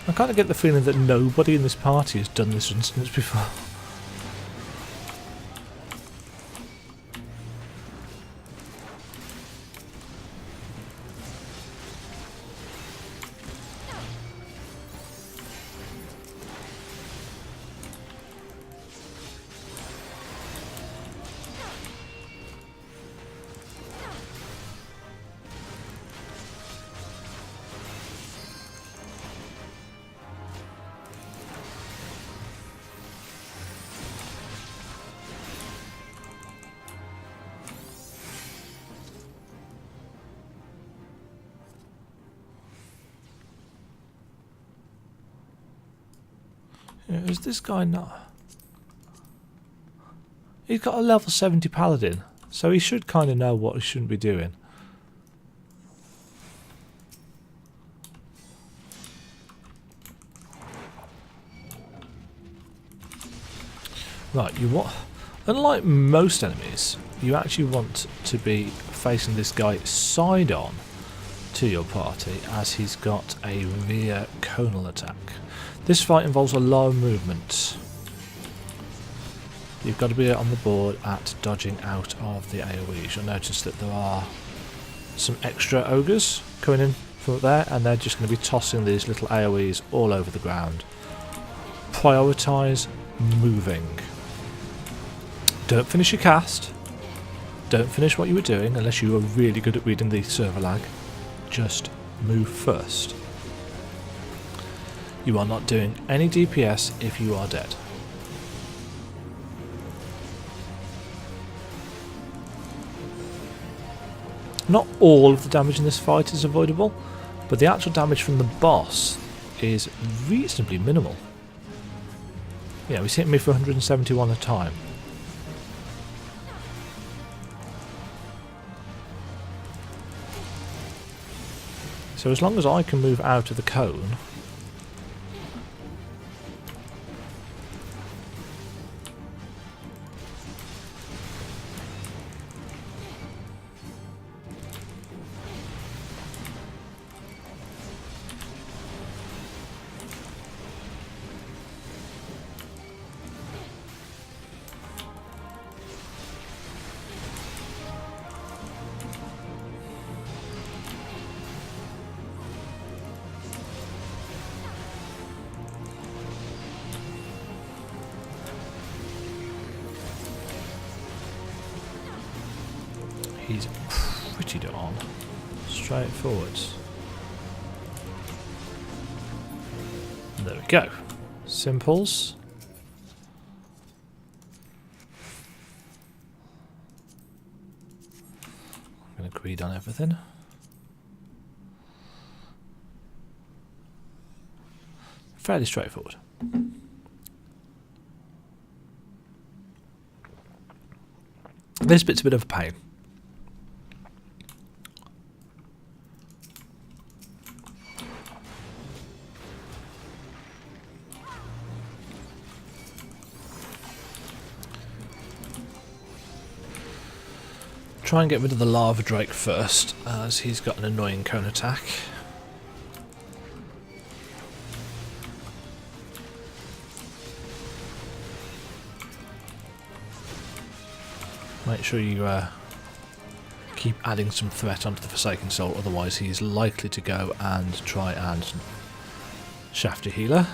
I kind of get the feeling that nobody in this party has done this instance before. Is this guy not? He's got a level 70 paladin, so he should kind of know what he shouldn't be doing. Right, you want, unlike most enemies, you actually want to be facing this guy side on to your party, as he's got a rear conal attack. This fight involves a lot of movement. You've got to be on the board at dodging out of the AoEs. You'll notice that there are some extra ogres coming in from up there, and they're just going to be tossing these little AoEs all over the ground. Prioritise moving. Don't finish your cast. Don't finish what you were doing unless you are really good at reading the server lag. Just move first. You are not doing any DPS if you are dead. Not all of the damage in this fight is avoidable, but the actual damage from the boss is reasonably minimal. Yeah, he's hitting me for 171 a time. So as long as I can move out of the cone, is pretty darn straightforward. There we go. Simples. I'm going to agreed on everything. Fairly straightforward. This bit's a bit of a pain. Try and get rid of the lava drake first, as he's got an annoying cone attack. Make sure you keep adding some threat onto the Forsaken Soul, otherwise he's likely to go and try and shaft your healer.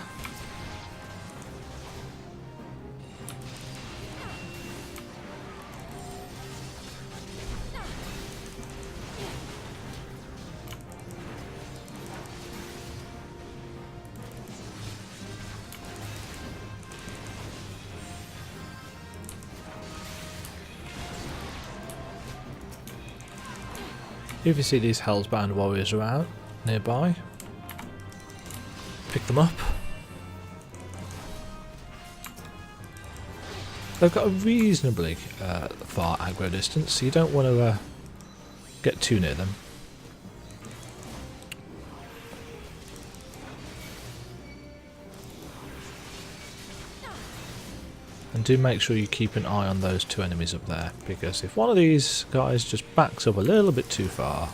If you see these Hellsbound warriors around nearby, pick them up. They've got a reasonably far aggro distance, so you don't want to get too near them. And do make sure you keep an eye on those two enemies up there, because if one of these guys just backs up a little bit too far,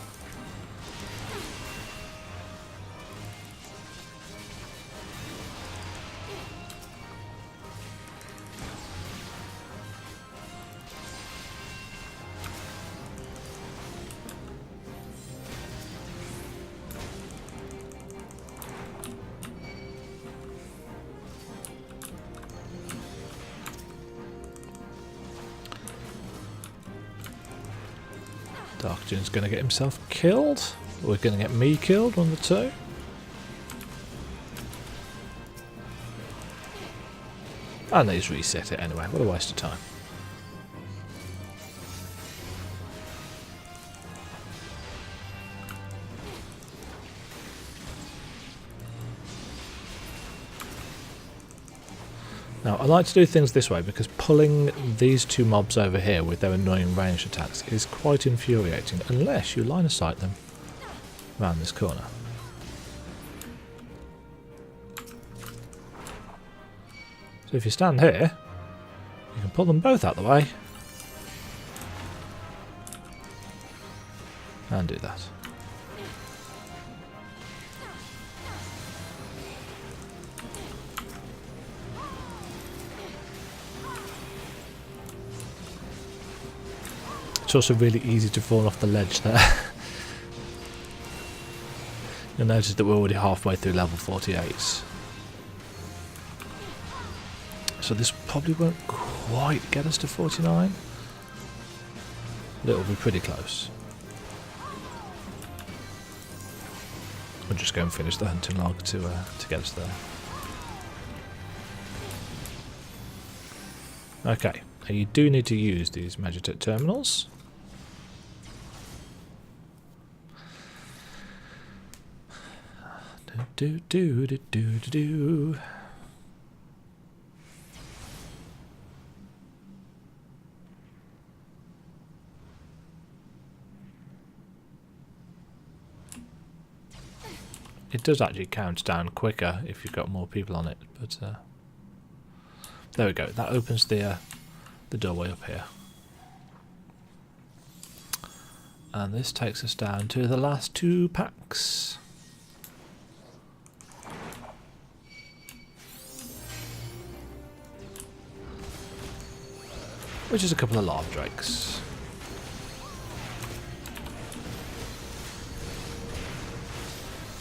Darkjin's going to get himself killed. We're going to get me killed, one of the two. And he's reset it anyway. What a waste of time. Now, I like to do things this way because pulling these two mobs over here with their annoying ranged attacks is quite infuriating unless you line of sight them around this corner. So if you stand here, you can pull them both out the way and do that. It's also really easy to fall off the ledge there. You'll notice that we're already halfway through level 48. So this probably won't quite get us to 49. But it'll be pretty close. We'll just go and finish the hunting log to get us there. Okay, now you do need to use these Magitek terminals. Do. It does actually count down quicker if you've got more people on it, but there we go. That opens the doorway up here, and this takes us down to the last two packs. Which is a couple of lava drakes.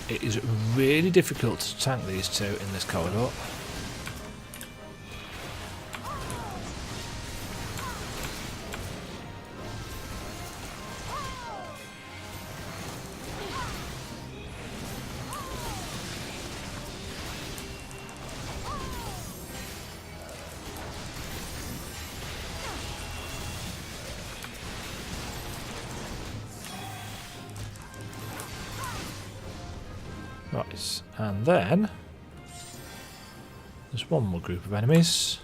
It is really difficult to tank these two in this corridor. Right, and then there's one more group of enemies.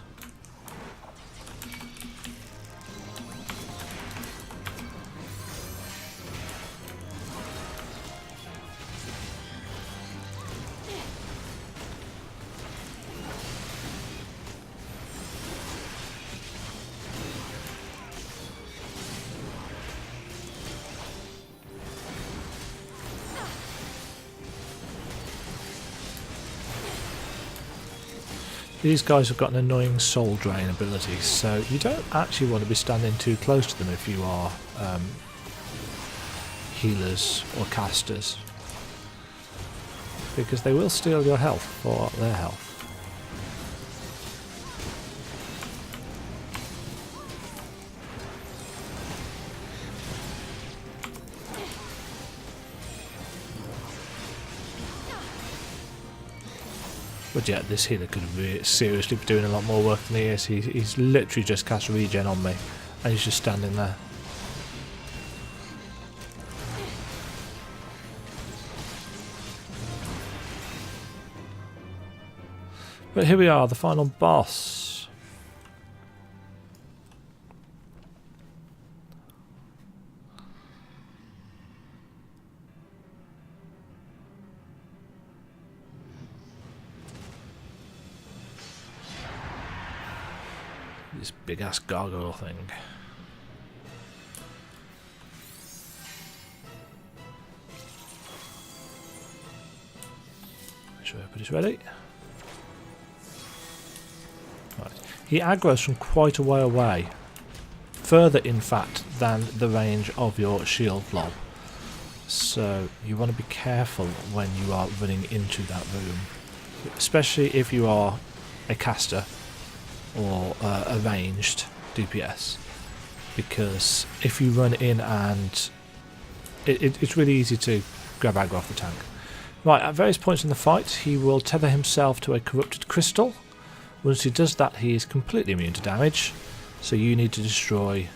These guys have got an annoying soul drain ability, so you don't actually want to be standing too close to them if you are healers or casters, because they will steal your health for their health. But yeah, this healer could be seriously doing a lot more work than he is. He's literally just cast regen on me, and he's just standing there. But here we are, the final boss. This big ass gargoyle thing. Make sure everybody's ready. Right. He aggroes from quite a way away. Further, in fact, than the range of your shield lob. So you want to be careful when you are running into that room. Especially if you are a caster or a ranged DPS, because if you run in and it's really easy to grab aggro off the tank. Right, at various points in the fight he will tether himself to a corrupted crystal. Once he does that he is completely immune to damage, so you need to destroy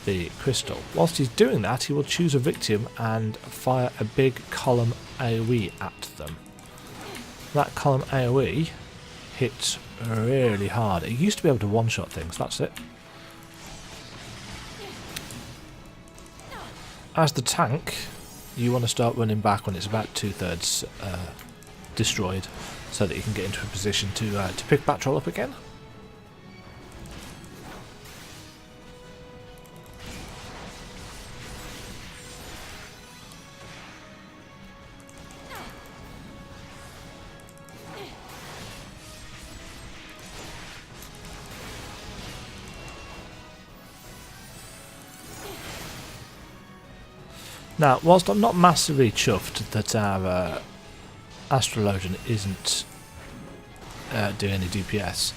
the crystal. Whilst he's doing that he will choose a victim and fire a big column AoE at them. That column AoE hits really hard. It used to be able to one-shot things, that's it. As the tank, you want to start running back when it's about 2/3 destroyed, so that you can get into a position to pick Batroll up again. Now, whilst I'm not massively chuffed that our Astrologian isn't doing any DPS,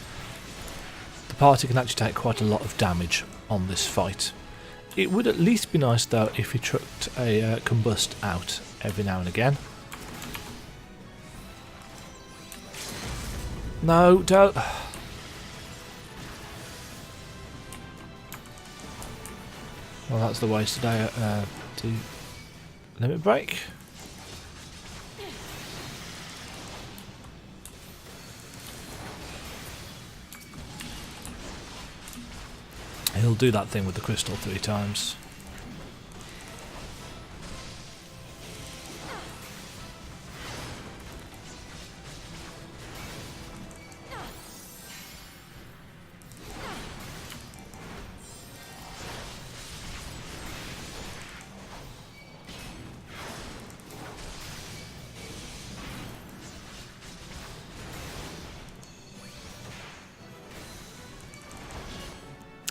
the party can actually take quite a lot of damage on this fight. It would at least be nice though if he trucked a combust out every now and again. No, don't. Well, that's the waste today. To limit break. He'll do that thing with the crystal 3 times.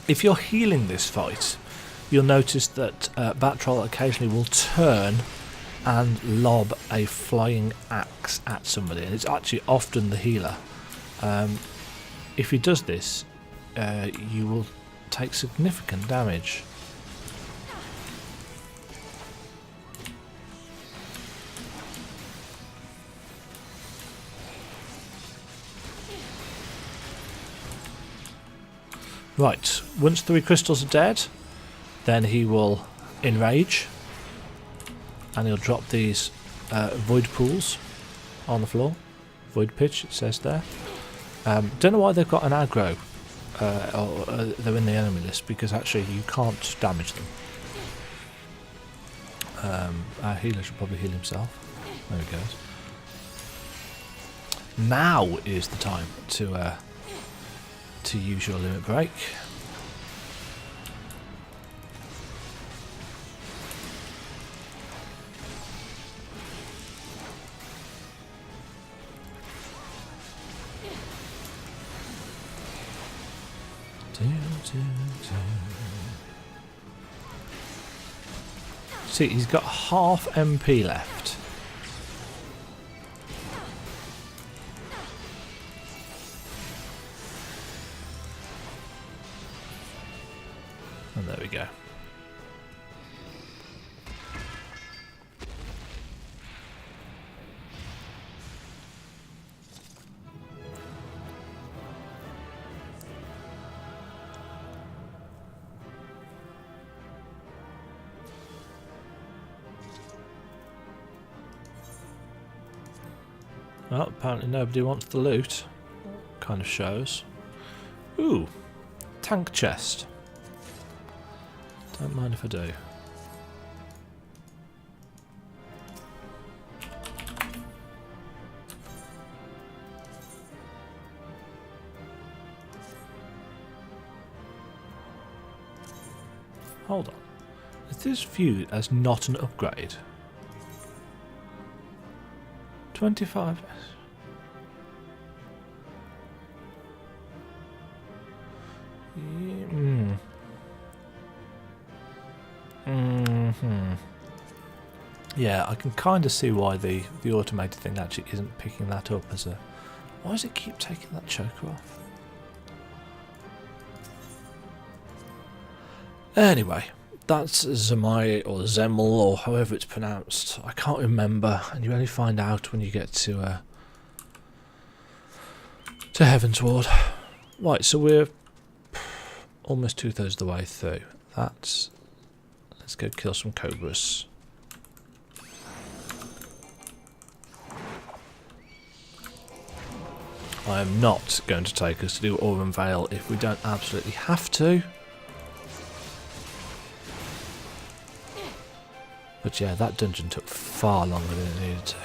If you're healing this fight, you'll notice that Batroll occasionally will turn and lob a flying axe at somebody, and it's actually often the healer. If he does this, you will take significant damage. Right, once 3 crystals are dead, then he will enrage, and he'll drop these void pools on the floor. Void pitch, it says there. Don't know why they've got an aggro, or they're in the enemy list, because actually you can't damage them. Our healer should probably heal himself. There he goes. Now is the time to use your limit break. See, he's got half MP left. And there we go. Well, apparently nobody wants the loot. Kind of shows. Ooh, tank chest. Don't mind if I do. Hold on. Is this viewed as not an upgrade? 25. Yeah, I can kind of see why the automated thing actually isn't picking that up as a... Why does it keep taking that choker off? Anyway, that's Zemai or Zemel or however it's pronounced. I can't remember, and you only find out when you get to Heavensward. Right, so we're almost 2/3 of the way through. Let's go kill some cobras. I am not going to take us to do Aurum Vale if we don't absolutely have to. But yeah, that dungeon took far longer than it needed to.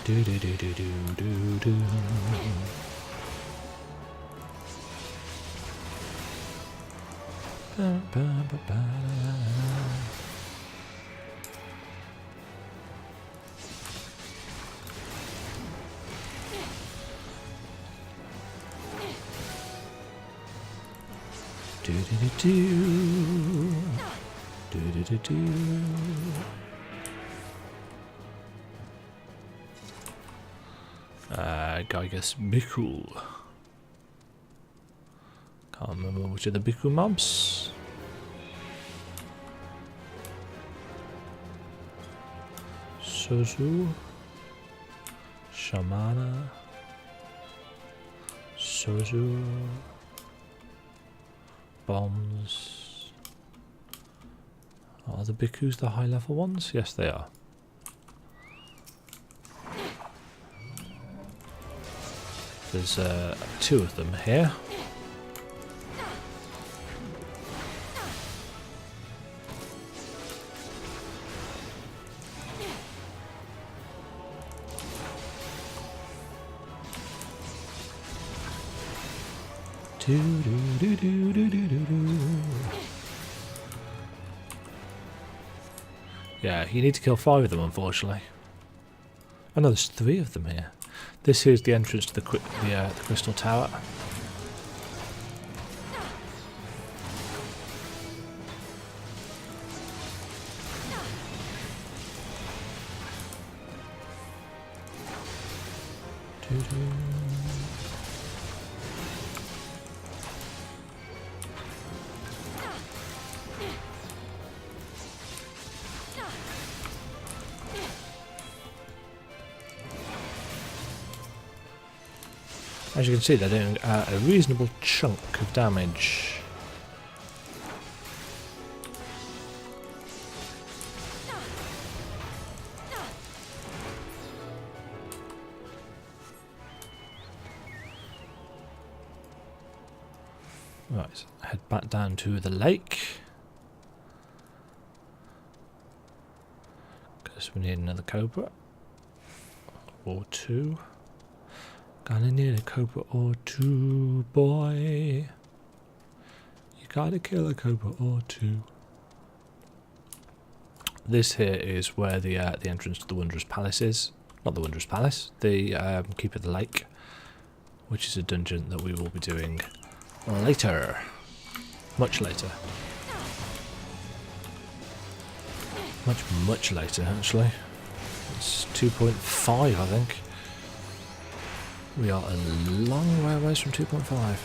Do do do do do do do. Ba, ba, ba, ba. Do do do do. Do do do do. Gygus Biku. Can't remember which of the Biku mobs. Sozu. Shamana. Sozu. Bombs. Are the Bikus the high level ones? Yes, they are. There's 2 of them here. Do do do do do do do. Yeah, you need to kill 5 of them, unfortunately. Oh no, there's 3 of them here. This is the entrance to the crystal tower. As you can see, they're doing a reasonable chunk of damage. Right, head back down to the lake. Because we need another cobra. Or two. Gonna need a cobra or two, boy. You gotta kill a cobra or two. This here is where the entrance to the Wondrous Palace is. Not the Wondrous Palace, the Keep of the Lake, which is a dungeon that we will be doing later. Much later. Much later, actually. It's 2.5, I think. We are a long way away from 2.5.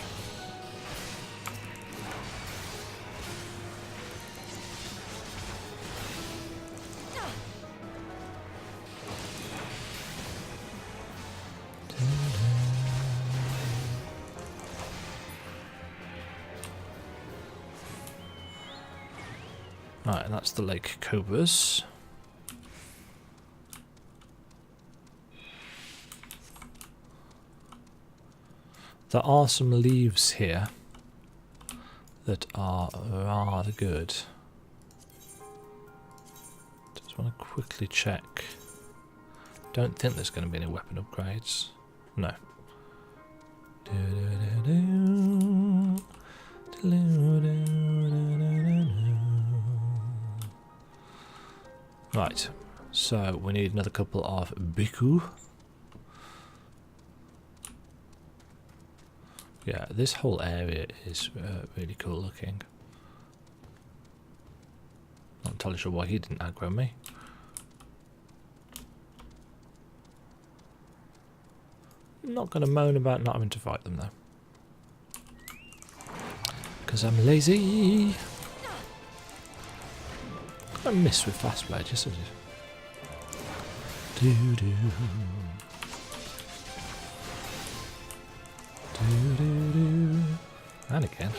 Right, and that's the Lake Cobras. There are some leaves here that are rather good. Just want to quickly check. Don't think there's going to be any weapon upgrades. No. Right, so we need another couple of Biku. Yeah, this whole area is really cool looking. Not entirely sure why he didn't aggro me. Not going to moan about not having to fight them though. Because I'm lazy. I miss with fast blade, yes I did. Doo-doo. Doo-doo-doo. And again.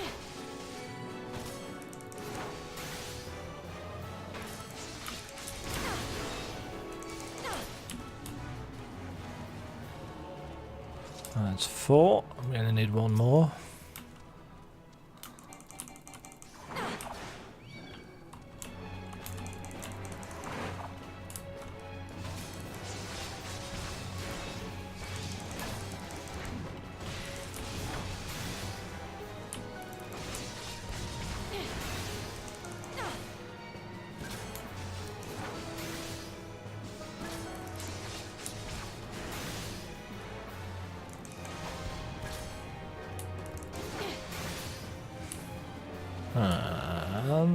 That's 4. I'm going to need one more.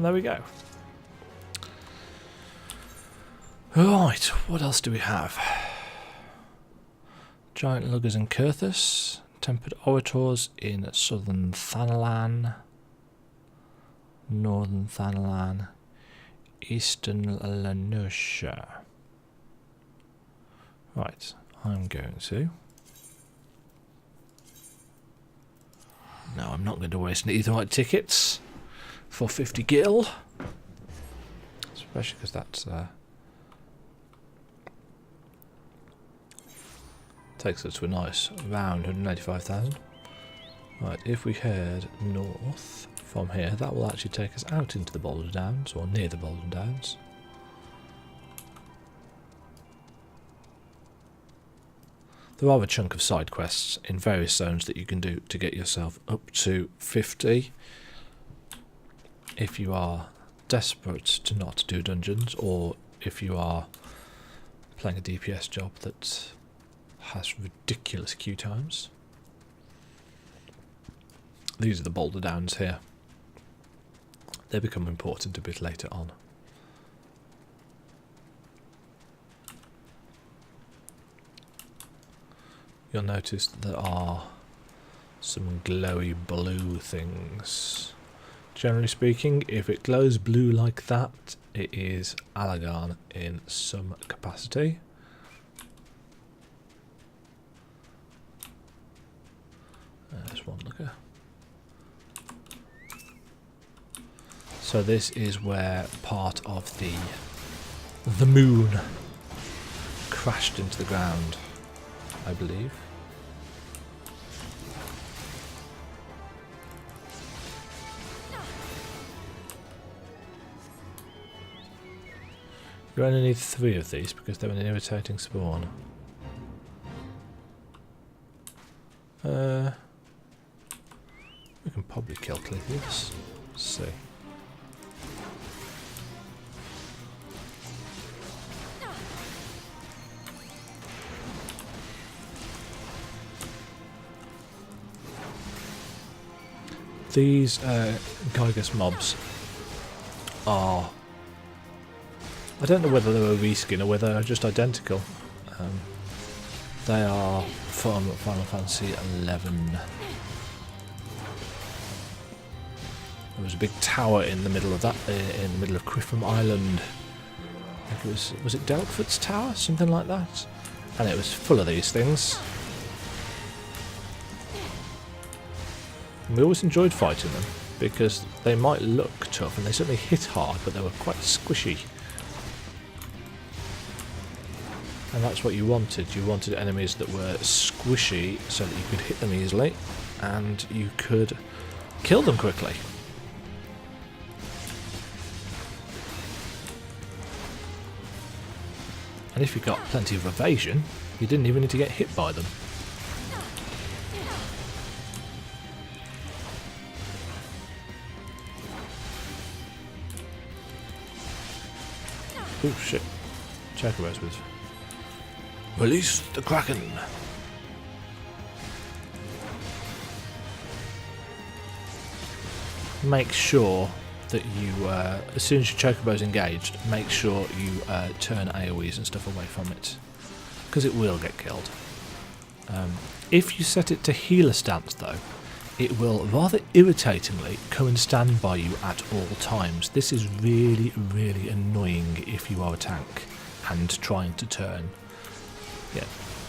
There we go. Right, what else do we have? Giant Luggers in Kurthus, Tempered Orators in Southern Thanalan, Northern Thanalan, Eastern Lanusha. Right, I'm going to... No, I'm not going to waste any Aetherite tickets for 50 gil. Especially because that's... takes us to a nice round 185,000. Right, if we head north from here, that will actually take us out into the Boulder Downs, or near the Boulder Downs. There are a chunk of side quests in various zones that you can do to get yourself up to 50. If you are desperate to not do dungeons, or if you are playing a DPS job that has ridiculous queue times. These are the Boulder Downs here. They become important a bit later on. You'll notice that there are some glowy blue things. Generally speaking, if it glows blue like that, it is Allagan in some capacity. There's one looker. So this is where part of the moon crashed into the ground, I believe. You only need 3 of these because they're an irritating spawn. We can probably kill Clithius. Let's see. These Gygus mobs are... I don't know whether they're a reskin or whether they're just identical. They are from Final Fantasy XI. There was a big tower in the middle of that, in the middle of Criffham Island. I think it was it Delkford's Tower? Something like that? And it was full of these things. And we always enjoyed fighting them, because they might look tough, and they certainly hit hard, but they were quite squishy. And that's what you wanted. You wanted enemies that were squishy, so that you could hit them easily, and you could kill them quickly. And if you got plenty of evasion, you didn't even need to get hit by them. Oh shit. Chocobos with... Release the Kraken! Make sure that you, as soon as your Chocobo's engaged, make sure you turn AoEs and stuff away from it. Because it will get killed. If you set it to healer stance though, it will rather irritatingly come and stand by you at all times. This is really, really annoying if you are a tank and trying to turn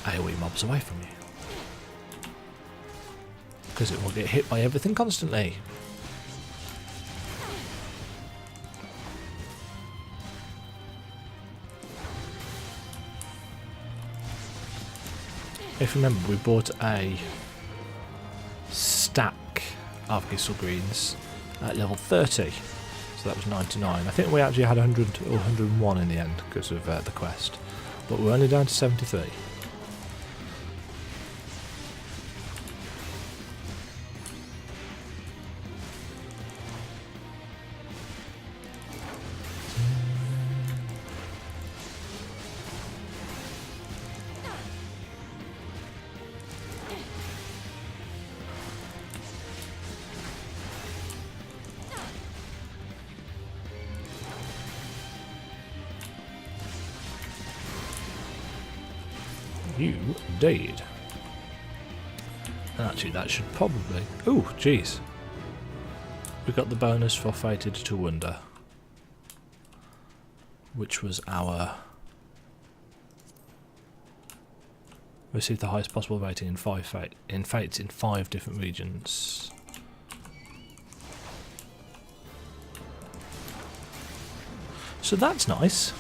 AoE mobs away from you. Because it will get hit by everything constantly. If you remember, we bought a stack of Gissel Greens at level 30, so that was 99. I think we actually had 100 or 101 in the end because of the quest, but we're only down to 73. You did. And actually that should probably... Ooh, jeez. We got the bonus for Fated to Wonder, which was our... Received the highest possible rating in fates in 5 different regions. So that's nice.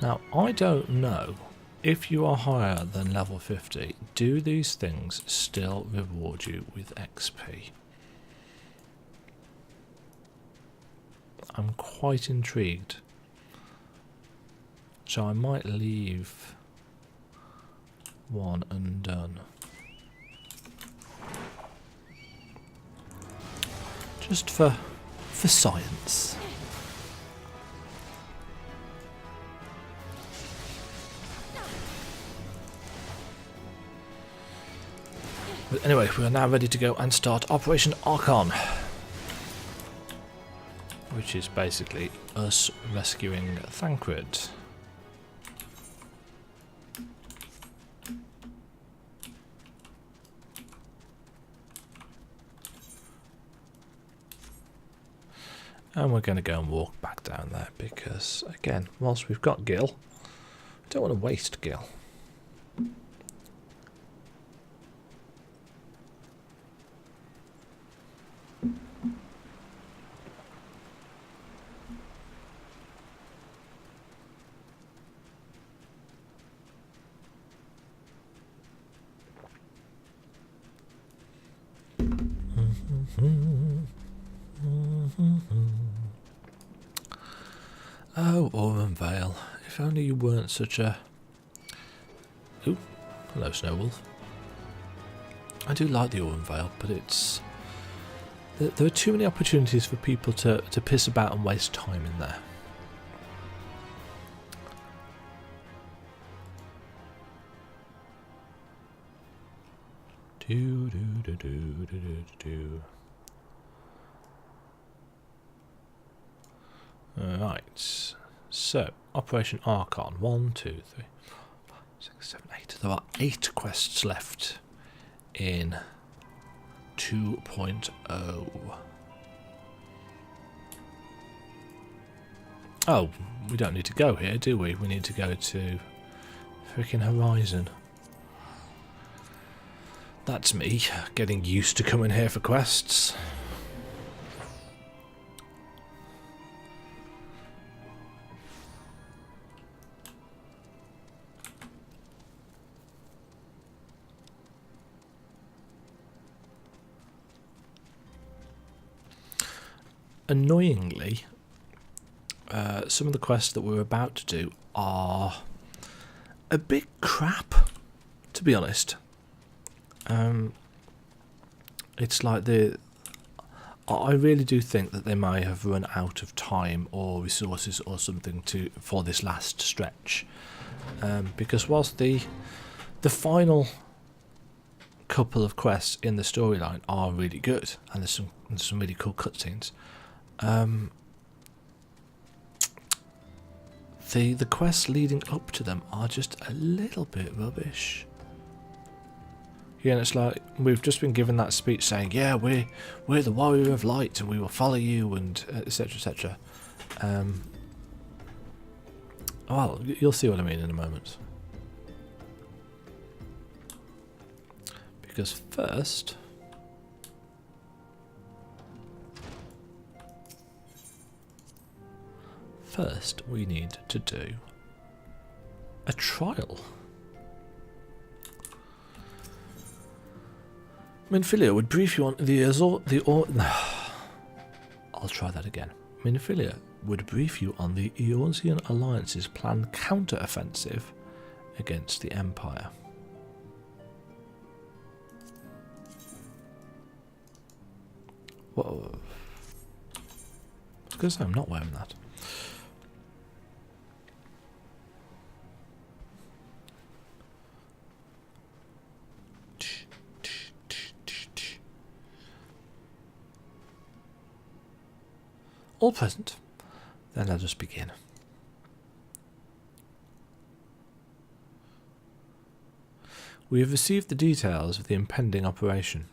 Now, I don't know, if you are higher than level 50, do these things still reward you with XP? I'm quite intrigued. So I might leave one undone. Just for science. But anyway, we are now ready to go and start Operation Archon, which is basically us rescuing Thancred. And we're going to go and walk back down there because, again, whilst we've got Gil, we don't want to waste Gil. Oh, Auron Vale. If only you weren't such a... Ooh, hello, Snowwolf. I do like the Auron Vale, but it's... There are too many opportunities for people to piss about and waste time in there. Alright, so Operation Archon 1, 2, 3, 4, 5, 6, 7, 8. There are 8 quests left in 2.0. Oh, we don't need to go here, do we? We need to go to freaking Horizon. That's me, getting used to coming here for quests. Annoyingly, some of the quests that we're about to do are a bit crap, to be honest. It's like I really do think that they may have run out of time or resources or something for this last stretch, because whilst the final couple of quests in the storyline are really good and there's some really cool cutscenes, the quests leading up to them are just a little bit rubbish. Yeah, and it's like we've just been given that speech saying, "Yeah, we're the warrior of light, and we will follow you," and etc. etc. Well, you'll see what I mean in a moment. Because first we need to do a trial. Minfilia would brief you on I'll try that again. Minfilia would brief you on the Eorzean Alliance's planned counter-offensive against the Empire. Whoa. Because I'm not wearing that. All present, then let us begin. We have received the details of the impending operation.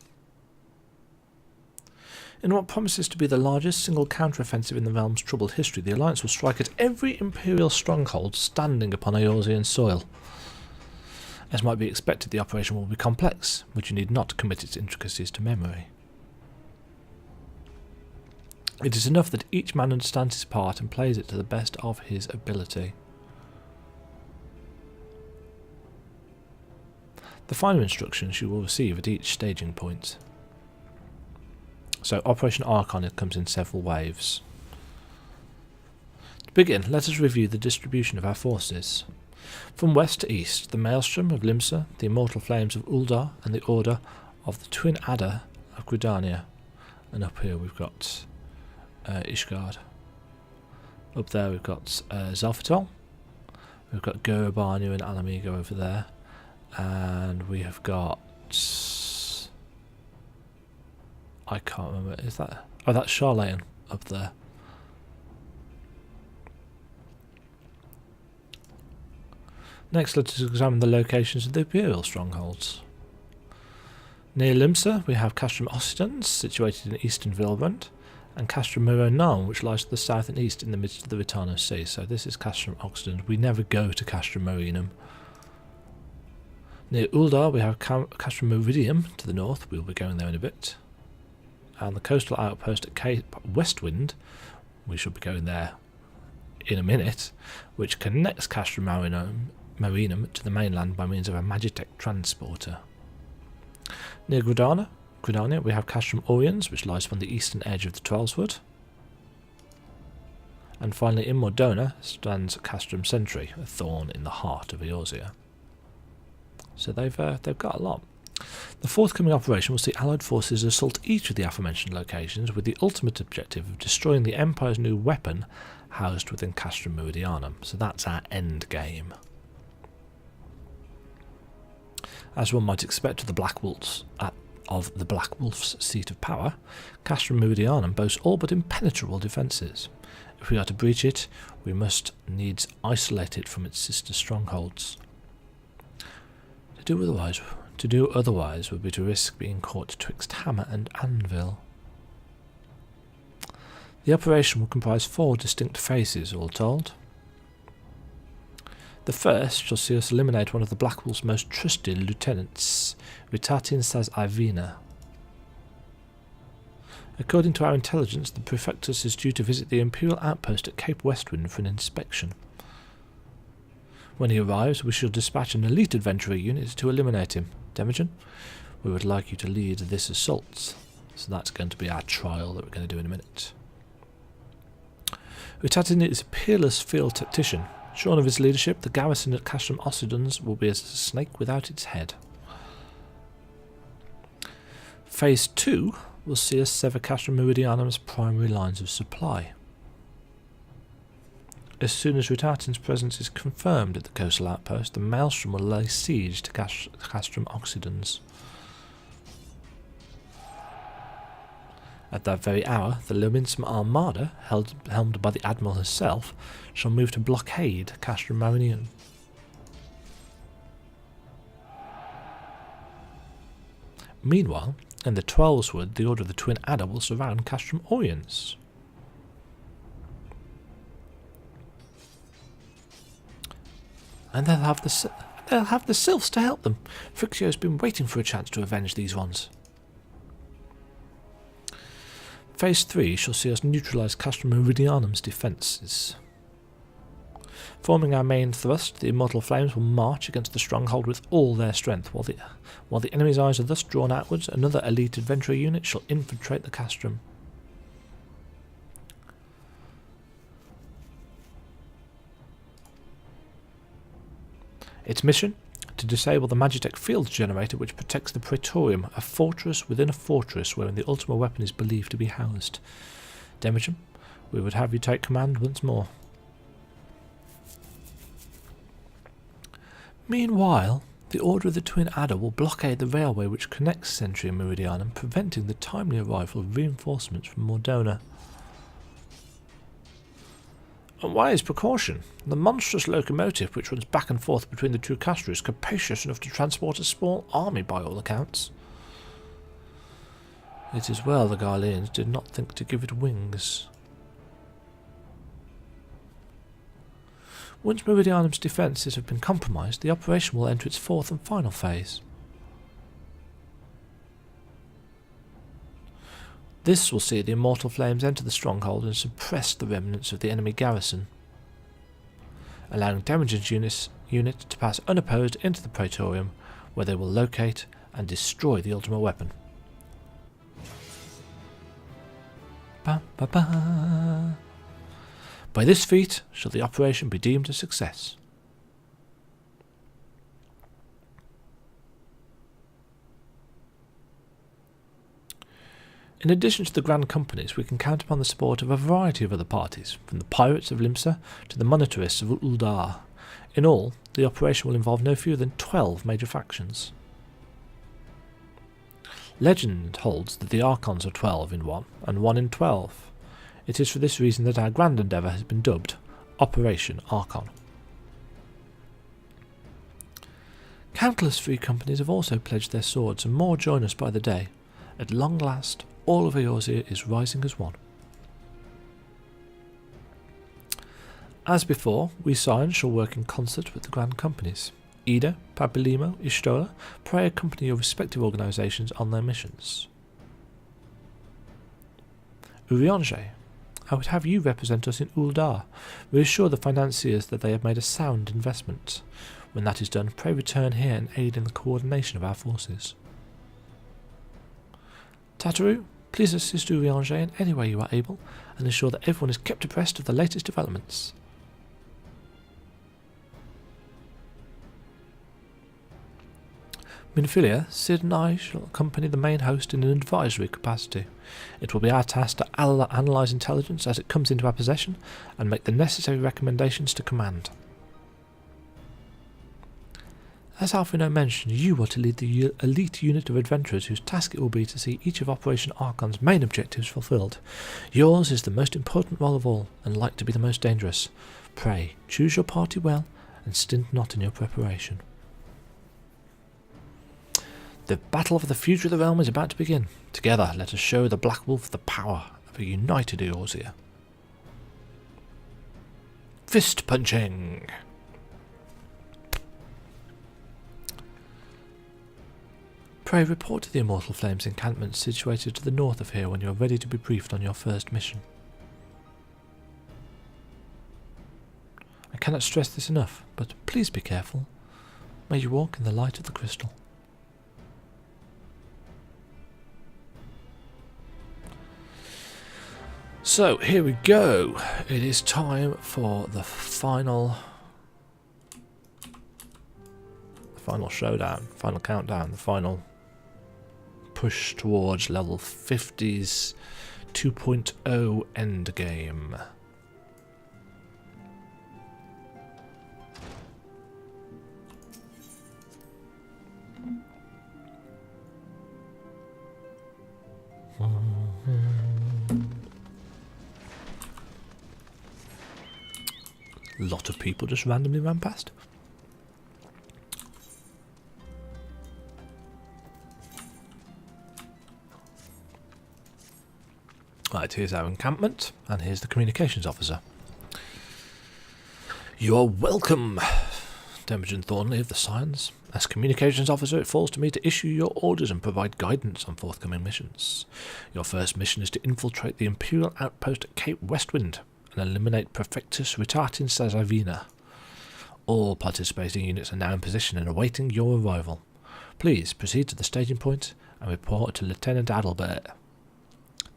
In what promises to be the largest single counter-offensive in the realm's troubled history, the Alliance will strike at every Imperial stronghold standing upon Eorzean soil. As might be expected, the operation will be complex, but you need not commit its intricacies to memory. It is enough that each man understands his part and plays it to the best of his ability. The finer instructions you will receive at each staging point. So Operation Archon comes in several waves. To begin, let us review the distribution of our forces. From west to east, the Maelstrom of Limsa, the Immortal Flames of Uldar, and the Order of the Twin Adder of Gridania. And up here we've got Ishgard. Up there we've got Zalfatol. We've got Gorobania and Alamigo over there. And we have got... I can't remember. Is that... Oh, that's Charlatan up there. Next, let us examine the locations of the Imperial strongholds. Near Limsa, we have Castrum Ossitans, situated in eastern Vilbrand, and Castrum Mironam, which lies to the south and east in the midst of the Vitano Sea. So this is Castrum Oxidant. We never go to Castrum Marinum. Near Uldar, we have Castrum Meridium to the north. We'll be going there in a bit. And the coastal outpost at Cape Westwind, we should be going there in a minute, which connects Castrum Marinum to the mainland by means of a Magitech transporter. Near Gridania, we have Castrum Oriens, which lies on the eastern edge of the Twelveswood. And finally, in Mordona stands Castrum Sentry, a thorn in the heart of Eorzea. So they've got a lot. The forthcoming operation will see Allied forces assault each of the aforementioned locations with the ultimate objective of destroying the Empire's new weapon housed within Castrum Meridianum. So that's our end game. As one might expect of the Black Wolf's seat of power, Castrum Meridianum boasts all but impenetrable defences. If we are to breach it, we must needs isolate it from its sister strongholds. To do otherwise would be to risk being caught twixt hammer and anvil. The operation will comprise 4 distinct phases, all told. The first shall see us eliminate one of the Black Wolf's most trusted lieutenants, Ritatin Saz Ivina. According to our intelligence, the Prefectus is due to visit the Imperial outpost at Cape Westwind for an inspection. When he arrives, we shall dispatch an elite adventurer unit to eliminate him. Demajen, we would like you to lead this assault. So that's going to be our trial that we're going to do in a minute. Ritatin is a peerless field tactician. Shorn of his leadership, the garrison at Castrum Occidens will be as a snake without its head. Phase 2 will see us sever Castrum Meridianum's primary lines of supply. As soon as Ritatin's presence is confirmed at the coastal outpost, the Maelstrom will lay siege to Castrum Occidens. At that very hour, the Lominsum Armada, helmed by the Admiral herself, shall move to blockade Castrum Marinium. Meanwhile, in the Twelveswood, the Order of the Twin Adder will surround Castrum Oriens. And they'll have the sylphs to help them. Ffxio's been waiting for a chance to avenge these ones. Phase 3 shall see us neutralise Castrum Meridianum's defences. Forming our main thrust, the Immortal Flames will march against the stronghold with all their strength. While the enemy's eyes are thus drawn outwards, another elite adventurer unit shall infiltrate the Castrum. Its mission? To disable the Magitech field generator which protects the Praetorium, a fortress within a fortress wherein the Ultima weapon is believed to be housed. Demajen, we would have you take command once more. Meanwhile, the Order of the Twin Adder will blockade the railway which connects Sentry and Meridianum, preventing the timely arrival of reinforcements from Mordona. A wise precaution. The monstrous locomotive which runs back and forth between the two castra is capacious enough to transport a small army by all accounts. It is well the Garleans did not think to give it wings. Once Meridianum's defences have been compromised, the operation will enter its 4th and final phase. This will see the Immortal Flames enter the stronghold and suppress the remnants of the enemy garrison, allowing Demajen's unit to pass unopposed into the Praetorium, where they will locate and destroy the Ultima weapon. Ba, ba, ba. By this feat shall the operation be deemed a success. In addition to the Grand Companies, we can count upon the support of a variety of other parties, from the Pirates of Limsa to the Monetarists of Uldar. In all, the operation will involve no fewer than 12 major factions. Legend holds that the Archons are 12 in 1, and 1 in 12. It is for this reason that our grand endeavour has been dubbed Operation Archon. Countless free companies have also pledged their swords, and more join us by the day. At long last, all of Eorzea is rising as one. As before, we Scions shall work in concert with the Grand Companies. Ida, Papilimo, Ishtola, pray accompany your respective organisations on their missions. Urianger, I would have you represent us in Uldar. Reassure the financiers that they have made a sound investment. When that is done, pray return here and aid in the coordination of our forces. Tataru, Please assist Urianger in any way you are able, and ensure that everyone is kept abreast of the latest developments. Minfilia, Sid and I shall accompany the main host in an advisory capacity. It will be our task to analyse intelligence as it comes into our possession and make the necessary recommendations to command. As Alfredo mentioned, you are to lead the elite unit of adventurers whose task it will be to see each of Operation Archon's main objectives fulfilled. Yours is the most important role of all, and like to be the most dangerous. Pray, choose your party well, and stint not in your preparation. The battle of the future of the realm is about to begin. Together, let us show the Black Wolf the power of a united Eorzea. Fist punching! Pray report to the Immortal Flames encampment situated to the north of here when you are ready to be briefed on your first mission. I cannot stress this enough, but please be careful. May you walk in the light of the crystal. So, here we go. It is time for the final showdown, final countdown, the final push towards level 50's 2.0 endgame. A lot of people just randomly ran past. Right, here's our encampment, and here's the communications officer. You are welcome, Demajen Thornley of the Scions. As communications officer, it falls to me to issue your orders and provide guidance on forthcoming missions. Your first mission is to infiltrate the Imperial outpost at Cape Westwind and eliminate Prefectus Ritatin Sazavina. All participating units are now in position and awaiting your arrival. Please proceed to the staging point and report to Lieutenant Adalbert.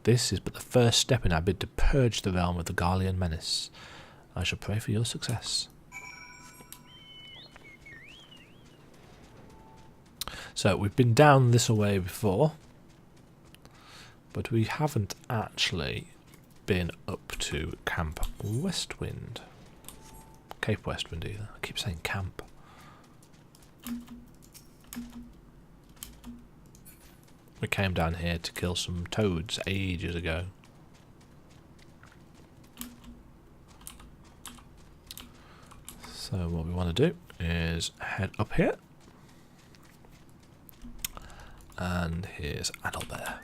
This is but the first step in our bid to purge the realm of the Garlean menace. I shall pray for your success. So, we've been down this way before, but we haven't actually been up to Camp Westwind. Cape Westwind either. I keep saying camp. We came down here to kill some toads ages ago. So what we want to do is head up here. And here's Adalbert.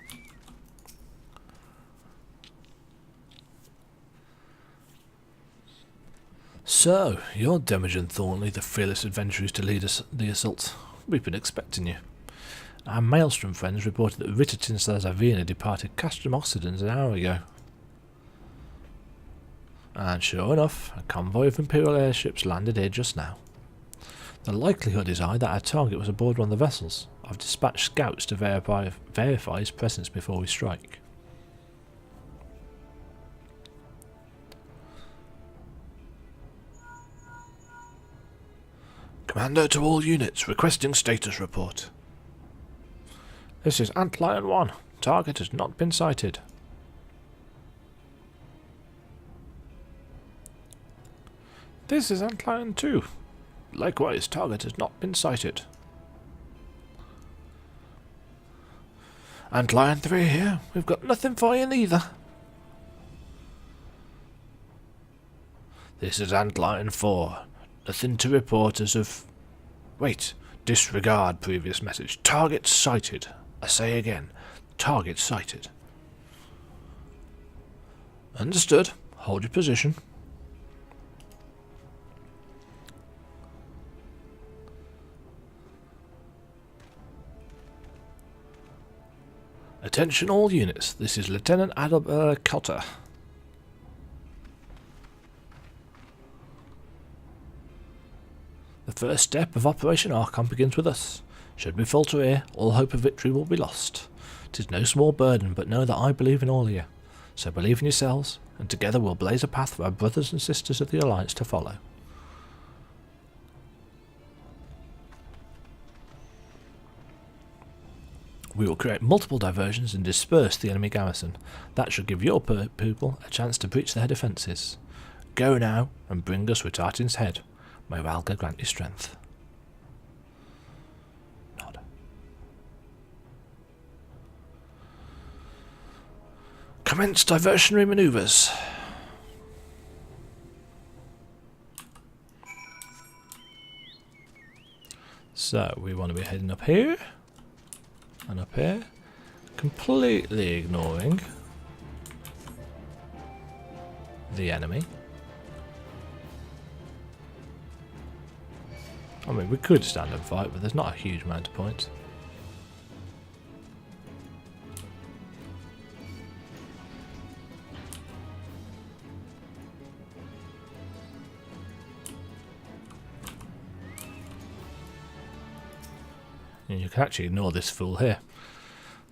So, you're Demajen Thornley, the fearless adventurers to lead us the assault. We've been expecting you. Our Maelstrom friends reported that Ritatin Sazavina departed Castrum Occidens an hour ago. And sure enough, a convoy of Imperial airships landed here just now. The likelihood is high that our target was aboard one of the vessels. I've dispatched scouts to verify his presence before we strike. Commander to all units, requesting status report. This is Antlion 1. Target has not been sighted. This is Antlion 2. Likewise, target has not been sighted. Antlion 3 here. We've got nothing for you neither. This is Antlion 4. Nothing to report as of... Wait. Disregard previous message. Target sighted. I say again. Target sighted. Understood. Hold your position. Attention all units. This is Lieutenant Adalbert Cotter. The first step of Operation Archon begins with us. Should we falter here, all hope of victory will be lost. 'Tis no small burden, but know that I believe in all of you. So believe in yourselves, and together we'll blaze a path for our brothers and sisters of the Alliance to follow. We will create multiple diversions and disperse the enemy garrison. That should give your people a chance to breach their defences. Go now and bring us Tartin's head. May Ralga grant you strength. Nod. Commence diversionary manoeuvres. So we want to be heading up here and up here, completely ignoring the enemy. I mean, we could stand and fight, but there's not a huge amount of points. And you can actually ignore this fool here.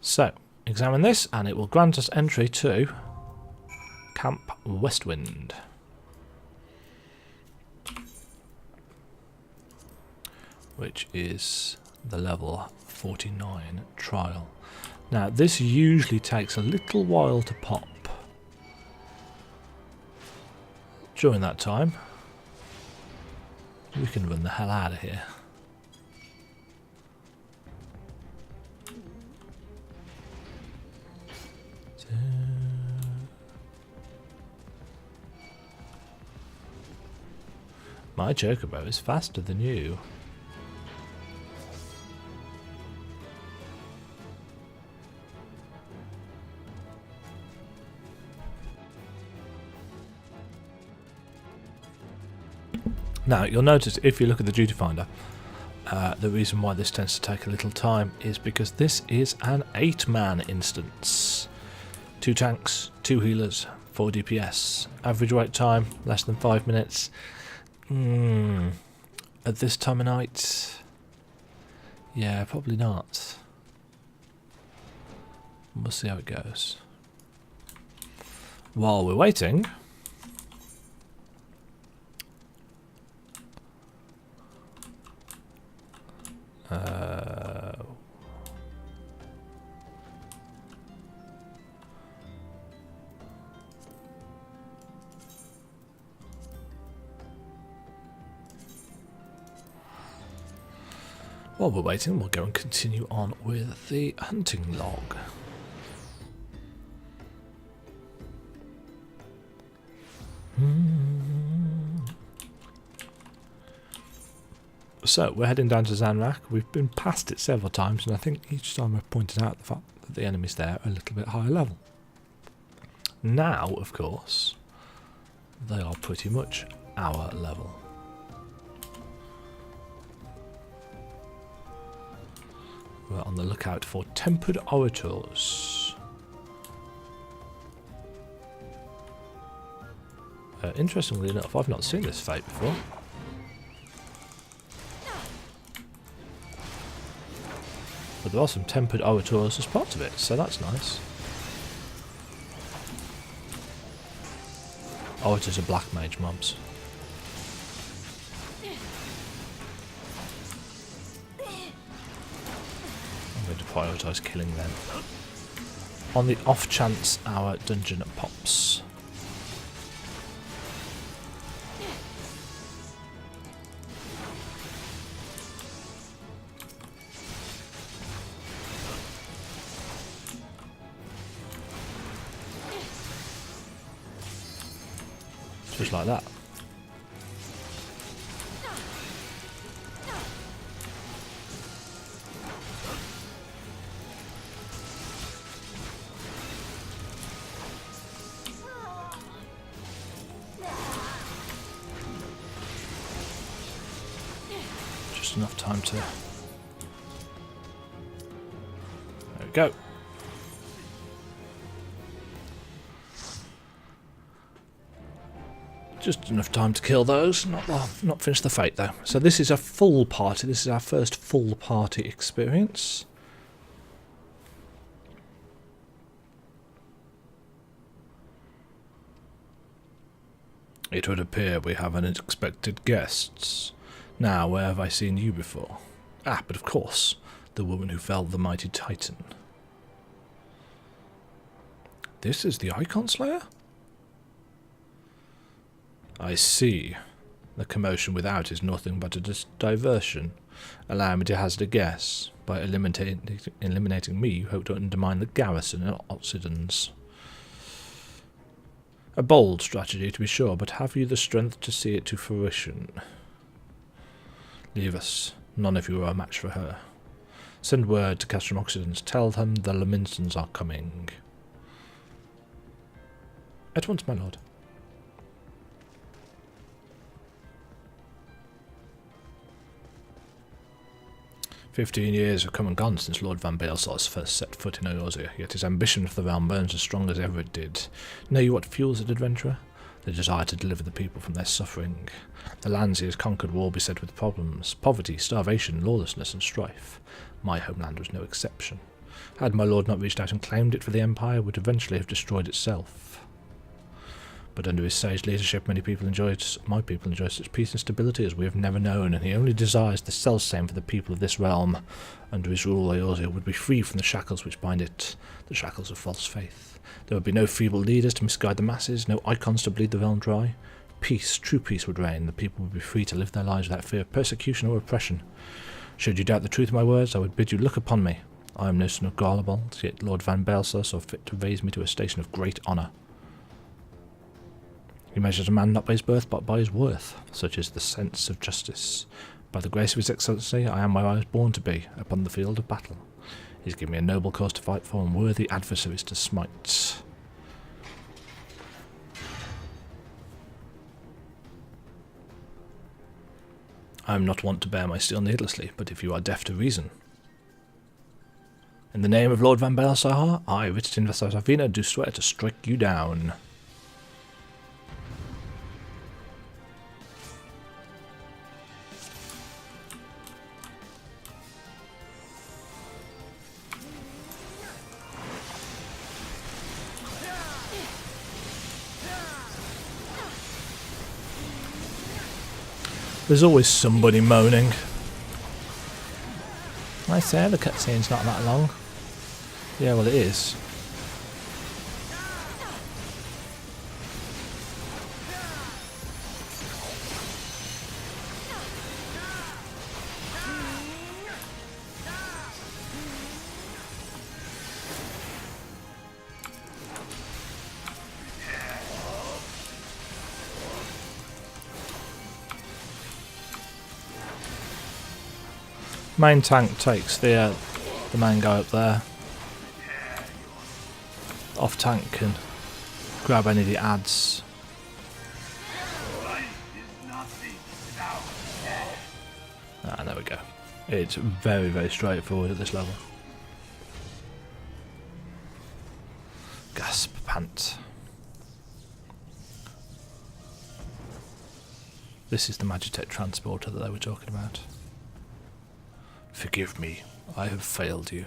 So, examine this, and it will grant us entry to Camp Westwind. Which is the level 49 trial. Now, this usually takes a little while to pop. During that time, we can run the hell out of here. My chocobo is faster than you. Now, you'll notice if you look at the duty finder, the reason why this tends to take a little time is because this is an 8-man instance. 2 tanks, 2 healers, 4 DPS. Average wait time, less than 5 minutes. At this time of night, yeah, probably not. We'll see how it goes. While we're waiting, while we're waiting, we'll go and continue on with the hunting log. So, we're heading down to Zanrak. We've been past it several times, and I think each time I've pointed out the fact that the enemies there are a little bit higher level. Now, of course, they are pretty much our level. We're on the lookout for tempered orators. Interestingly enough, I've not seen this fate before. But there are some tempered orators as part of it, so that's nice. Orators are black mage mobs. I'm going to prioritise killing them. On the off chance our dungeon pops. Just like that. Just enough time to... There we go. Just enough time to kill those, not finish the fate though. So this is a full party, this is our first full party experience. It would appear we have unexpected guests. Now, where have I seen you before? Ah, but of course, the woman who felled the mighty Titan. This is the Icon Slayer? I see. The commotion without is nothing but a diversion. Allow me to hazard a guess. By eliminating me, you hope to undermine the garrison and Oxidans. A bold strategy, to be sure, but have you the strength to see it to fruition? Leave us. None of you are a match for her. Send word to Castrum Oxidans. Tell them the Laminsons are coming. At once, my lord. "15 years have come and gone since Lord Van Baelsar's first set foot in Eorzea, yet his ambition for the realm burns as strong as ever it did. Know you what fuels an adventurer? The desire to deliver the people from their suffering. The lands he has conquered will all be set with problems, poverty, starvation, lawlessness and strife. My homeland was no exception. Had my lord not reached out and claimed it for the Empire, it would eventually have destroyed itself. But under his sage leadership, my people enjoyed such peace and stability as we have never known, and he only desires the self-same for the people of this realm. Under his rule, Eorzea would be free from the shackles which bind it, the shackles of false faith. There would be no feeble leaders to misguide the masses, no icons to bleed the realm dry. Peace, true peace would reign, the people would be free to live their lives without fear of persecution or oppression. Should you doubt the truth of my words, I would bid you look upon me. I am no son of Garlabald, yet Lord Van Baelsar saw fit to raise me to a station of great honour. He measures a man not by his birth, but by his worth. Such is the sense of justice. By the grace of his excellency, I am where I was born to be, upon the field of battle. He has given me a noble cause to fight for, and worthy adversaries to smite. I am not wont to bear my steel needlessly, but if you are deaf to reason. In the name of Lord Van Baelsar, I, Richard Vassarvina, do swear to strike you down. There's always somebody moaning. I say the cutscene's not that long. Yeah, well it is. Main tank takes the main guy up there. Off tank can grab any of the adds. Ah, there we go. It's very, very straightforward at this level. Gasp, pant. This is the Magitech transporter that they were talking about. Forgive me, I have failed you.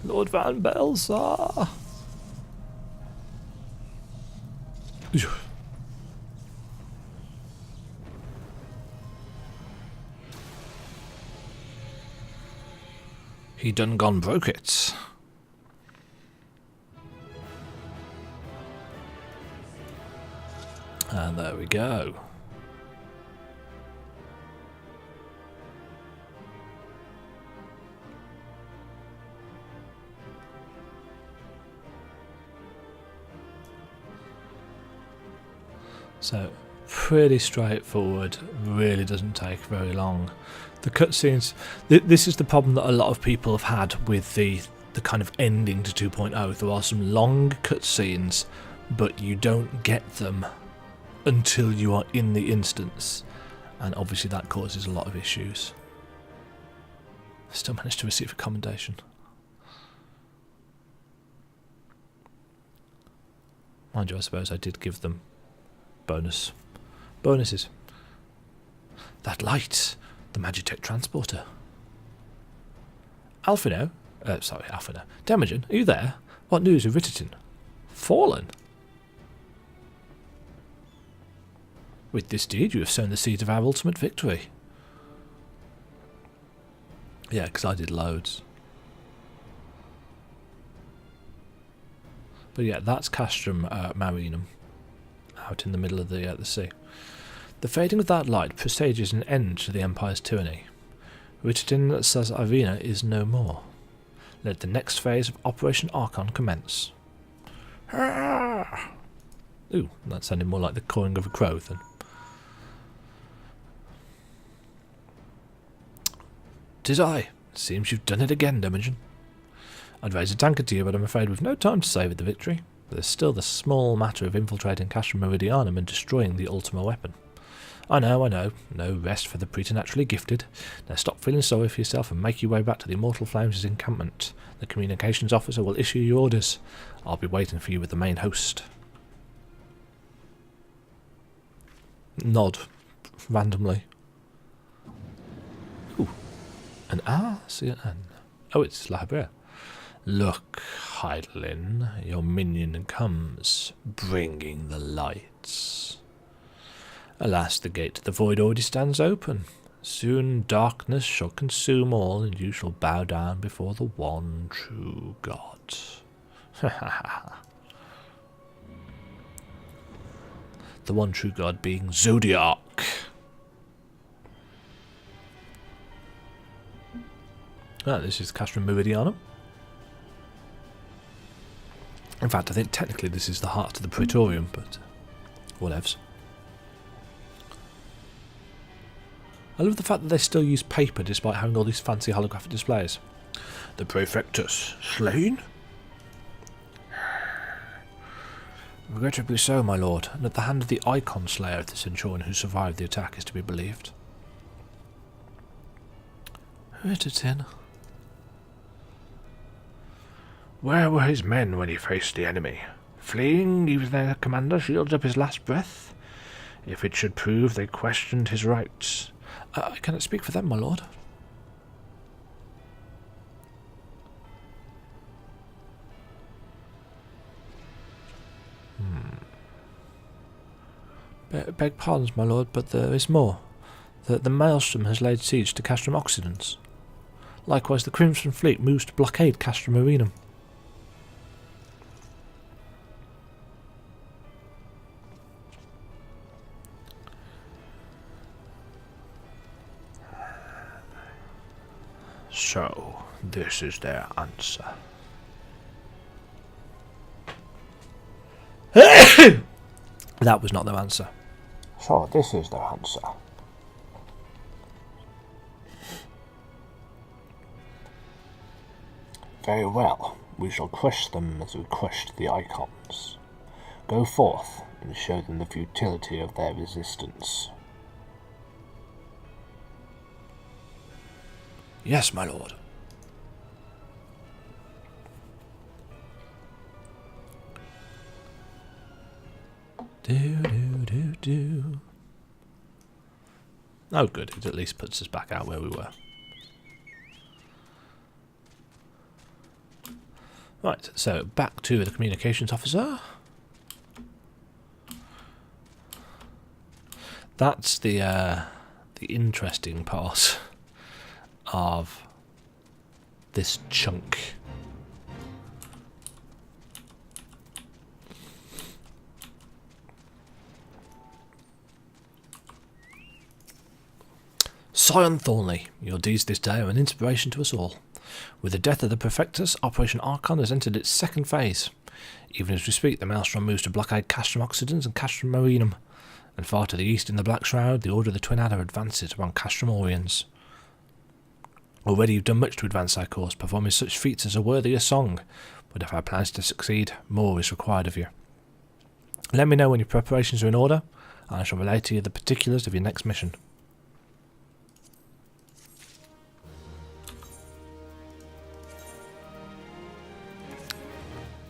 Lord Van Baelsar. He done gone broke it. And there we go. So, pretty straightforward, really doesn't take very long. The cutscenes, this is the problem that a lot of people have had with the kind of ending to 2.0. There are some long cutscenes, but you don't get them until you are in the instance, and obviously that causes a lot of issues. Still managed to receive a commendation. Mind you, I suppose I did give them bonuses. That light, the Magitech transporter. Alphino, Demajen, are you there? What news of Ritterton? Fallen? With this deed, you have sown the seeds of our ultimate victory. Yeah, because I did loads. But yeah, that's Castrum Marinum, out in the middle of the sea. The fading of that light presages an end to the Empire's tyranny. Richardin says Irina is no more. Let the next phase of Operation Archon commence. Ooh, that sounded more like the cawing of a crow than... "'Tis I. Seems you've done it again, Demajen. I'd raise a tankard to you, but I'm afraid we've no time to savour the victory. There's still the small matter of infiltrating Castrum Meridianum and destroying the Ultima weapon. I know. No rest for the preternaturally gifted. Now stop feeling sorry for yourself and make your way back to the Immortal Flames' encampment. The communications officer will issue your orders. I'll be waiting for you with the main host." Nod. Randomly. Ooh. An R? See an N. Oh, it's La Habrea. "Look, Heidelin, your minion comes, bringing the lights. Alas, the gate to the void already stands open. Soon darkness shall consume all, and you shall bow down before the one true God." The one true God being Zodiac. Ah, this is Castrum Meridianum. In fact, I think technically this is the heart of the Praetorium, but whatevs. I love the fact that they still use paper despite having all these fancy holographic displays. "The Praefectus slain?" "Regrettably so, my lord, and at the hand of the Icon Slayer of the Centurion who survived the attack is to be believed." Richardin. "Where were his men when he faced the enemy? Fleeing even their commander shields up his last breath? If it should prove they questioned his rights..." "I cannot speak for them, my lord." Beg pardons, my lord, but there is more. The Maelstrom has laid siege to Castrum Occidens. Likewise, the Crimson Fleet moves to blockade Castrum Arenum. So, this is their answer. That was not their answer. So, this is their answer. Very well. We shall crush them as we crushed the Icons. Go forth and show them the futility of their resistance. Yes, my lord. Do. Oh, good. It at least puts us back out where we were. Right, so back to the communications officer. That's the interesting part of this chunk. Scion Thornley, your deeds this day are an inspiration to us all. With the death of the Prefectus, Operation Archon has entered its second phase. Even as we speak, the Maelstrom moves to blockade Castrum Occidens and Castrum Marinum, and far to the east in the Black Shroud, the Order of the Twin Adder advances upon Castrum Oriens. Already you've done much to advance our cause, performing such feats as are worthy a song, but if our plans to succeed, more is required of you. Let me know when your preparations are in order, and I shall relay to you the particulars of your next mission.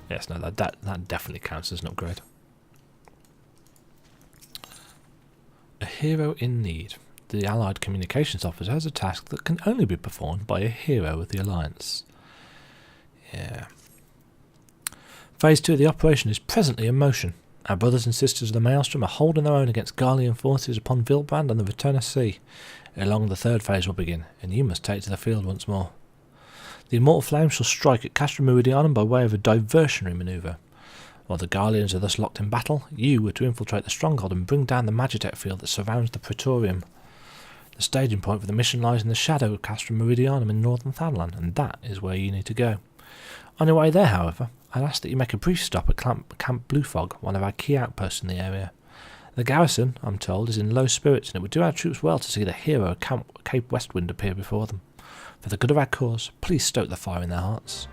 Yes, no, that definitely counts as an upgrade. A hero in need. The Allied Communications Officer has a task that can only be performed by a hero of the Alliance. Yeah. Phase 2 of the operation is presently in motion. Our brothers and sisters of the Maelstrom are holding their own against Garlean forces upon Vilbrand and the Returner Sea. Ere long the third phase will begin, and you must take to the field once more. The Immortal Flame shall strike at Castra Meridianum by way of a diversionary manoeuvre. While the Garleans are thus locked in battle, you are to infiltrate the stronghold and bring down the Magitech field that surrounds the Praetorium. The staging point for the mission lies in the shadow of Castra Meridianum in northern Thanalan, and that is where you need to go. On your way there, however, I'd ask that you make a brief stop at Camp Bluefog, one of our key outposts in the area. The garrison, I'm told, is in low spirits, and it would do our troops well to see the hero of Cape Westwind appear before them. For the good of our cause, please stoke the fire in their hearts.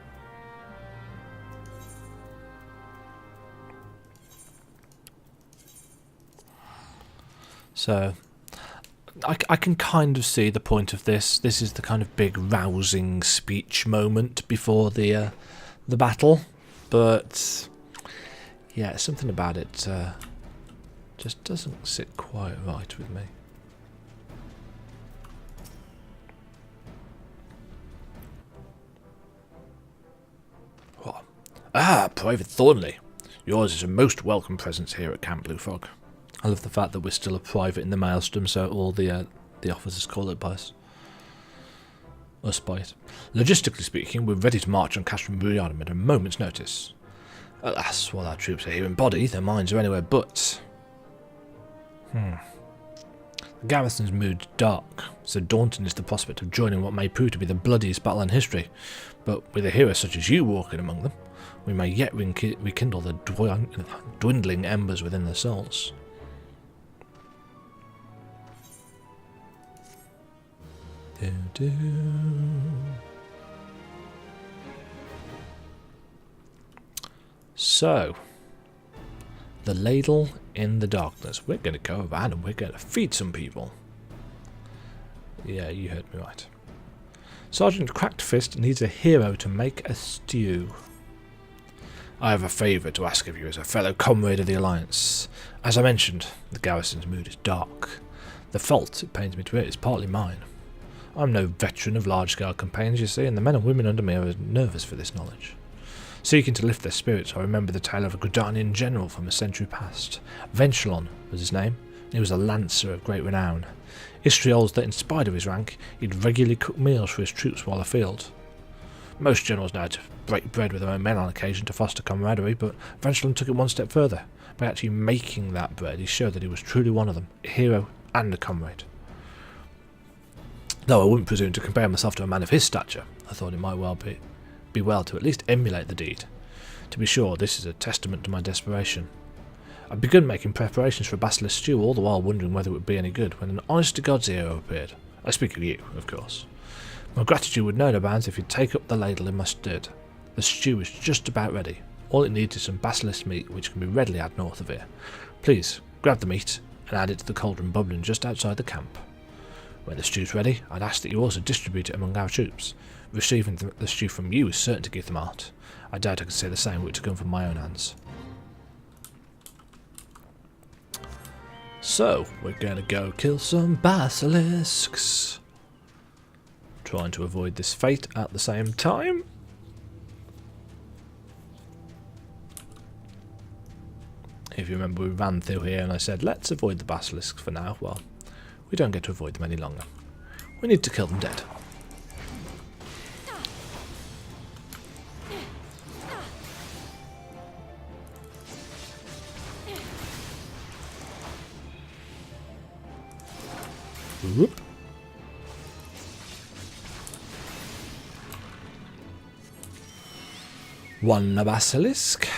So, I can kind of see the point of this. This is the kind of big rousing speech moment before the battle, but yeah, something about it just doesn't sit quite right with me. What? Ah, Private Thornley. Yours is a most welcome presence here at Camp Bluefog. I love the fact that we're still a private in the Maelstrom, so all the officers call it by us. By it. Logistically speaking, we're ready to march on Castra Meridianum at a moment's notice. Alas, while our troops are here in body, their minds are anywhere but. The garrison's mood dark, so daunting is the prospect of joining what may prove to be the bloodiest battle in history. But with a hero such as you walking among them, we may yet rekindle the dwindling embers within their souls. So, the ladle in the darkness. We're going to go around and we're going to feed some people. Yeah, you heard me right. Sergeant Cracked Fist needs a hero to make a stew. I have a favour to ask of you as a fellow comrade of the Alliance. As I mentioned, the garrison's mood is dark. The fault, it pains me to admit, is partly mine. I'm no veteran of large-scale campaigns, you see, and the men and women under me are nervous for this knowledge. Seeking to lift their spirits, I remember the tale of a Gridanian general from a century past. Venchelon was his name, and he was a lancer of great renown. History holds that in spite of his rank, he'd regularly cook meals for his troops while afield. Most generals know how to break bread with their own men on occasion to foster camaraderie, but Venchelon took it one step further. By actually making that bread, he showed that he was truly one of them, a hero and a comrade. Though I wouldn't presume to compare myself to a man of his stature, I thought it might well be well to at least emulate the deed. To be sure, this is a testament to my desperation. I'd begun making preparations for a basilisk stew, all the while wondering whether it would be any good, when an honest-to-God's hero appeared. I speak of you, of course. My gratitude would know no bounds if you'd take up the ladle in my stead. The stew is just about ready. All it needs is some basilisk meat, which can be readily had north of here. Please, grab the meat and add it to the cauldron bubbling just outside the camp. When the stew's ready, I'd ask that you also distribute it among our troops. Receiving the stew from you is certain to give them heart. I doubt I could say the same were it to come from my own hands. So, we're going to go kill some basilisks. Trying to avoid this fate at the same time. If you remember, we ran through here and I said, let's avoid the basilisks for now. Well, we don't get to avoid them any longer. We need to kill them dead. Whoop. One basilisk.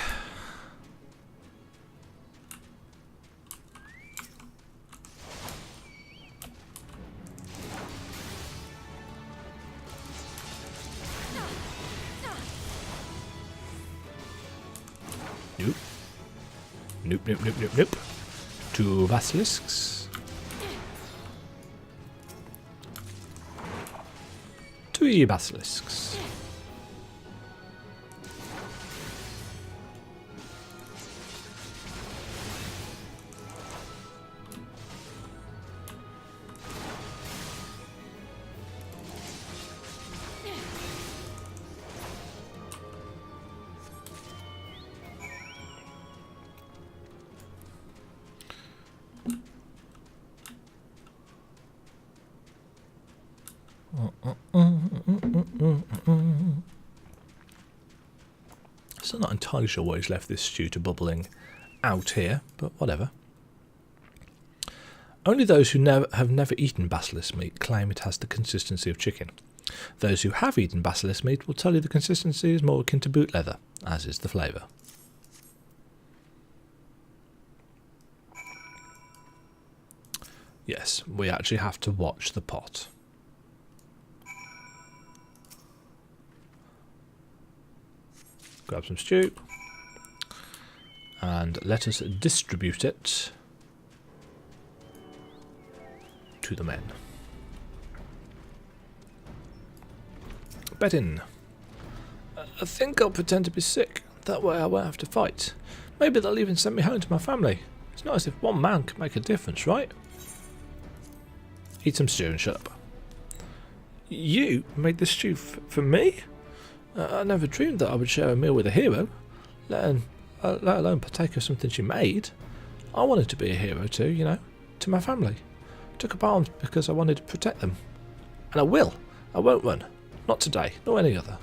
Nope. Nope, nope, nope, nope, nope. Two basilisks. Three basilisks. Still not entirely sure why he's left this stew to bubbling out here, but whatever. Only those who have never eaten basilisk meat claim it has the consistency of chicken. Those who have eaten basilisk meat will tell you the consistency is more akin to boot leather, as is the flavour. Yes, we actually have to watch the pot. Grab some stew and let us distribute it to the men. Bed in. I think I'll pretend to be sick. That way I won't have to fight. Maybe they'll even send me home to my family. It's not as if one man can make a difference, right? Eat some stew and shut up. You made this stew for me? I never dreamed that I would share a meal with a hero, let alone partake of something she made. I wanted to be a hero too, you know, to my family. I took up arms because I wanted to protect them. And I will. I won't run. Not today, nor any other.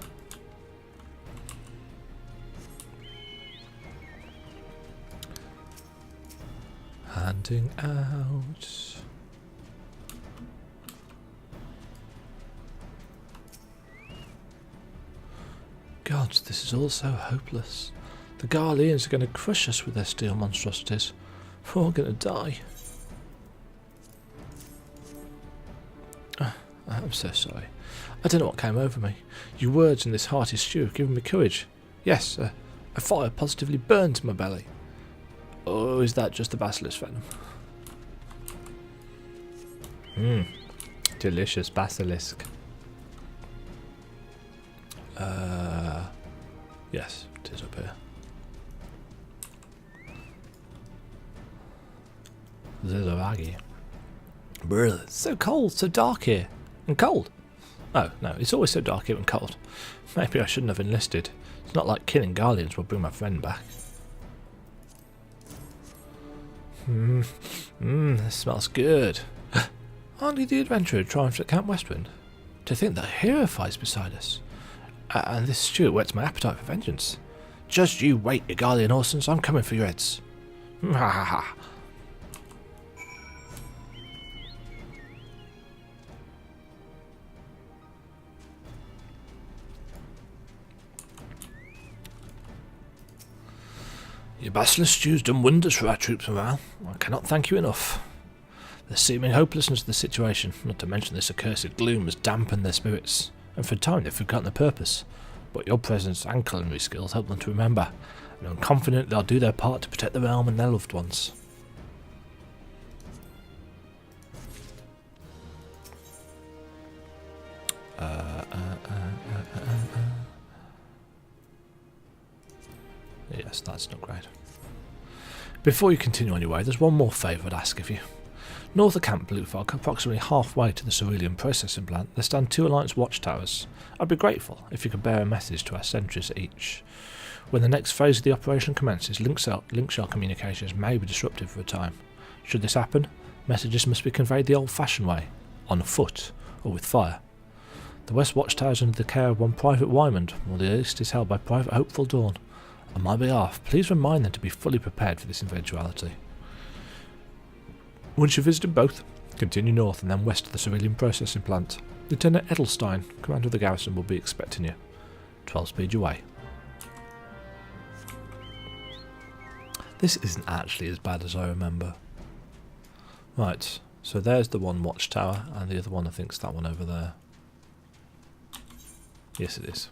Handing out. God, this is all so hopeless. The Garleans are going to crush us with their steel monstrosities. We're all going to die. I'm so sorry. I don't know what came over me. Your words and this hearty stew have given me courage. Yes, a fire positively burns my belly. Or is that just the basilisk venom? Delicious basilisk. Yes, it is up here. Zizaragi. Brr, it's so cold, so dark here. And cold. Oh, no, it's always so dark here and cold. Maybe I shouldn't have enlisted. It's not like killing Guardians will bring my friend back. This smells good. Only the adventurer triumphs at Camp Westwind. To think that a hero fights beside us. And this stew whets my appetite for vengeance. Just you wait, you Guardian Orsons, I'm coming for your heads. Ha ha ha. Your basilisk stew's done wonders for our troops' morale. I cannot thank you enough. The seeming hopelessness of the situation, not to mention this accursed gloom, has dampened their spirits, and for a time they've forgotten their purpose. But your presence and culinary skills help them to remember, and I'm confident they'll do their part to protect the realm and their loved ones. Yes, that's not great. Before you continue on your way, there's one more favour I'd ask of you. North of Camp Bluefog, approximately halfway to the cerulean processing plant, there stand 2 Alliance watchtowers. I'd be grateful if you could bear a message to our sentries at each. When the next phase of the operation commences, link shell communications may be disrupted for a time. Should this happen, messages must be conveyed the old-fashioned way, on foot or with fire. The West Watchtower is under the care of one Private Wymond, while the East is held by Private Hopeful Dawn. On my behalf, please remind them to be fully prepared for this eventuality. Once you've visited both, continue north and then west to the cerulean processing plant. Lieutenant Edelstein, commander of the garrison, will be expecting you. 12 speed your way. This isn't actually as bad as I remember. Right, so there's the one watchtower, and the other one I think is that one over there. Yes, it is.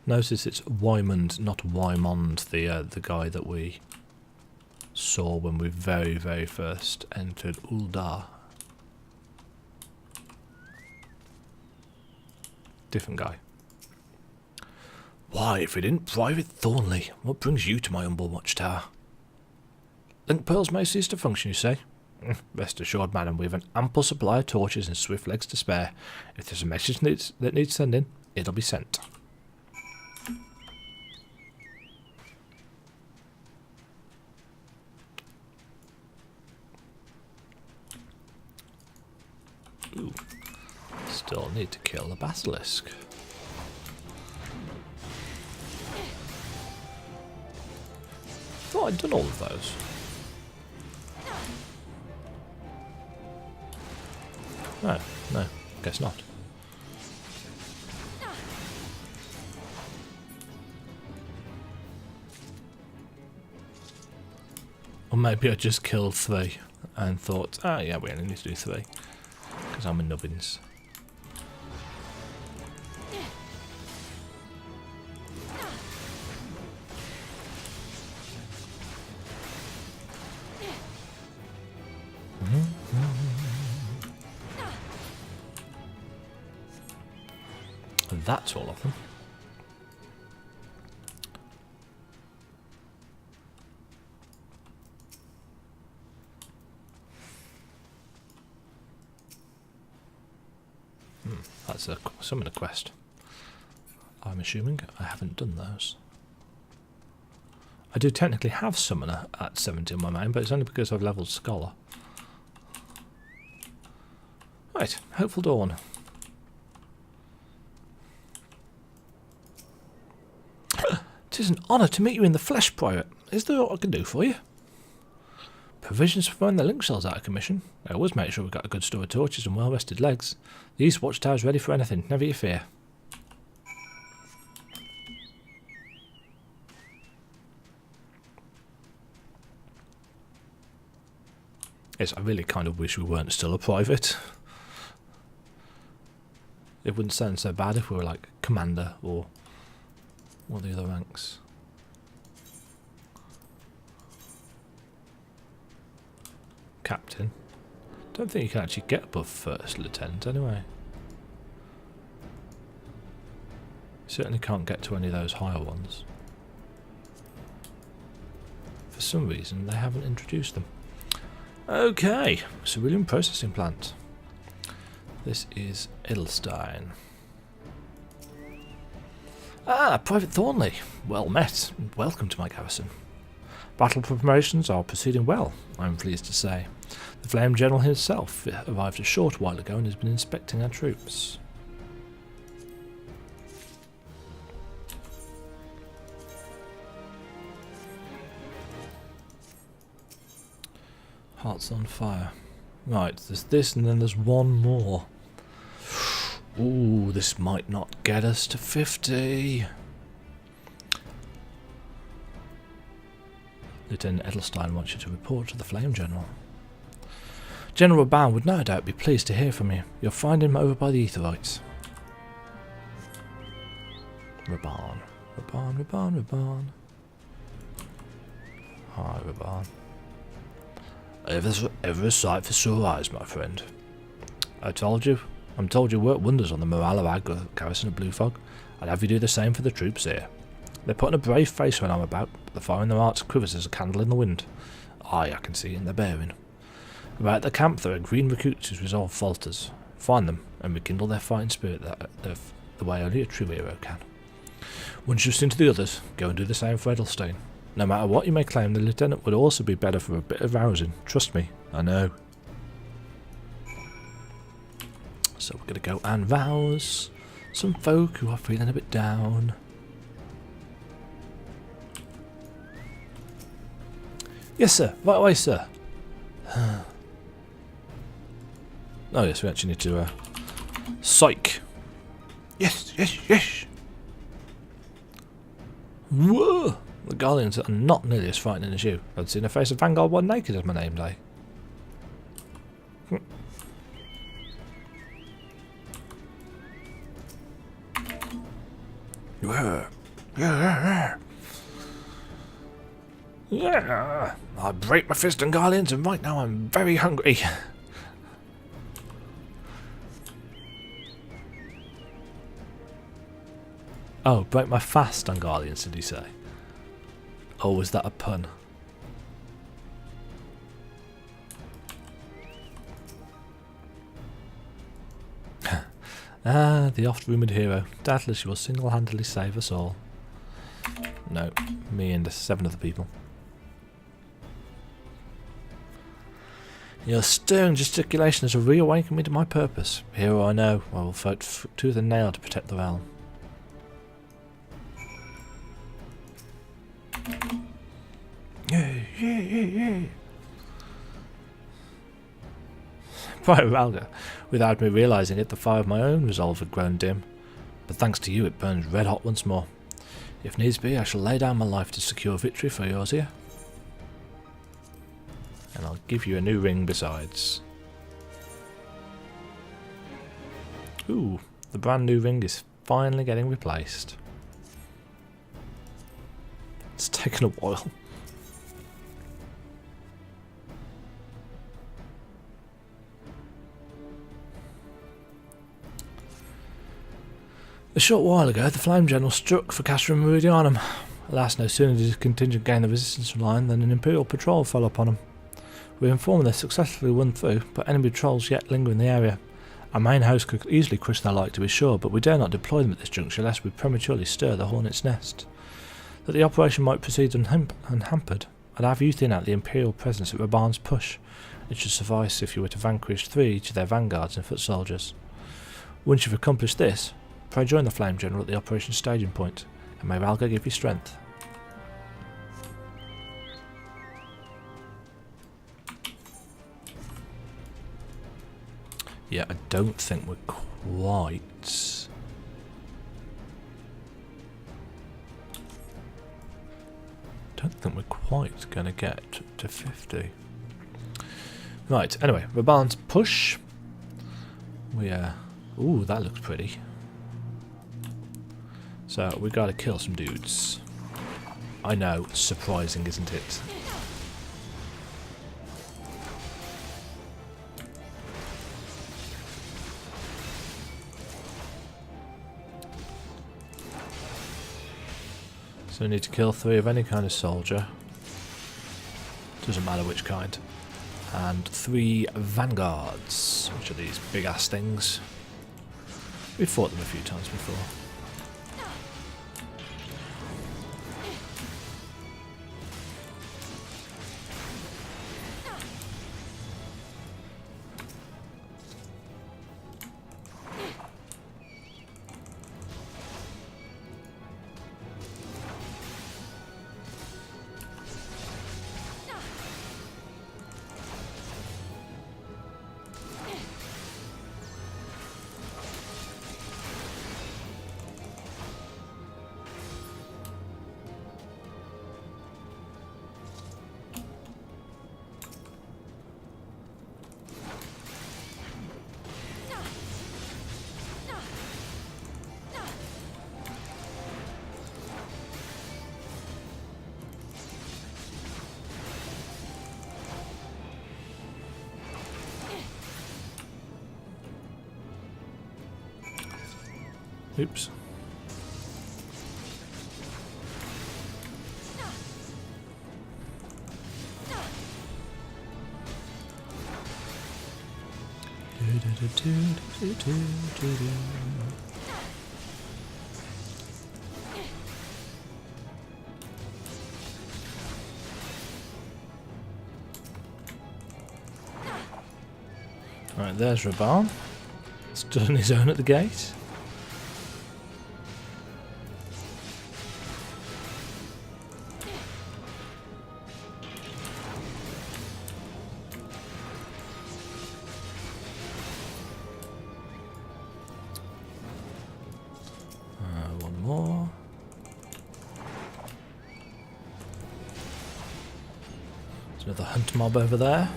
Notice it's Wymond, not Wymond, the guy that we saw when we very, very first entered Uldar. Different guy. Why, if it isn't Private Thornley, what brings you to my humble watchtower? Link pearls may cease to function, you say? Rest assured, madam, we have an ample supply of torches and swift legs to spare. If there's a message that needs sending, it'll be sent. Ooh. Still need to kill the basilisk. Thought I'd done all of those. No, no, guess not. Or maybe I just killed 3 and thought, ah, yeah, we only need to do 3 because I'm a nubbins. That's all of them. That's a summon a quest. I'm assuming I haven't done those. I do technically have Summoner at 70 on my main, but it's only because I've leveled Scholar. Right, Hopeful Dawn. "'Tis an honour to meet you in the flesh, Pirate. Is there aught I can do for you?" "Provisions for when the link cell's out of commission. I always make sure we've got a good store of torches and well-rested legs. The East Watchtower's ready for anything, never you fear." Yes, I really kind of wish we weren't still a private. It wouldn't sound so bad if we were like Commander or one of the other ranks. Captain. Don't think you can actually get above First Lieutenant anyway. You certainly can't get to any of those higher ones. For some reason they haven't introduced them. Okay, Cerulean Processing Plant. This is Edelstein. Ah, Private Thornley. Well met, and welcome to my garrison. Battle preparations are proceeding well, I'm pleased to say. The Flame General himself arrived a short while ago and has been inspecting our troops. Hearts on Fire. Right, there's this and then there's one more. Ooh, this might not get us to 50. Lieutenant Edelstein wants you to report to the Flame General. General Raban would no doubt be pleased to hear from you. You'll find him over by the Aetherites. Raban. Hi, Raban. Ever a sight for sore eyes, my friend. I'm told you work wonders on the morale of our garrison of Blue Fog. I'd have you do the same for the troops here. They're putting a brave face when I'm about, but the fire in their hearts quivers as a candle in the wind. Aye, I can see it in their bearing. About the camp there are green recruits whose resolve falters. Find them and rekindle their fighting spirit the way only a true hero can. Once you've seen to the others, go and do the same for Edelstein. No matter what you may claim, the lieutenant would also be better for a bit of rousing. Trust me, I know. So we're going to go and rouse some folk who are feeling a bit down. Yes, sir. Right away, sir. Oh, yes, we actually need to... Psych! Yes. Whoa! The Guardians are not nearly as frightening as you. I've seen a face of Vanguard 1 naked as my name day. Yeah, I break my fist on Guardians and right now I'm very hungry. Oh, break my fast on Guardians, did he say? Oh, was that a pun? Ah, the oft-rumoured hero. Doubtless you will single-handedly save us all. No, me and 7 other people. Your stirring gesticulation has reawakened me to my purpose. Hero I know, I will fight tooth and nail to protect the realm. Yay. Right, Ralga. Without me realising it, the fire of my own resolve had grown dim. But thanks to you, it burns red hot once more. If needs be, I shall lay down my life to secure victory for yours here. And I'll give you a new ring besides. Ooh, the brand new ring is finally getting replaced. It's taken a while. A short while ago, the Flame General struck for Castrum Meridianum. Alas, no sooner did his contingent gain the resistance line than an Imperial patrol fell upon him. We were informed they successfully won through, but enemy patrols yet linger in the area. Our main host could easily crush their like to be sure, but we dare not deploy them at this juncture lest we prematurely stir the hornet's nest. That the operation might proceed unhampered, I'd have you thin out the Imperial presence at Raban's push. It should suffice if you were to vanquish 3 to their vanguards and foot soldiers. Once you've accomplished this, pray join the Flame General at the operation staging point, and may Ralga give you strength. Yeah, I don't think we're quite... going to get to 50. Right, anyway, Raban's push. Ooh, that looks pretty. So, we gotta kill some dudes. I know, surprising, isn't it? So we need to kill 3 of any kind of soldier. Doesn't matter which kind. And 3 vanguards, which are these big ass things. We've fought them a few times before. Oops. Right, there's Raban. Stood on his own at the gate. One more. There's another hunt mob over there.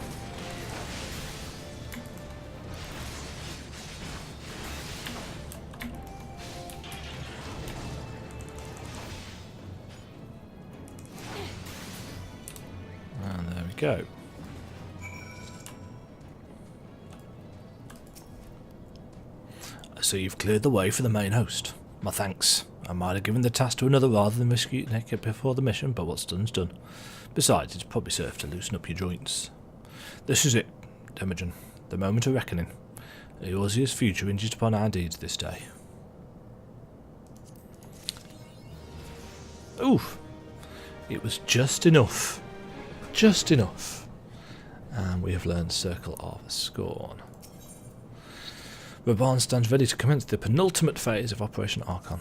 And there we go. So you've cleared the way for the main host. My thanks. I might have given the task to another rather than risk it naked before the mission, but what's done's done. Besides, it's probably served to loosen up your joints. This is it, Demajen. The moment of reckoning. Eorzea's future hinges upon our deeds this day. Oof! It was just enough. Just enough. And we have learned Circle of Scorn. Raban stands ready to commence the penultimate phase of Operation Archon.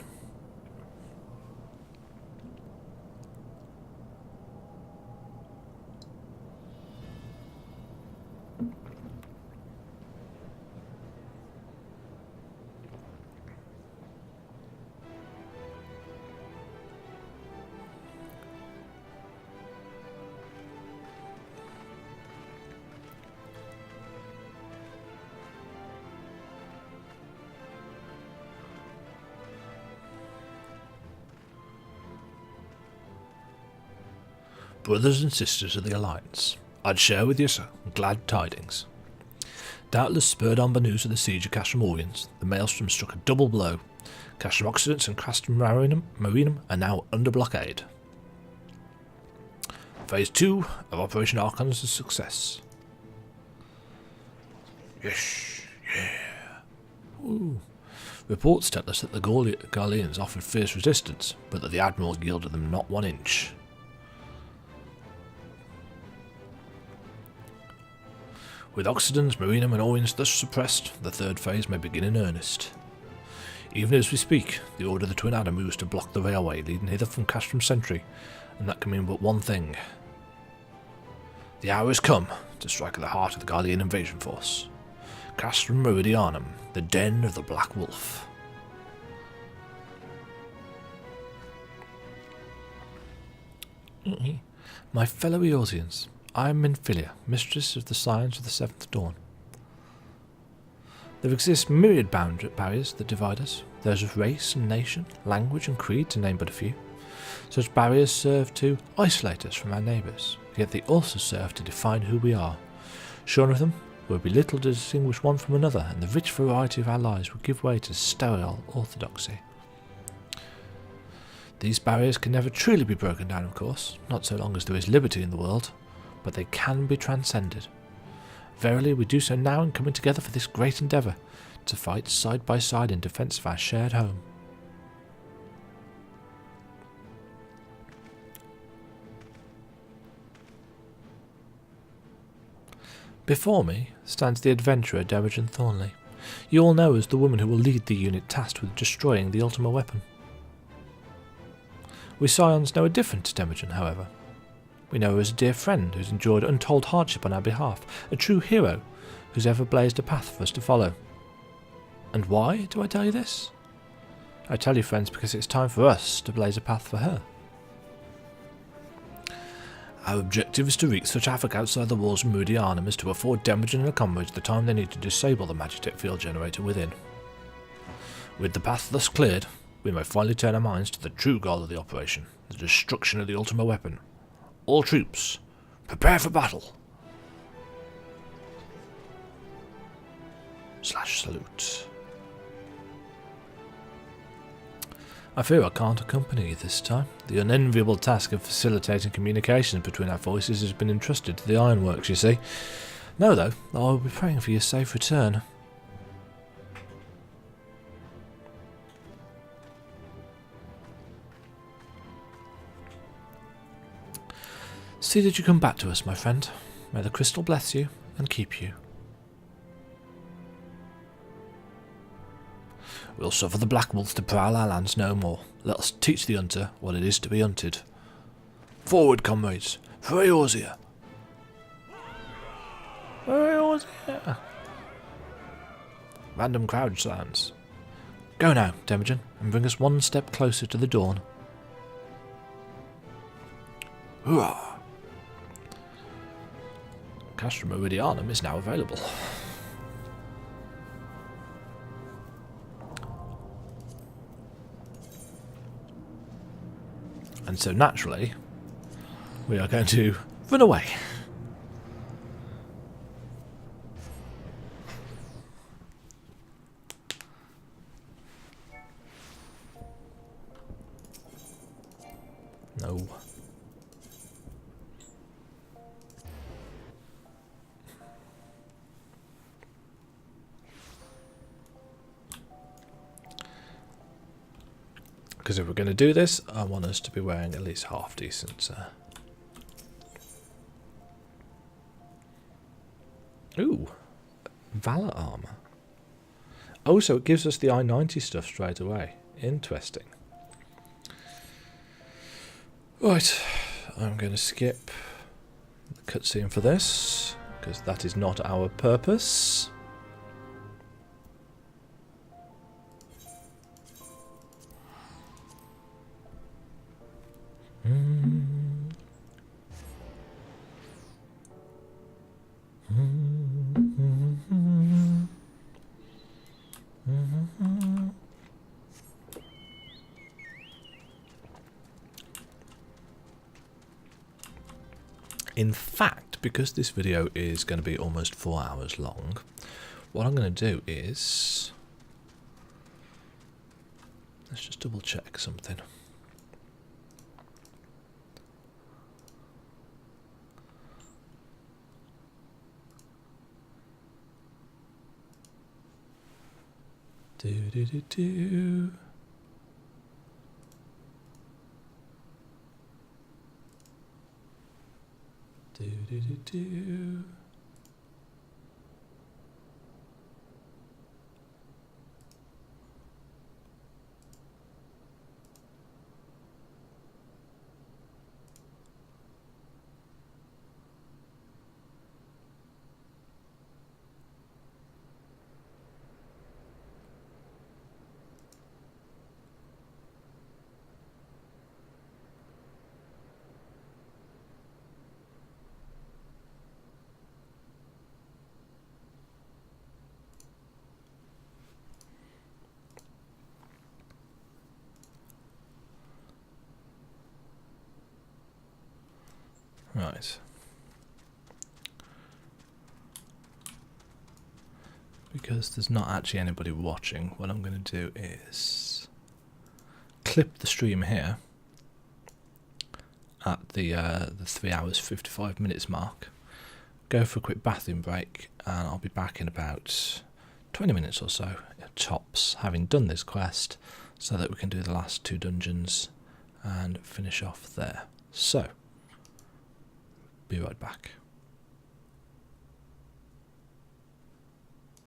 Brothers and sisters of the Alliance, I'd share with you, sir, glad tidings. Doubtless spurred on by news of the siege of Castrum Orient, the Maelstrom struck a double blow. Castrum Occident and Castrum Marinum are now under blockade. Phase 2 of Operation Archon is a success. Yes, yeah. Ooh. Reports tell us that the Garleans offered fierce resistance, but that the Admiral yielded them not 1 inch. With Occident, Marinum and Orient thus suppressed, the third phase may begin in earnest. Even as we speak, the Order of the Twin Adder moves to block the railway leading hither from Castrum Sentry, and that can mean but one thing. The hour has come to strike at the heart of the Garlean invasion force. Castrum Meridianum, the den of the Black Wolf. My fellow Eorzeans, I am Minfilia, mistress of the science of the Seventh Dawn. There exist myriad barriers that divide us, those of race and nation, language and creed, to name but a few. Such barriers serve to isolate us from our neighbours, yet they also serve to define who we are. Shorn of them, there would be little to distinguish one from another, and the rich variety of our lives would give way to sterile orthodoxy. These barriers can never truly be broken down, of course, not so long as there is liberty in the world, but they can be transcended. Verily, we do so now in coming together for this great endeavour, to fight side by side in defence of our shared home. Before me stands the adventurer Demajen Thornley. You all know as the woman who will lead the unit tasked with destroying the Ultima weapon. We Scions know a different Demajen, however. We know her as a dear friend who's endured untold hardship on our behalf, a true hero who's ever blazed a path for us to follow. And why do I tell you this? I tell you, friends, because it's time for us to blaze a path for her. Our objective is to wreak such havoc outside the walls of Meridianum as to afford Demajen and her comrades the time they need to disable the Magitech field generator within. With the path thus cleared, we may finally turn our minds to the true goal of the operation, the destruction of the Ultima weapon. All troops, prepare for battle. /salute. I fear I can't accompany you this time. The unenviable task of facilitating communications between our voices has been entrusted to the Ironworks, you see. No, though, I will be praying for your safe return. See that you come back to us, my friend. May the crystal bless you and keep you. We'll suffer the Black Wolf to prowl our lands no more. Let us teach the hunter what it is to be hunted. Forward, comrades, for Eorzea! For Eorzea! Random crowd sounds. Go now, Demajen, and bring us one step closer to the dawn. Hurrah! Castrum Meridianum is now available. And so naturally, we are going to run away. No. Because if we're going to do this, I want us to be wearing at least half decent. Ooh, Valor armor. Oh, so it gives us the I-90 stuff straight away. Interesting. Right, I'm going to skip the cutscene for this, because that is not our purpose. In fact, because this video is going to be almost 4 hours long, what I'm going to do is... let's just double check something. Do. Right. Because there's not actually anybody watching, what I'm going to do is clip the stream here at the 3 hours 55 minutes mark, go for a quick bathroom break, and I'll be back in about 20 minutes or so, tops, having done this quest, so that we can do the last 2 dungeons and finish off there. So, be right back.